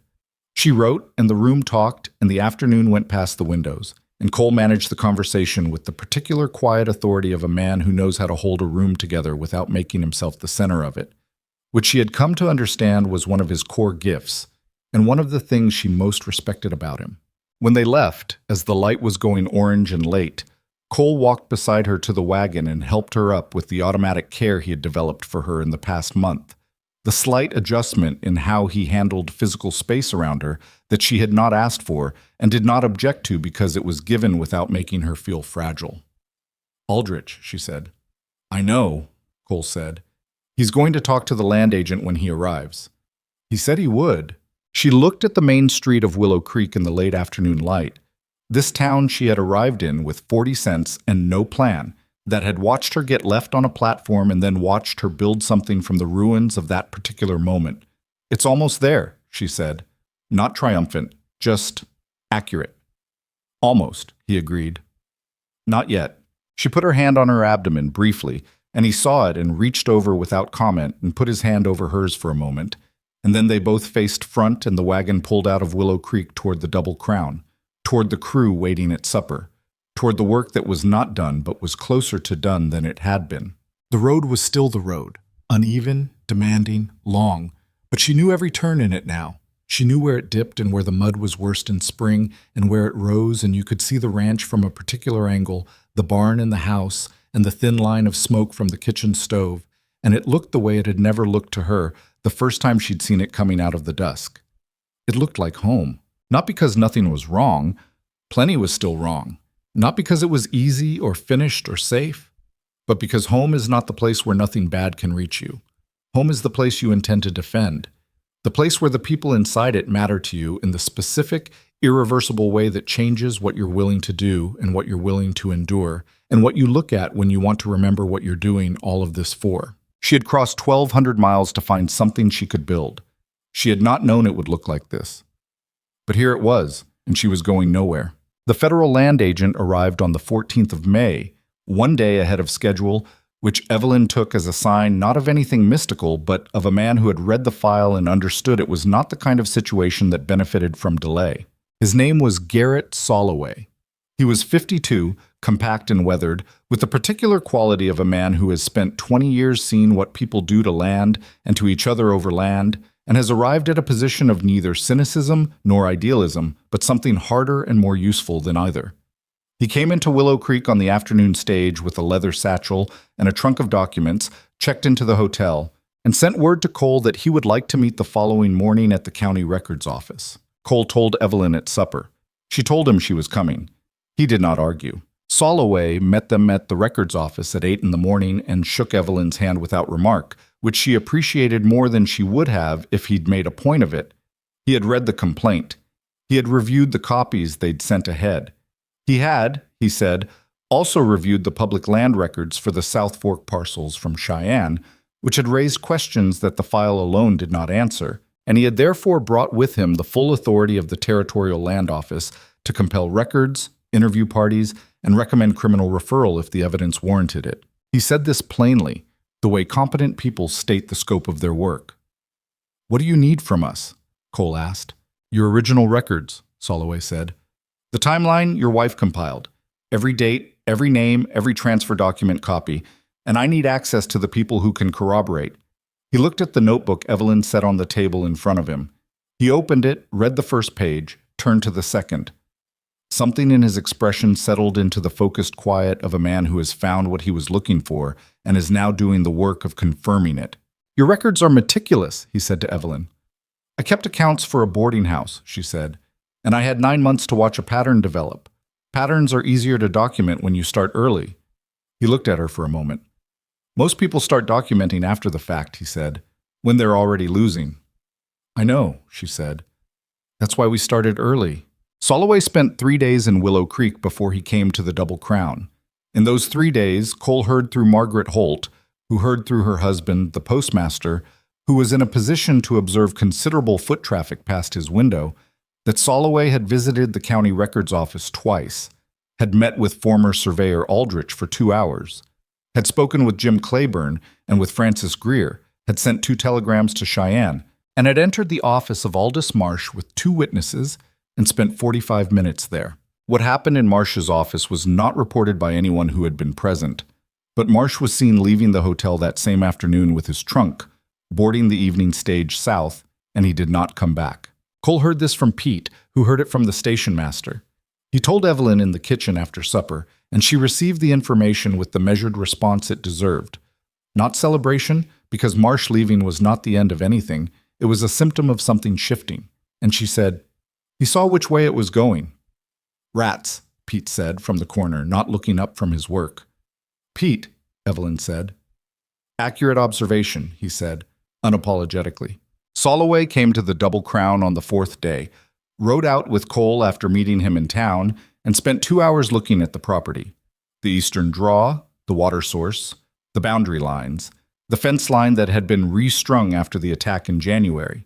She wrote, and the room talked, and the afternoon went past the windows, and Cole managed the conversation with the particular quiet authority of a man who knows how to hold a room together without making himself the center of it, which she had come to understand was one of his core gifts, and one of the things she most respected about him. When they left, as the light was going orange and late, Cole walked beside her to the wagon and helped her up with the automatic care he had developed for her in the past month, the slight adjustment in how he handled physical space around her that she had not asked for and did not object to because it was given without making her feel fragile. "Aldrich," she said. "I know," Cole said. "He's going to talk to the land agent when he arrives." He said he would. She looked at the main street of Willow Creek in the late afternoon light. This town she had arrived in with 40 cents and no plan, that had watched her get left on a platform and then watched her build something from the ruins of that particular moment. "It's almost there," she said. Not triumphant, just accurate. "Almost," he agreed. "Not yet." She put her hand on her abdomen briefly, and he saw it and reached over without comment and put his hand over hers for a moment, and then they both faced front and the wagon pulled out of Willow Creek toward the Double Crown, toward the crew waiting at supper, toward the work that was not done but was closer to done than it had been. The road was still the road, uneven, demanding, long, but she knew every turn in it now. She knew where it dipped and where the mud was worst in spring and where it rose, and you could see the ranch from a particular angle, the barn and the house, and the thin line of smoke from the kitchen stove, and it looked the way it had never looked to her the first time she'd seen it coming out of the dusk. It looked like home, not because nothing was wrong. Plenty was still wrong. Not because it was easy or finished or safe, but because home is not the place where nothing bad can reach you. Home is the place you intend to defend, the place where the people inside it matter to you in the specific, irreversible way that changes what you're willing to do and what you're willing to endure, and what you look at when you want to remember what you're doing all of this for. She had crossed 1,200 miles to find something she could build. She had not known it would look like this. But here it was, and she was going nowhere. The federal land agent arrived on the 14th of May, one day ahead of schedule, which Evelyn took as a sign not of anything mystical, but of a man who had read the file and understood it was not the kind of situation that benefited from delay. His name was Garrett Soloway. He was 52, compact and weathered, with the particular quality of a man who has spent 20 years seeing what people do to land and to each other over land, and has arrived at a position of neither cynicism nor idealism, but something harder and more useful than either. He came into Willow Creek on the afternoon stage with a leather satchel and a trunk of documents, checked into the hotel, and sent word to Cole that he would like to meet the following morning at the county records office. Cole told Evelyn at supper. She told him she was coming. He did not argue. Soloway met them at the records office at 8 in the morning and shook Evelyn's hand without remark, which she appreciated more than she would have if he'd made a point of it. He had read the complaint. He had reviewed the copies they'd sent ahead. He had, he said, also reviewed the public land records for the South Fork parcels from Cheyenne, which had raised questions that the file alone did not answer, and he had therefore brought with him the full authority of the Territorial Land Office to compel records, interview parties, and recommend criminal referral if the evidence warranted it. He said this plainly, the way competent people state the scope of their work. "What do you need from us?" Cole asked. "Your original records," Soloway said. "The timeline your wife compiled. Every date, every name, every transfer document copy, and I need access to the people who can corroborate." He looked at the notebook Evelyn set on the table in front of him. He opened it, read the first page, turned to the second. Something in his expression settled into the focused quiet of a man who has found what he was looking for and is now doing the work of confirming it. "Your records are meticulous," he said to Evelyn. "I kept accounts for a boarding house," she said, "and I had 9 months to watch a pattern develop. Patterns are easier to document when you start early." He looked at her for a moment. "Most people start documenting after the fact," he said, "when they're already losing." "I know," she said. "That's why we started early." Soloway spent 3 days in Willow Creek before he came to the Double Crown. In those 3 days, Cole heard through Margaret Holt, who heard through her husband, the postmaster, who was in a position to observe considerable foot traffic past his window, that Soloway had visited the county records office twice, had met with former surveyor Aldrich for 2 hours, had spoken with Jim Claiborne and with Francis Greer, had sent 2 telegrams to Cheyenne, and had entered the office of Aldous Marsh with 2 witnesses and spent 45 minutes there. What happened in Marsh's office was not reported by anyone who had been present, but Marsh was seen leaving the hotel that same afternoon with his trunk, boarding the evening stage south, and he did not come back. Cole heard this from Pete, who heard it from the station master. He told Evelyn in the kitchen after supper, and she received the information with the measured response it deserved. Not celebration, because Marsh leaving was not the end of anything, it was a symptom of something shifting, and she said, "He saw which way it was going." "Rats," Pete said from the corner, not looking up from his work. "Pete," Evelyn said. "Accurate observation," he said, unapologetically. Soloway came to the Double Crown on the 4th day, rode out with Cole after meeting him in town, and spent 2 hours looking at the property. The eastern draw, the water source, the boundary lines, the fence line that had been restrung after the attack in January.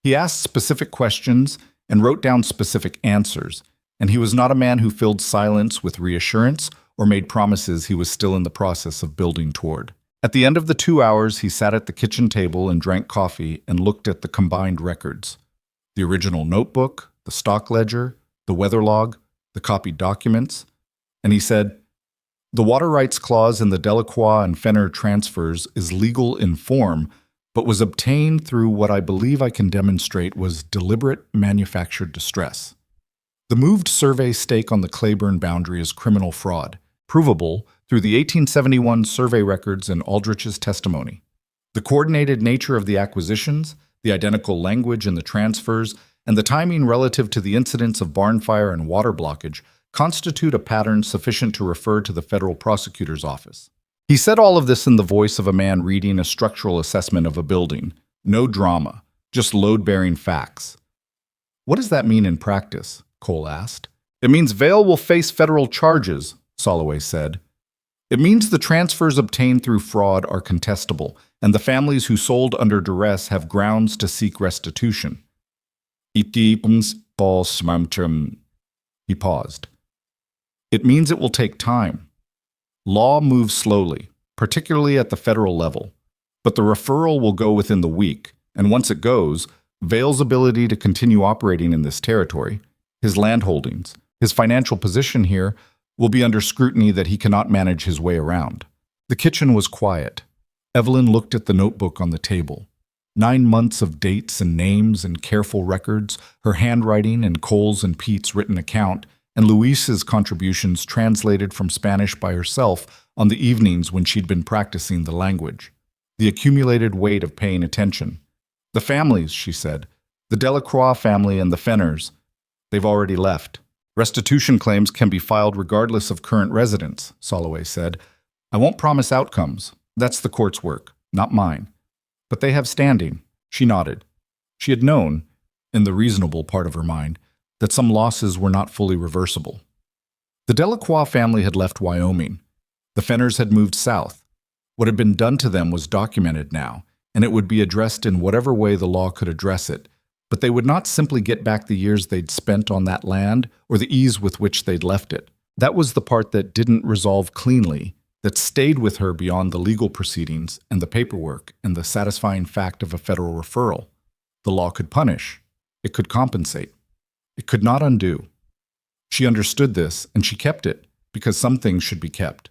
He asked specific questions and wrote down specific answers, and he was not a man who filled silence with reassurance or made promises he was still in the process of building toward. At the end of the 2 hours, he sat at the kitchen table and drank coffee and looked at the combined records. The original notebook, the stock ledger, the weather log, the copied documents, and he said, "The water rights clause in the Delacroix and Fenner transfers is legal in form, but was obtained through what I believe I can demonstrate was deliberate manufactured distress. The moved survey stake on the Claiborne boundary is criminal fraud, provable through the 1871 survey records and Aldrich's testimony. The coordinated nature of the acquisitions, the identical language in the transfers, and the timing relative to the incidents of barn fire and water blockage constitute a pattern sufficient to refer to the federal prosecutor's office." He said all of this in the voice of a man reading a structural assessment of a building. No drama, just load-bearing facts. "What does that mean in practice?" Cole asked. "It means Vail will face federal charges," Soloway said. "It means the transfers obtained through fraud are contestable, and the families who sold under duress have grounds to seek restitution." He paused. "It means it will take time. Law moves slowly, particularly at the federal level, but the referral will go within the week, and once it goes, Vail's ability to continue operating in this territory, his land holdings, his financial position here, will be under scrutiny that he cannot manage his way around." The kitchen was quiet. Evelyn looked at the notebook on the table. 9 months of dates and names and careful records, her handwriting and Cole's and Pete's written account, and Luis's contributions translated from Spanish by herself on the evenings when she'd been practicing the language. The accumulated weight of paying attention. "The families," she said. "The Delacroix family and the Fenners. They've already left. Restitution claims can be filed regardless of current residence," Soloway said. "I won't promise outcomes. That's the court's work, not mine. But they have standing." She nodded. She had known, in the reasonable part of her mind, that some losses were not fully reversible. The Delacroix family had left Wyoming. The Fenners had moved south. What had been done to them was documented now, and it would be addressed in whatever way the law could address it. But they would not simply get back the years they'd spent on that land or the ease with which they'd left it. That was the part that didn't resolve cleanly, that stayed with her beyond the legal proceedings and the paperwork and the satisfying fact of a federal referral. The law could punish. It could compensate. It could not undo. She understood this, and she kept it, because some things should be kept.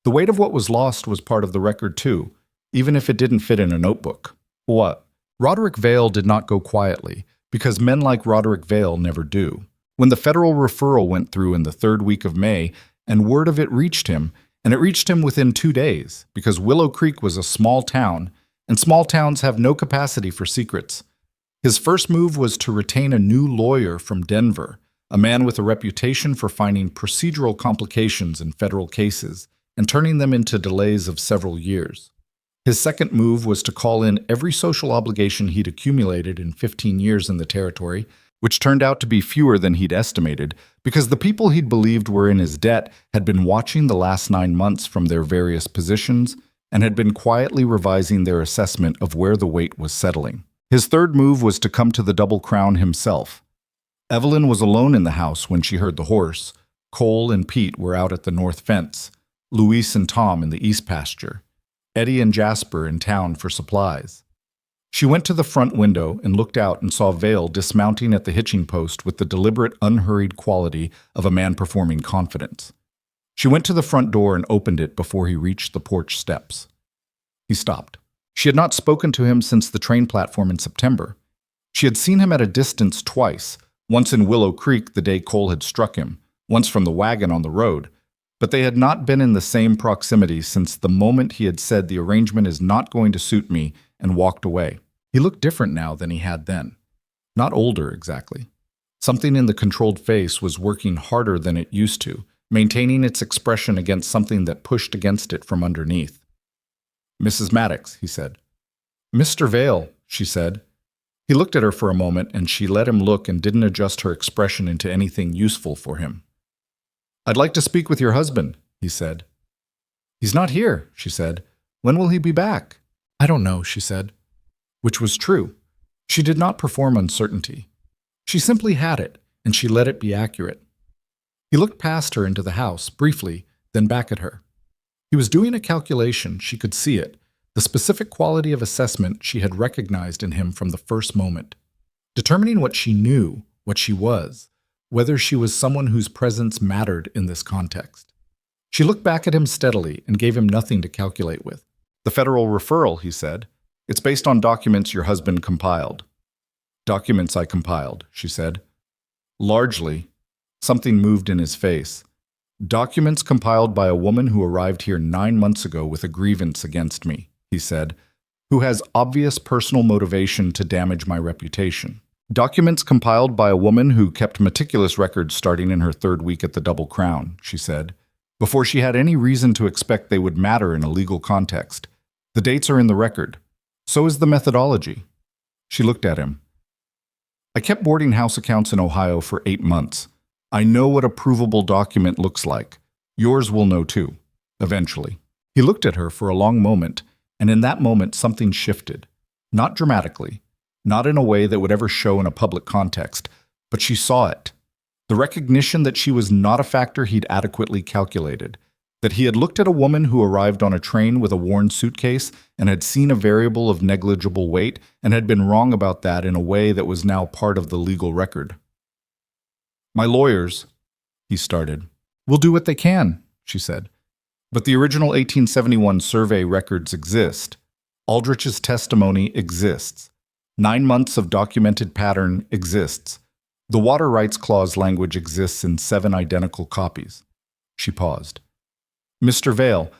The weight of what was lost was part of the record too, even if it didn't fit in a notebook. What? Roderick Vale did not go quietly, because men like Roderick Vale never do. When the federal referral went through in the third week of May, and word of it reached him, and it reached him within 2 days, because Willow Creek was a small town, and small towns have no capacity for secrets. His first move was to retain a new lawyer from Denver, a man with a reputation for finding procedural complications in federal cases and turning them into delays of several years. His second move was to call in every social obligation he'd accumulated in 15 years in the territory, which turned out to be fewer than he'd estimated, because the people he'd believed were in his debt had been watching the last 9 months from their various positions and had been quietly revising their assessment of where the weight was settling. His third move was to come to the Double Crown himself. Evelyn was alone in the house when she heard the horse. Cole and Pete were out at the north fence, Luis and Tom in the east pasture, Eddie and Jasper in town for supplies. She went to the front window and looked out and saw Vale dismounting at the hitching post with the deliberate, unhurried quality of a man performing confidence. She went to the front door and opened it before he reached the porch steps. He stopped. She had not spoken to him since the train platform in September. She had seen him at a distance twice, once in Willow Creek the day Cole had struck him, once from the wagon on the road, but they had not been in the same proximity since the moment he had said the arrangement is not going to suit me and walked away. He looked different now than he had then. Not older, exactly. Something in the controlled face was working harder than it used to, maintaining its expression against something that pushed against it from underneath. "Mrs. Maddox," he said. "Mr. Vale," she said. He looked at her for a moment, and she let him look and didn't adjust her expression into anything useful for him. "I'd like to speak with your husband," he said. "He's not here," she said. "When will he be back?" "I don't know," she said. Which was true. She did not perform uncertainty. She simply had it, and she let it be accurate. He looked past her into the house, briefly, then back at her. He was doing a calculation, she could see it, the specific quality of assessment she had recognized in him from the first moment. Determining what she knew, what she was, whether she was someone whose presence mattered in this context. She looked back at him steadily and gave him nothing to calculate with. "The federal referral," he said. "It's based on documents your husband compiled." "Documents I compiled," she said. "Largely." Something moved in his face. "Documents compiled by a woman who arrived here 9 months ago with a grievance against me," he said, "who has obvious personal motivation to damage my reputation. Documents compiled by a woman who kept meticulous records starting in her third week at the Double Crown," she said, "before she had any reason to expect they would matter in a legal context. The dates are in the record. So is the methodology." She looked at him. "I kept boarding house accounts in Ohio for 8 months. I know what a provable document looks like. Yours will know too, eventually." He looked at her for a long moment, and in that moment something shifted. Not dramatically, not in a way that would ever show in a public context, but she saw it. The recognition that she was not a factor he'd adequately calculated, that he had looked at a woman who arrived on a train with a worn suitcase and had seen a variable of negligible weight and had been wrong about that in a way that was now part of the legal record. "My lawyers," he started. "Will do what they can," she said. "But the original 1871 survey records exist. Aldrich's testimony exists. 9 months of documented pattern exists. The water rights clause language exists in 7 identical copies." She paused. "Mr. Vale,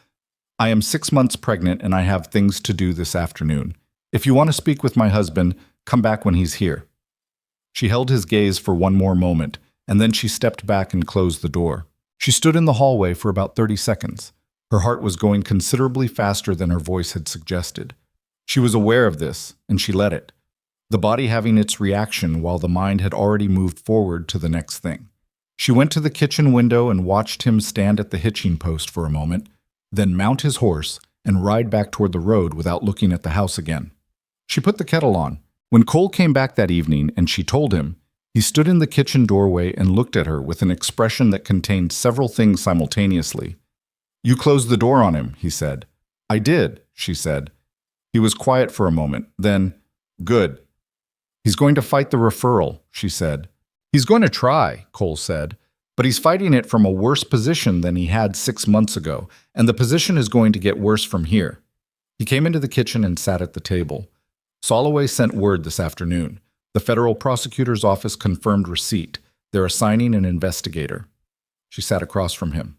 I am 6 months pregnant and I have things to do this afternoon. If you want to speak with my husband, come back when he's here." She held his gaze for one more moment, and then she stepped back and closed the door. She stood in the hallway for about 30 seconds. Her heart was going considerably faster than her voice had suggested. She was aware of this, and she let it. the body having its reaction while the mind had already moved forward to the next thing. She went to the kitchen window and watched him stand at the hitching post for a moment, then mount his horse and ride back toward the road without looking at the house again. She put the kettle on. When Cole came back that evening and she told him, he stood in the kitchen doorway and looked at her with an expression that contained several things simultaneously. "You closed the door on him," he said. "I did," she said. He was quiet for a moment. Then, "Good. He's going to fight the referral," she said. "He's going to try," Cole said, "but he's fighting it from a worse position than he had 6 months ago, and the position is going to get worse from here." He came into the kitchen and sat at the table. Soloway sent word this afternoon. The federal prosecutor's office confirmed receipt. They're assigning an investigator. She sat across from him.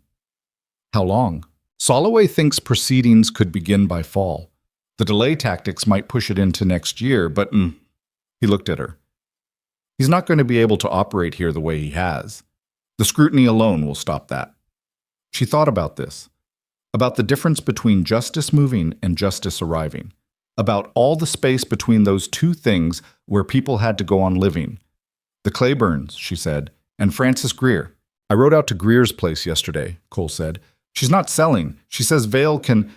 "How long?" "Soloway thinks proceedings could begin by fall. The delay tactics might push it into next year, but He looked at her. "He's not going to be able to operate here the way he has. The scrutiny alone will stop that." She thought about this, about the difference between justice moving and justice arriving, about all the space between those two things where people had to go on living. "The Claibornes," she said, "and Frances Greer. I rode out to Greer's place yesterday," Cole said. "She's not selling. She says Vale can—"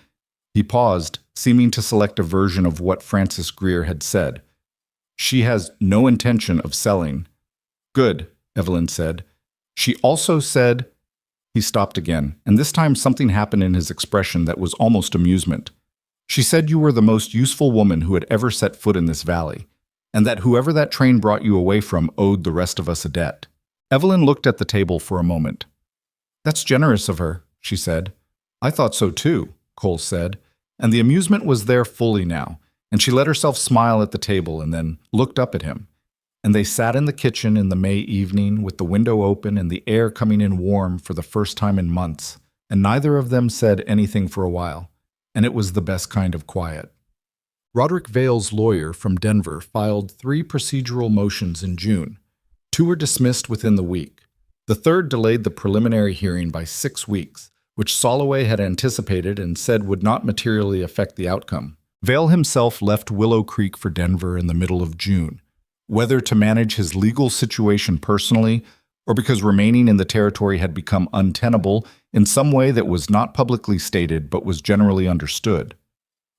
He paused, seeming to select a version of what Frances Greer had said. "She has no intention of selling." "Good," Evelyn said. "She also said—" He stopped again, and this time something happened in his expression that was almost amusement. "She said you were the most useful woman who had ever set foot in this valley, and that whoever that train brought you away from owed the rest of us a debt." Evelyn looked at the table for a moment. "That's generous of her," she said. "I thought so too," Cole said, and the amusement was there fully now, and she let herself smile at the table and then looked up at him. And they sat in the kitchen in the May evening with the window open and the air coming in warm for the first time in months, and neither of them said anything for a while, and it was the best kind of quiet. Roderick Vale's lawyer from Denver filed 3 procedural motions in June. 2 were dismissed within the week. The third delayed the preliminary hearing by 6 weeks, which Soloway had anticipated and said would not materially affect the outcome. Vale himself left Willow Creek for Denver in the middle of June, whether to manage his legal situation personally or because remaining in the territory had become untenable in some way that was not publicly stated but was generally understood.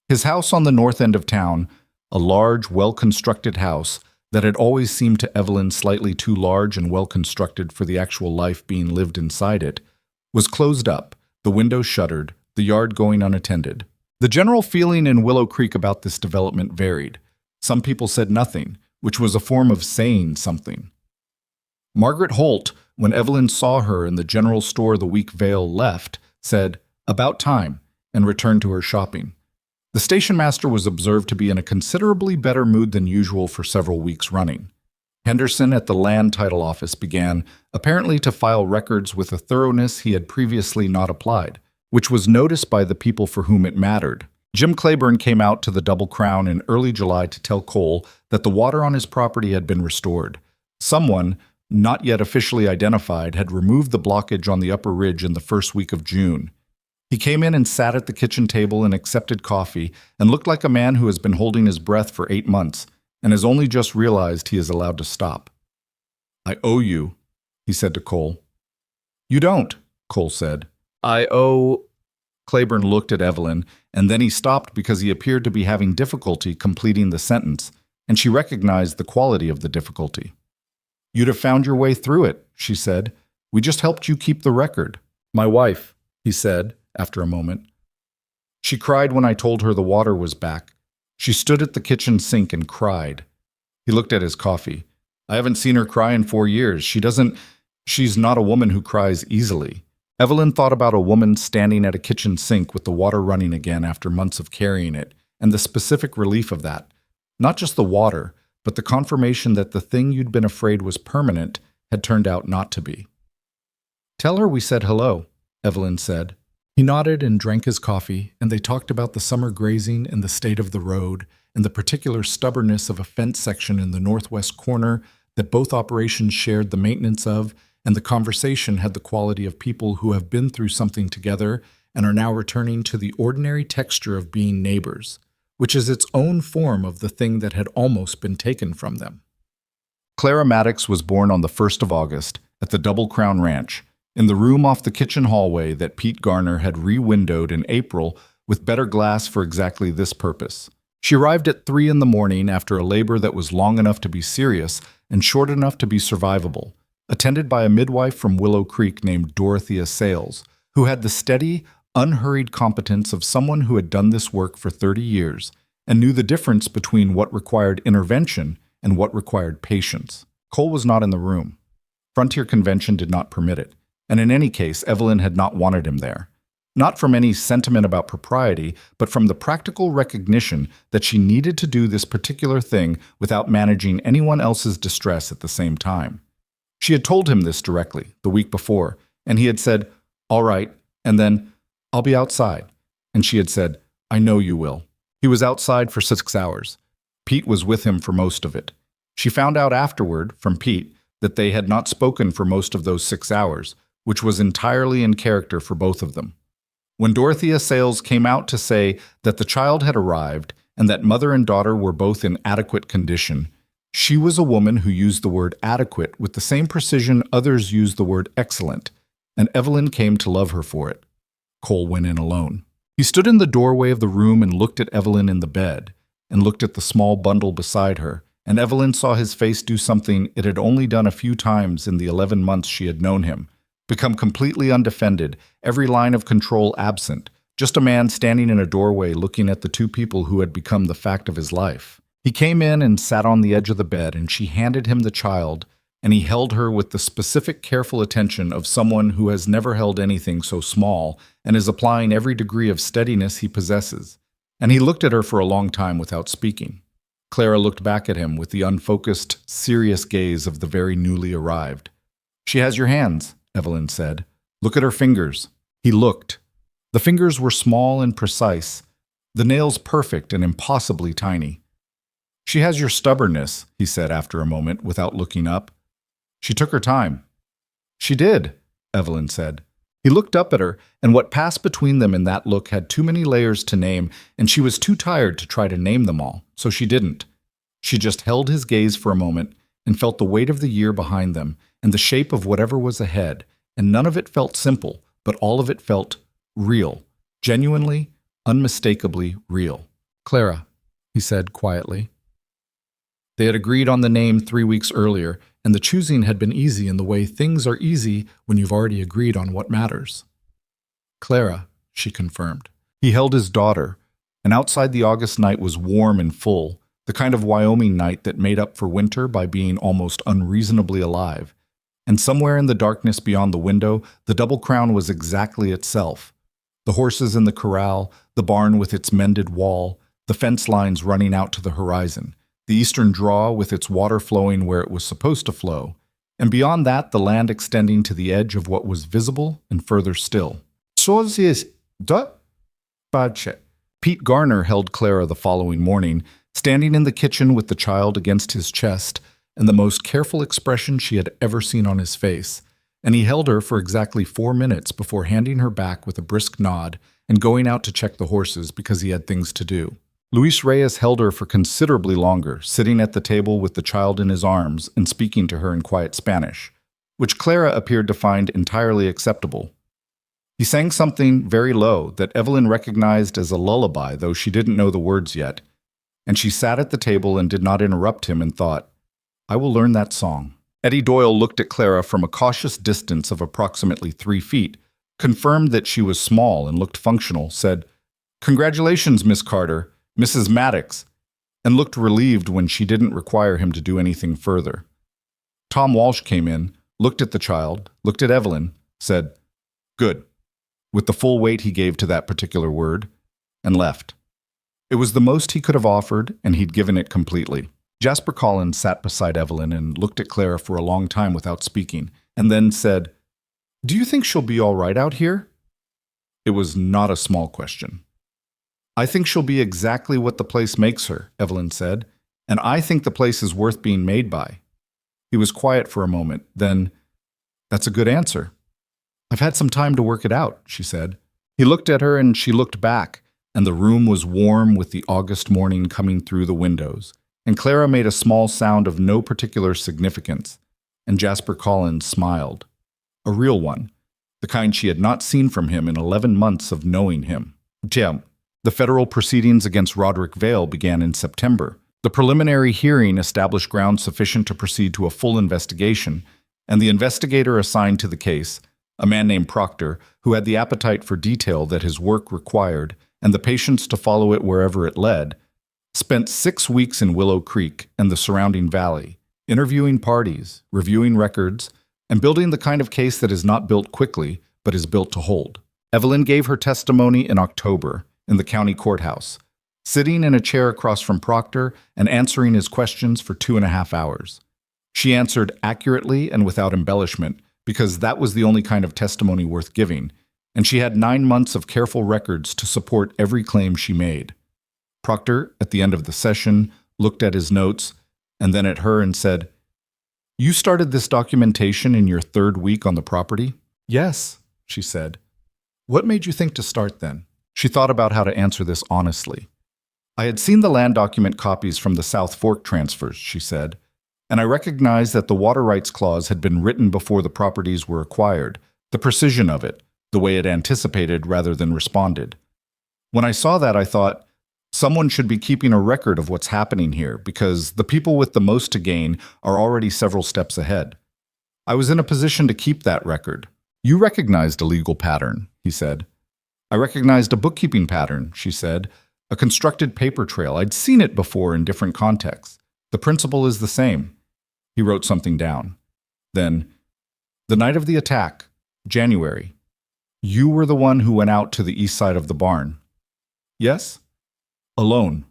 His house on the north end of town, a large, well-constructed house that had always seemed to Evelyn slightly too large and well-constructed for the actual life being lived inside it, was closed up, the windows shuttered, the yard going unattended. The general feeling in Willow Creek about this development varied. Some people said nothing, which was a form of saying something. Margaret Holt, when Evelyn saw her in the general store the week Vale left, said, "About time," and returned to her shopping. The station master was observed to be in a considerably better mood than usual for several weeks running. Henderson at the land title office began, apparently to file records with a thoroughness he had previously not applied, which was noticed by the people for whom it mattered. Jim Claiborne came out to the Double Crown in early July to tell Cole that the water on his property had been restored. Someone, not yet officially identified, had removed the blockage on the upper ridge in the first week of June. He came in and sat at the kitchen table and accepted coffee and looked like a man who has been holding his breath for 8 months and has only just realized he is allowed to stop. "I owe you," he said to Cole. "You don't," Cole said. "I owe—" Claiborne looked at Evelyn, and then he stopped because he appeared to be having difficulty completing the sentence, and she recognized the quality of the difficulty. "You'd have found your way through it," she said. "We just helped you keep the record." "My wife," he said, after a moment. "She cried when I told her the water was back. She stood at the kitchen sink and cried." He looked at his coffee. "I haven't seen her cry in 4 years. She's not a woman who cries easily." Evelyn thought about a woman standing at a kitchen sink with the water running again after months of carrying it, and the specific relief of that. Not just the water, but the confirmation that the thing you'd been afraid was permanent had turned out not to be. "Tell her we said hello," Evelyn said. He nodded and drank his coffee, and they talked about the summer grazing and the state of the road, and the particular stubbornness of a fence section in the northwest corner that both operations shared the maintenance of, and the conversation had the quality of people who have been through something together and are now returning to the ordinary texture of being neighbors, which is its own form of the thing that had almost been taken from them. Clara Maddox was born on the 1st of August at the Double Crown Ranch, in the room off the kitchen hallway that Pete Garner had re-windowed in April with better glass for exactly this purpose. She arrived at 3 in the morning after a labor that was long enough to be serious and short enough to be survivable, attended by a midwife from Willow Creek named Dorothea Sales, who had the steady, unhurried competence of someone who had done this work for 30 years and knew the difference between what required intervention and what required patience. Cole was not in the room. Frontier Convention did not permit it, and in any case, Evelyn had not wanted him there. Not from any sentiment about propriety, but from the practical recognition that she needed to do this particular thing without managing anyone else's distress at the same time. She had told him this directly, the week before, and he had said, "All right," and then, "I'll be outside." And she had said, "I know you will." He was outside for 6 hours. Pete was with him for most of it. She found out afterward, from Pete, that they had not spoken for most of those 6 hours, which was entirely in character for both of them. When Dorothea Sales came out to say that the child had arrived and that mother and daughter were both in adequate condition, she was a woman who used the word adequate with the same precision others use the word excellent, and Evelyn came to love her for it. Cole went in alone. He stood in the doorway of the room and looked at Evelyn in the bed, and looked at the small bundle beside her, and Evelyn saw his face do something it had only done a few times in the 11 months she had known him, become completely undefended, every line of control absent, just a man standing in a doorway looking at the two people who had become the fact of his life. He came in and sat on the edge of the bed, and she handed him the child, and he held her with the specific careful attention of someone who has never held anything so small and is applying every degree of steadiness he possesses. And he looked at her for a long time without speaking. Clara looked back at him with the unfocused, serious gaze of the very newly arrived. "She has your hands," Evelyn said. "Look at her fingers." He looked. The fingers were small and precise, the nails perfect and impossibly tiny. "She has your stubbornness," he said after a moment, without looking up. "She took her time." "She did," Evelyn said. He looked up at her, and what passed between them in that look had too many layers to name, and she was too tired to try to name them all, so she didn't. She just held his gaze for a moment and felt the weight of the year behind them and the shape of whatever was ahead, and none of it felt simple, but all of it felt real, genuinely, unmistakably real. "Clara," he said quietly. They had agreed on the name 3 weeks earlier, and the choosing had been easy in the way things are easy when you've already agreed on what matters. "Clara," she confirmed. He held his daughter, and outside the August night was warm and full, the kind of Wyoming night that made up for winter by being almost unreasonably alive. And somewhere in the darkness beyond the window, the Double Crown was exactly itself. The horses in the corral, the barn with its mended wall, the fence lines running out to the horizon, the eastern draw with its water flowing where it was supposed to flow, and beyond that the land extending to the edge of what was visible and further still. Pete Garner held Clara the following morning, standing in the kitchen with the child against his chest and the most careful expression she had ever seen on his face, and he held her for exactly 4 minutes before handing her back with a brisk nod and going out to check the horses because he had things to do. Luis Reyes held her for considerably longer, sitting at the table with the child in his arms and speaking to her in quiet Spanish, which Clara appeared to find entirely acceptable. He sang something very low that Evelyn recognized as a lullaby, though she didn't know the words yet, and she sat at the table and did not interrupt him and thought, "I will learn that song." Eddie Doyle looked at Clara from a cautious distance of approximately 3 feet, confirmed that she was small and looked functional, said, "Congratulations, Miss Carter, Mrs. Maddox," and looked relieved when she didn't require him to do anything further. Tom Walsh came in, looked at the child, looked at Evelyn, said, "Good," with the full weight he gave to that particular word, and left. It was the most he could have offered, and he'd given it completely. Jasper Collins sat beside Evelyn and looked at Clara for a long time without speaking, and then said, "Do you think she'll be all right out here?" It was not a small question. "I think she'll be exactly what the place makes her," Evelyn said, "and I think the place is worth being made by." He was quiet for a moment, then, "That's a good answer." "I've had some time to work it out," she said. He looked at her and she looked back, and the room was warm with the August morning coming through the windows. And Clara made a small sound of no particular significance, and Jasper Collins smiled. A real one, the kind she had not seen from him in 11 months of knowing him. Jim. The federal proceedings against Roderick Vale began in September. The preliminary hearing established grounds sufficient to proceed to a full investigation, and the investigator assigned to the case, a man named Proctor, who had the appetite for detail that his work required and the patience to follow it wherever it led, spent 6 weeks in Willow Creek and the surrounding valley, interviewing parties, reviewing records, and building the kind of case that is not built quickly, but is built to hold. Evelyn gave her testimony in October in the county courthouse, sitting in a chair across from Proctor and answering his questions for 2.5 hours. She answered accurately and without embellishment, because that was the only kind of testimony worth giving, and she had 9 months of careful records to support every claim she made. Proctor, at the end of the session, looked at his notes and then at her and said, "You started this documentation in your 3rd week on the property?" "Yes," she said. "What made you think to start then?" She thought about how to answer this honestly. "I had seen the land document copies from the South Fork transfers," she said, "and I recognized that the water rights clause had been written before the properties were acquired, the precision of it, the way it anticipated rather than responded. When I saw that, I thought, someone should be keeping a record of what's happening here because the people with the most to gain are already several steps ahead. I was in a position to keep that record." "You recognized a legal pattern," he said. "I recognized a bookkeeping pattern," she said, "a constructed paper trail. I'd seen it before in different contexts. The principle is the same." He wrote something down. Then, "The night of the attack, January, you were the one who went out to the east side of the barn." "Yes?" "Alone.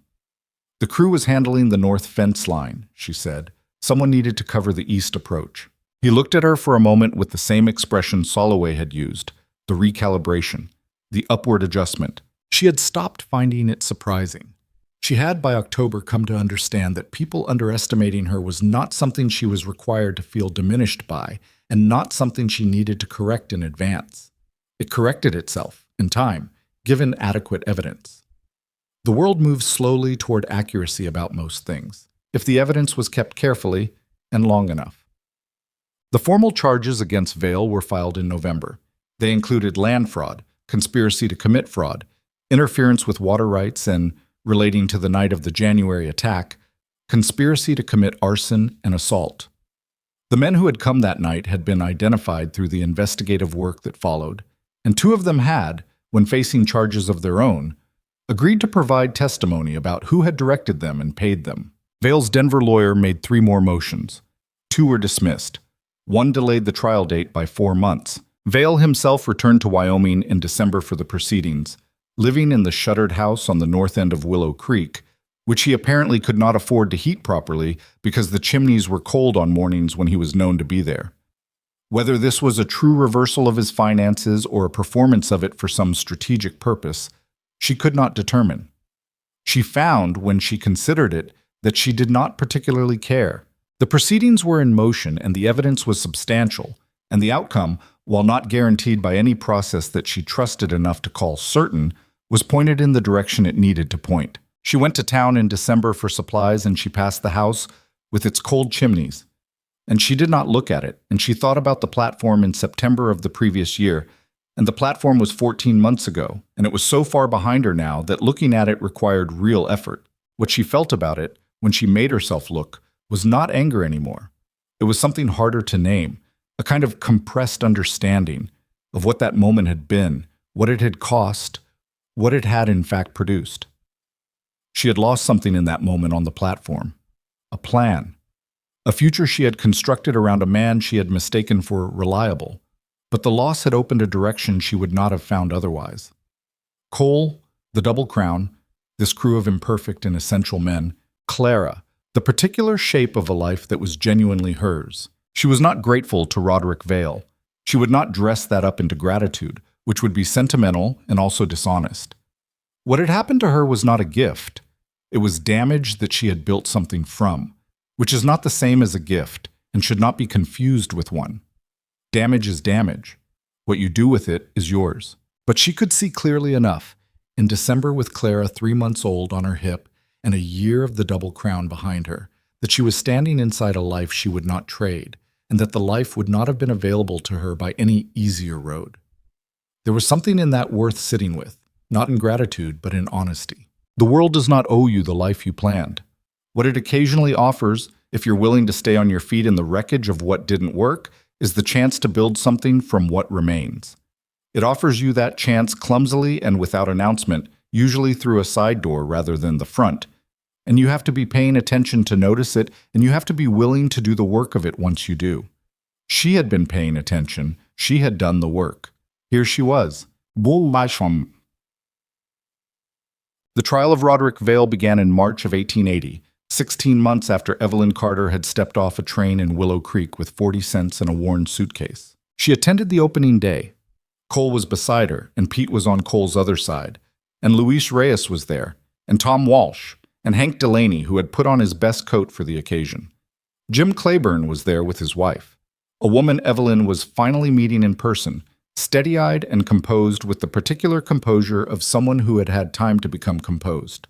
The crew was handling the north fence line," she said. "Someone needed to cover the east approach." He looked at her for a moment with the same expression Soloway had used, the recalibration, the upward adjustment. She had stopped finding it surprising. She had by October come to understand that people underestimating her was not something she was required to feel diminished by, and not something she needed to correct in advance. It corrected itself, in time, given adequate evidence. The world moves slowly toward accuracy about most things, if the evidence was kept carefully and long enough. The formal charges against Vale were filed in November. They included land fraud, conspiracy to commit fraud, interference with water rights, and, relating to the night of the January attack, conspiracy to commit arson and assault. The men who had come that night had been identified through the investigative work that followed, and 2 of them had, when facing charges of their own, agreed to provide testimony about who had directed them and paid them. Vale's Denver lawyer made 3 more motions. 2 were dismissed. 1 delayed the trial date by 4 months. Vale himself returned to Wyoming in December for the proceedings, living in the shuttered house on the north end of Willow Creek, which he apparently could not afford to heat properly because the chimneys were cold on mornings when he was known to be there. Whether this was a true reversal of his finances or a performance of it for some strategic purpose, she could not determine. She found, when she considered it, that she did not particularly care. The proceedings were in motion and the evidence was substantial, and the outcome, while not guaranteed by any process that she trusted enough to call certain, was pointed in the direction it needed to point. She went to town in December for supplies and she passed the house with its cold chimneys. And she did not look at it, and she thought about the platform in September of the previous year, and the platform was 14 months ago, and it was so far behind her now that looking at it required real effort. What she felt about it, when she made herself look, was not anger anymore. It was something harder to name, a kind of compressed understanding of what that moment had been, what it had cost, what it had in fact produced. She had lost something in that moment on the platform. A plan. A future she had constructed around a man she had mistaken for reliable. But the loss had opened a direction she would not have found otherwise. Cole, the Double Crown, this crew of imperfect and essential men, Clara, the particular shape of a life that was genuinely hers. She was not grateful to Roderick Vale. She would not dress that up into gratitude, which would be sentimental and also dishonest. What had happened to her was not a gift. It was damage that she had built something from, which is not the same as a gift and should not be confused with one. Damage is damage. What you do with it is yours. But she could see clearly enough, in December with Clara 3 months old on her hip and a year of the double crown behind her, that she was standing inside a life she would not trade, and that the life would not have been available to her by any easier road. There was something in that worth sitting with, not in gratitude, but in honesty. The world does not owe you the life you planned. What it occasionally offers, if you're willing to stay on your feet in the wreckage of what didn't work, is the chance to build something from what remains. It offers you that chance clumsily and without announcement, usually through a side door rather than the front. And you have to be paying attention to notice it, and you have to be willing to do the work of it once you do. She had been paying attention. She had done the work. Here she was. The trial of Roderick Vale began in March of 1880, 16 months after Evelyn Carter had stepped off a train in Willow Creek with 40 cents and a worn suitcase. She attended the opening day. Cole was beside her, and Pete was on Cole's other side, and Luis Reyes was there, and Tom Walsh, and Hank Delaney, who had put on his best coat for the occasion. Jim Claiborne was there with his wife, a woman Evelyn was finally meeting in person, steady-eyed and composed with the particular composure of someone who had had time to become composed.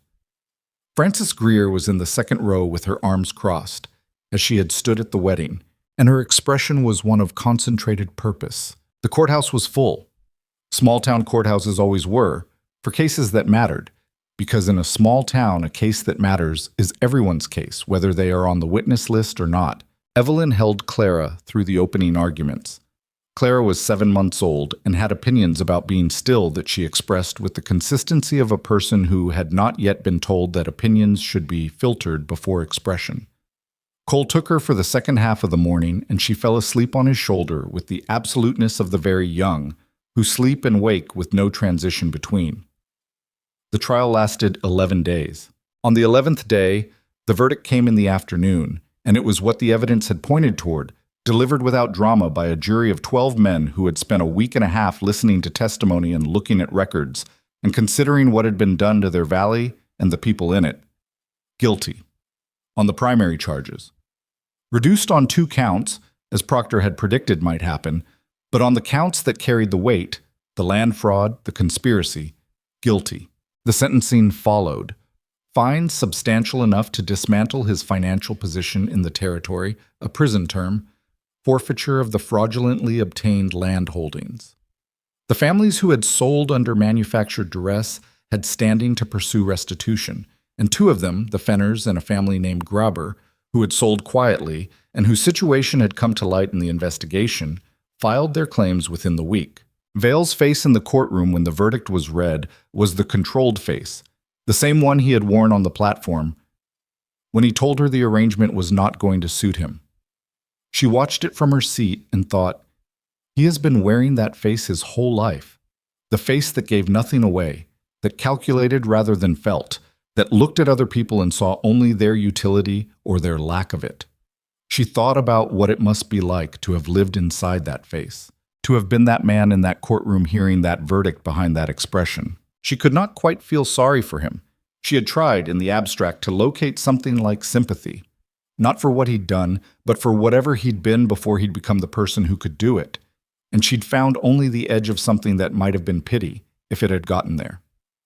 Frances Greer was in the second row with her arms crossed, as she had stood at the wedding, and her expression was one of concentrated purpose. The courthouse was full. Small-town courthouses always were, for cases that mattered, because in a small town, a case that matters is everyone's case, whether they are on the witness list or not. Evelyn held Clara through the opening arguments. Clara was 7 months old and had opinions about being still that she expressed with the consistency of a person who had not yet been told that opinions should be filtered before expression. Cole took her for the second half of the morning, and she fell asleep on his shoulder with the absoluteness of the very young, who sleep and wake with no transition between. The trial lasted 11 days. On the 11th day, the verdict came in the afternoon, and it was what the evidence had pointed toward, delivered without drama by a jury of 12 men who had spent a week and a half listening to testimony and looking at records and considering what had been done to their valley and the people in it. Guilty. On the primary charges. Reduced on 2 counts, as Proctor had predicted might happen, but on the counts that carried the weight, the land fraud, the conspiracy, guilty. The sentencing followed. Fines substantial enough to dismantle his financial position in the territory, a prison term, forfeiture of the fraudulently obtained land holdings. The families who had sold under manufactured duress had standing to pursue restitution, and 2 of them, the Fenners and a family named Grabber, who had sold quietly and whose situation had come to light in the investigation, filed their claims within the week. Vale's face in the courtroom when the verdict was read was the controlled face, the same one he had worn on the platform when he told her the arrangement was not going to suit him. She watched it from her seat and thought, he has been wearing that face his whole life, the face that gave nothing away, that calculated rather than felt, that looked at other people and saw only their utility or their lack of it. She thought about what it must be like to have lived inside that face, to have been that man in that courtroom hearing that verdict behind that expression. She could not quite feel sorry for him. She had tried, in the abstract, to locate something like sympathy. Not for what he'd done, but for whatever he'd been before he'd become the person who could do it. And she'd found only the edge of something that might have been pity, if it had gotten there.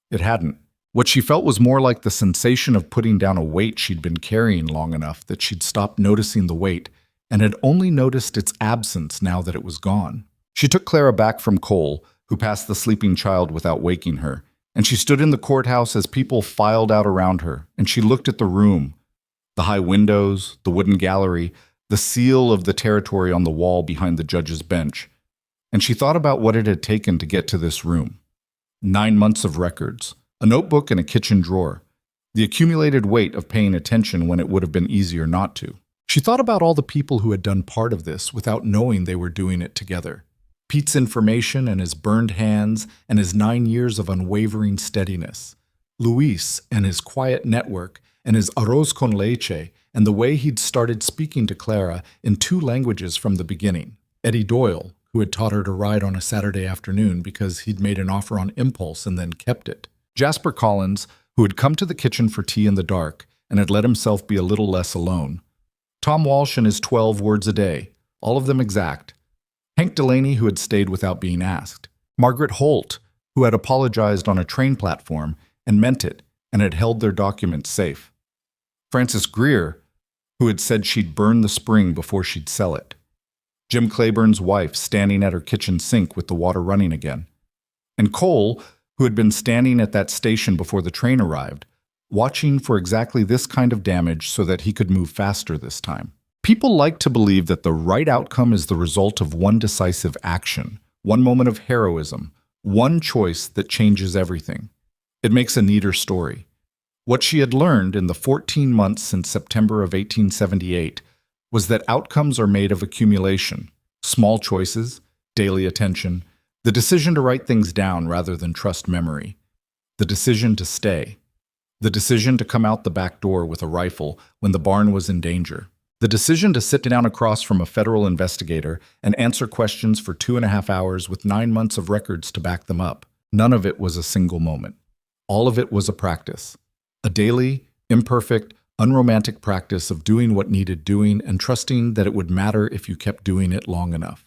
It hadn't. What she felt was more like the sensation of putting down a weight she'd been carrying long enough that she'd stopped noticing the weight and had only noticed its absence now that it was gone. She took Clara back from Cole, who passed the sleeping child without waking her, and she stood in the courthouse as people filed out around her, and she looked at the room, the high windows, the wooden gallery, the seal of the territory on the wall behind the judge's bench, and she thought about what it had taken to get to this room. 9 months of records, a notebook and a kitchen drawer, the accumulated weight of paying attention when it would have been easier not to. She thought about all the people who had done part of this without knowing they were doing it together. Pete's information and his burned hands and his 9 years of unwavering steadiness. Luis and his quiet network and his arroz con leche and the way he'd started speaking to Clara in 2 languages from the beginning. Eddie Doyle, who had taught her to ride on a Saturday afternoon because he'd made an offer on impulse and then kept it. Jasper Collins, who had come to the kitchen for tea in the dark and had let himself be a little less alone. Tom Walsh and his 12 words a day, all of them exact. Hank Delaney, who had stayed without being asked. Margaret Holt, who had apologized on a train platform and meant it and had held their documents safe. Frances Greer, who had said she'd burn the spring before she'd sell it. Jim Claiborne's wife standing at her kitchen sink with the water running again. And Cole, who had been standing at that station before the train arrived, watching for exactly this kind of damage so that he could move faster this time. People like to believe that the right outcome is the result of one decisive action, one moment of heroism, one choice that changes everything. It makes a neater story. What she had learned in the 14 months since September of 1878 was that outcomes are made of accumulation, small choices, daily attention, the decision to write things down rather than trust memory, the decision to stay, the decision to come out the back door with a rifle when the barn was in danger, the decision to sit down across from a federal investigator and answer questions for 2.5 hours with 9 months of records to back them up. None of it was a single moment. All of it was a practice, a daily, imperfect, unromantic practice of doing what needed doing and trusting that it would matter if you kept doing it long enough.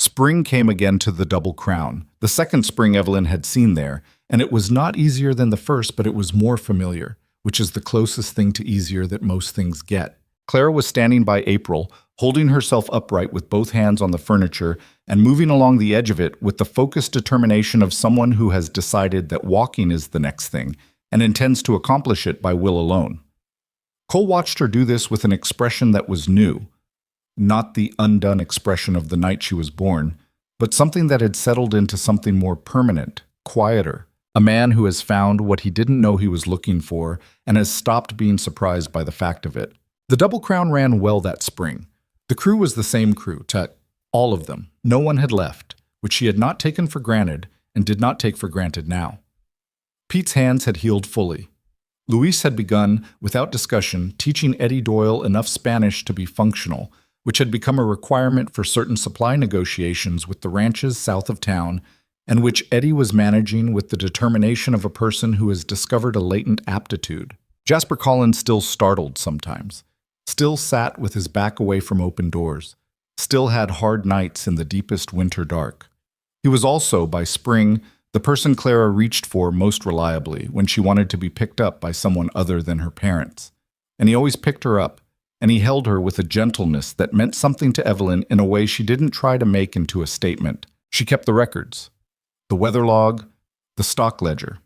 Spring came again to the Double Crown, the second spring Evelyn had seen there, and it was not easier than the first, but it was more familiar, which is the closest thing to easier that most things get. Clara was standing by April, holding herself upright with both hands on the furniture and moving along the edge of it with the focused determination of someone who has decided that walking is the next thing and intends to accomplish it by will alone. Cole watched her do this with an expression that was new, not the undone expression of the night she was born, but something that had settled into something more permanent, quieter, a man who has found what he didn't know he was looking for and has stopped being surprised by the fact of it. The Double Crown ran well that spring. The crew was the same crew, all of them. No one had left, which she had not taken for granted and did not take for granted now. Pete's hands had healed fully. Luis had begun, without discussion, teaching Eddie Doyle enough Spanish to be functional, which had become a requirement for certain supply negotiations with the ranches south of town, and which Eddie was managing with the determination of a person who has discovered a latent aptitude. Jasper Collins still startled sometimes, still sat with his back away from open doors, still had hard nights in the deepest winter dark. He was also, by spring, the person Clara reached for most reliably when she wanted to be picked up by someone other than her parents. And he always picked her up, and he held her with a gentleness that meant something to Evelyn in a way she didn't try to make into a statement. She kept the records, the weather log, the stock ledger,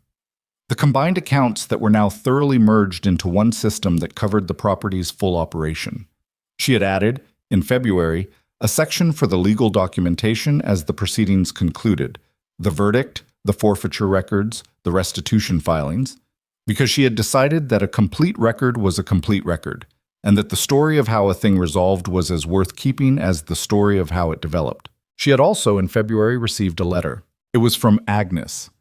the combined accounts that were now thoroughly merged into one system that covered the property's full operation. She had added, in February, a section for the legal documentation as the proceedings concluded, the verdict, the forfeiture records, the restitution filings, because she had decided that a complete record was a complete record, and that the story of how a thing resolved was as worth keeping as the story of how it developed. She had also, in February, received a letter. It was from Agnes,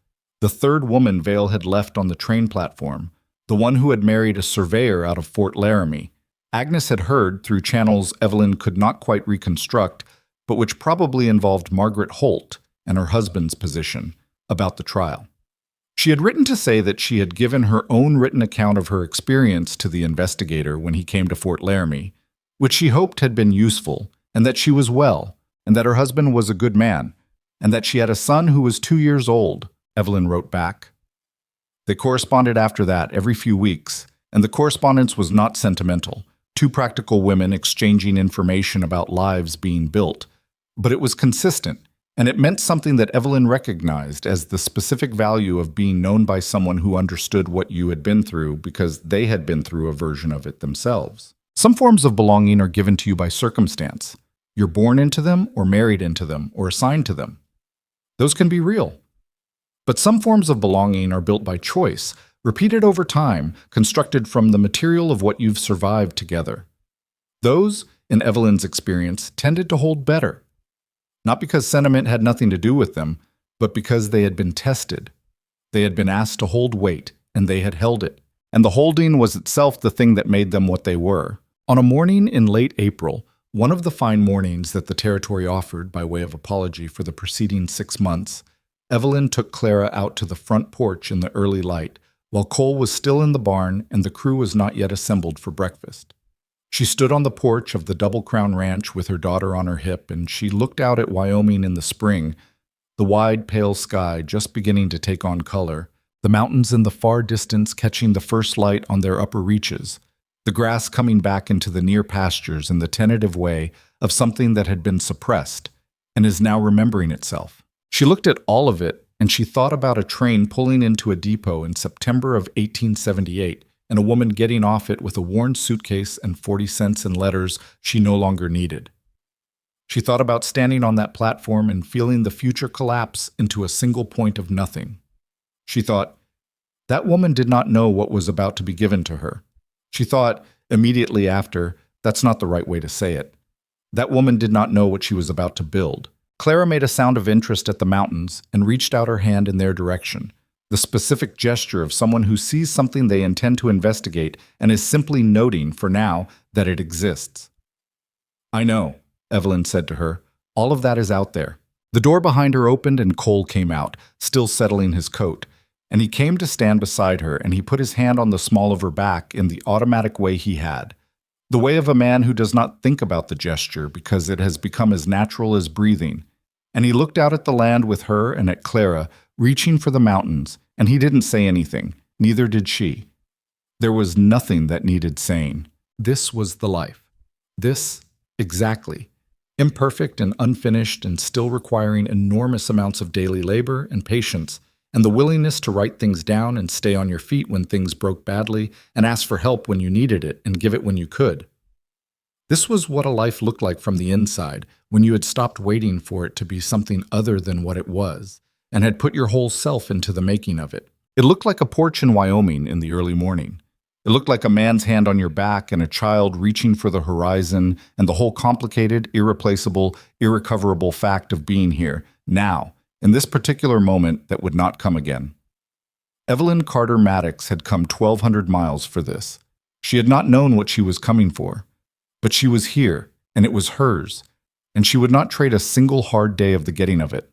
the third woman Vale had left on the train platform, the one who had married a surveyor out of Fort Laramie. Agnes had heard, through channels Evelyn could not quite reconstruct, but which probably involved Margaret Holt and her husband's position, about the trial. She had written to say that she had given her own written account of her experience to the investigator when he came to Fort Laramie, which she hoped had been useful, and that she was well, and that her husband was a good man, and that she had a son who was 2 years old, Evelyn wrote back. They corresponded after that every few weeks, and the correspondence was not sentimental, two practical women exchanging information about lives being built, but it was consistent, and it meant something that Evelyn recognized as the specific value of being known by someone who understood what you had been through because they had been through a version of it themselves. Some forms of belonging are given to you by circumstance. You're born into them, or married into them, or assigned to them. Those can be real. But some forms of belonging are built by choice, repeated over time, constructed from the material of what you've survived together. Those, in Evelyn's experience, tended to hold better. Not because sentiment had nothing to do with them, but because they had been tested. They had been asked to hold weight, and they had held it. And the holding was itself the thing that made them what they were. On a morning in late April, one of the fine mornings that the territory offered by way of apology for the preceding 6 months, Evelyn took Clara out to the front porch in the early light, while Cole was still in the barn and the crew was not yet assembled for breakfast. She stood on the porch of the Double Crown Ranch with her daughter on her hip, and she looked out at Wyoming in the spring, the wide, pale sky just beginning to take on color, the mountains in the far distance catching the first light on their upper reaches, the grass coming back into the near pastures in the tentative way of something that had been suppressed and is now remembering itself. She looked at all of it, and she thought about a train pulling into a depot in September of 1878 and a woman getting off it with a worn suitcase and 40 cents in letters she no longer needed. She thought about standing on that platform and feeling the future collapse into a single point of nothing. She thought, that woman did not know what was about to be given to her. She thought, immediately after, that's not the right way to say it. That woman did not know what she was about to build. Clara made a sound of interest at the mountains and reached out her hand in their direction, the specific gesture of someone who sees something they intend to investigate and is simply noting, for now, that it exists. I know, Evelyn said to her. All of that is out there. The door behind her opened and Cole came out, still settling his coat, and he came to stand beside her and he put his hand on the small of her back in the automatic way he had. The way of a man who does not think about the gesture because it has become as natural as breathing. And he looked out at the land with her and at Clara, reaching for the mountains, and he didn't say anything, neither did she. There was nothing that needed saying. This was the life. This, exactly. Imperfect and unfinished and still requiring enormous amounts of daily labor and patience, and the willingness to write things down and stay on your feet when things broke badly, and ask for help when you needed it and give it when you could. This was what a life looked like from the inside, when you had stopped waiting for it to be something other than what it was, and had put your whole self into the making of it. It looked like a porch in Wyoming in the early morning. It looked like a man's hand on your back and a child reaching for the horizon and the whole complicated, irreplaceable, irrecoverable fact of being here, now, in this particular moment that would not come again. Evelyn Carter Maddox had come 1,200 miles for this. She had not known what she was coming for. But she was here, and it was hers, and she would not trade a single hard day of the getting of it.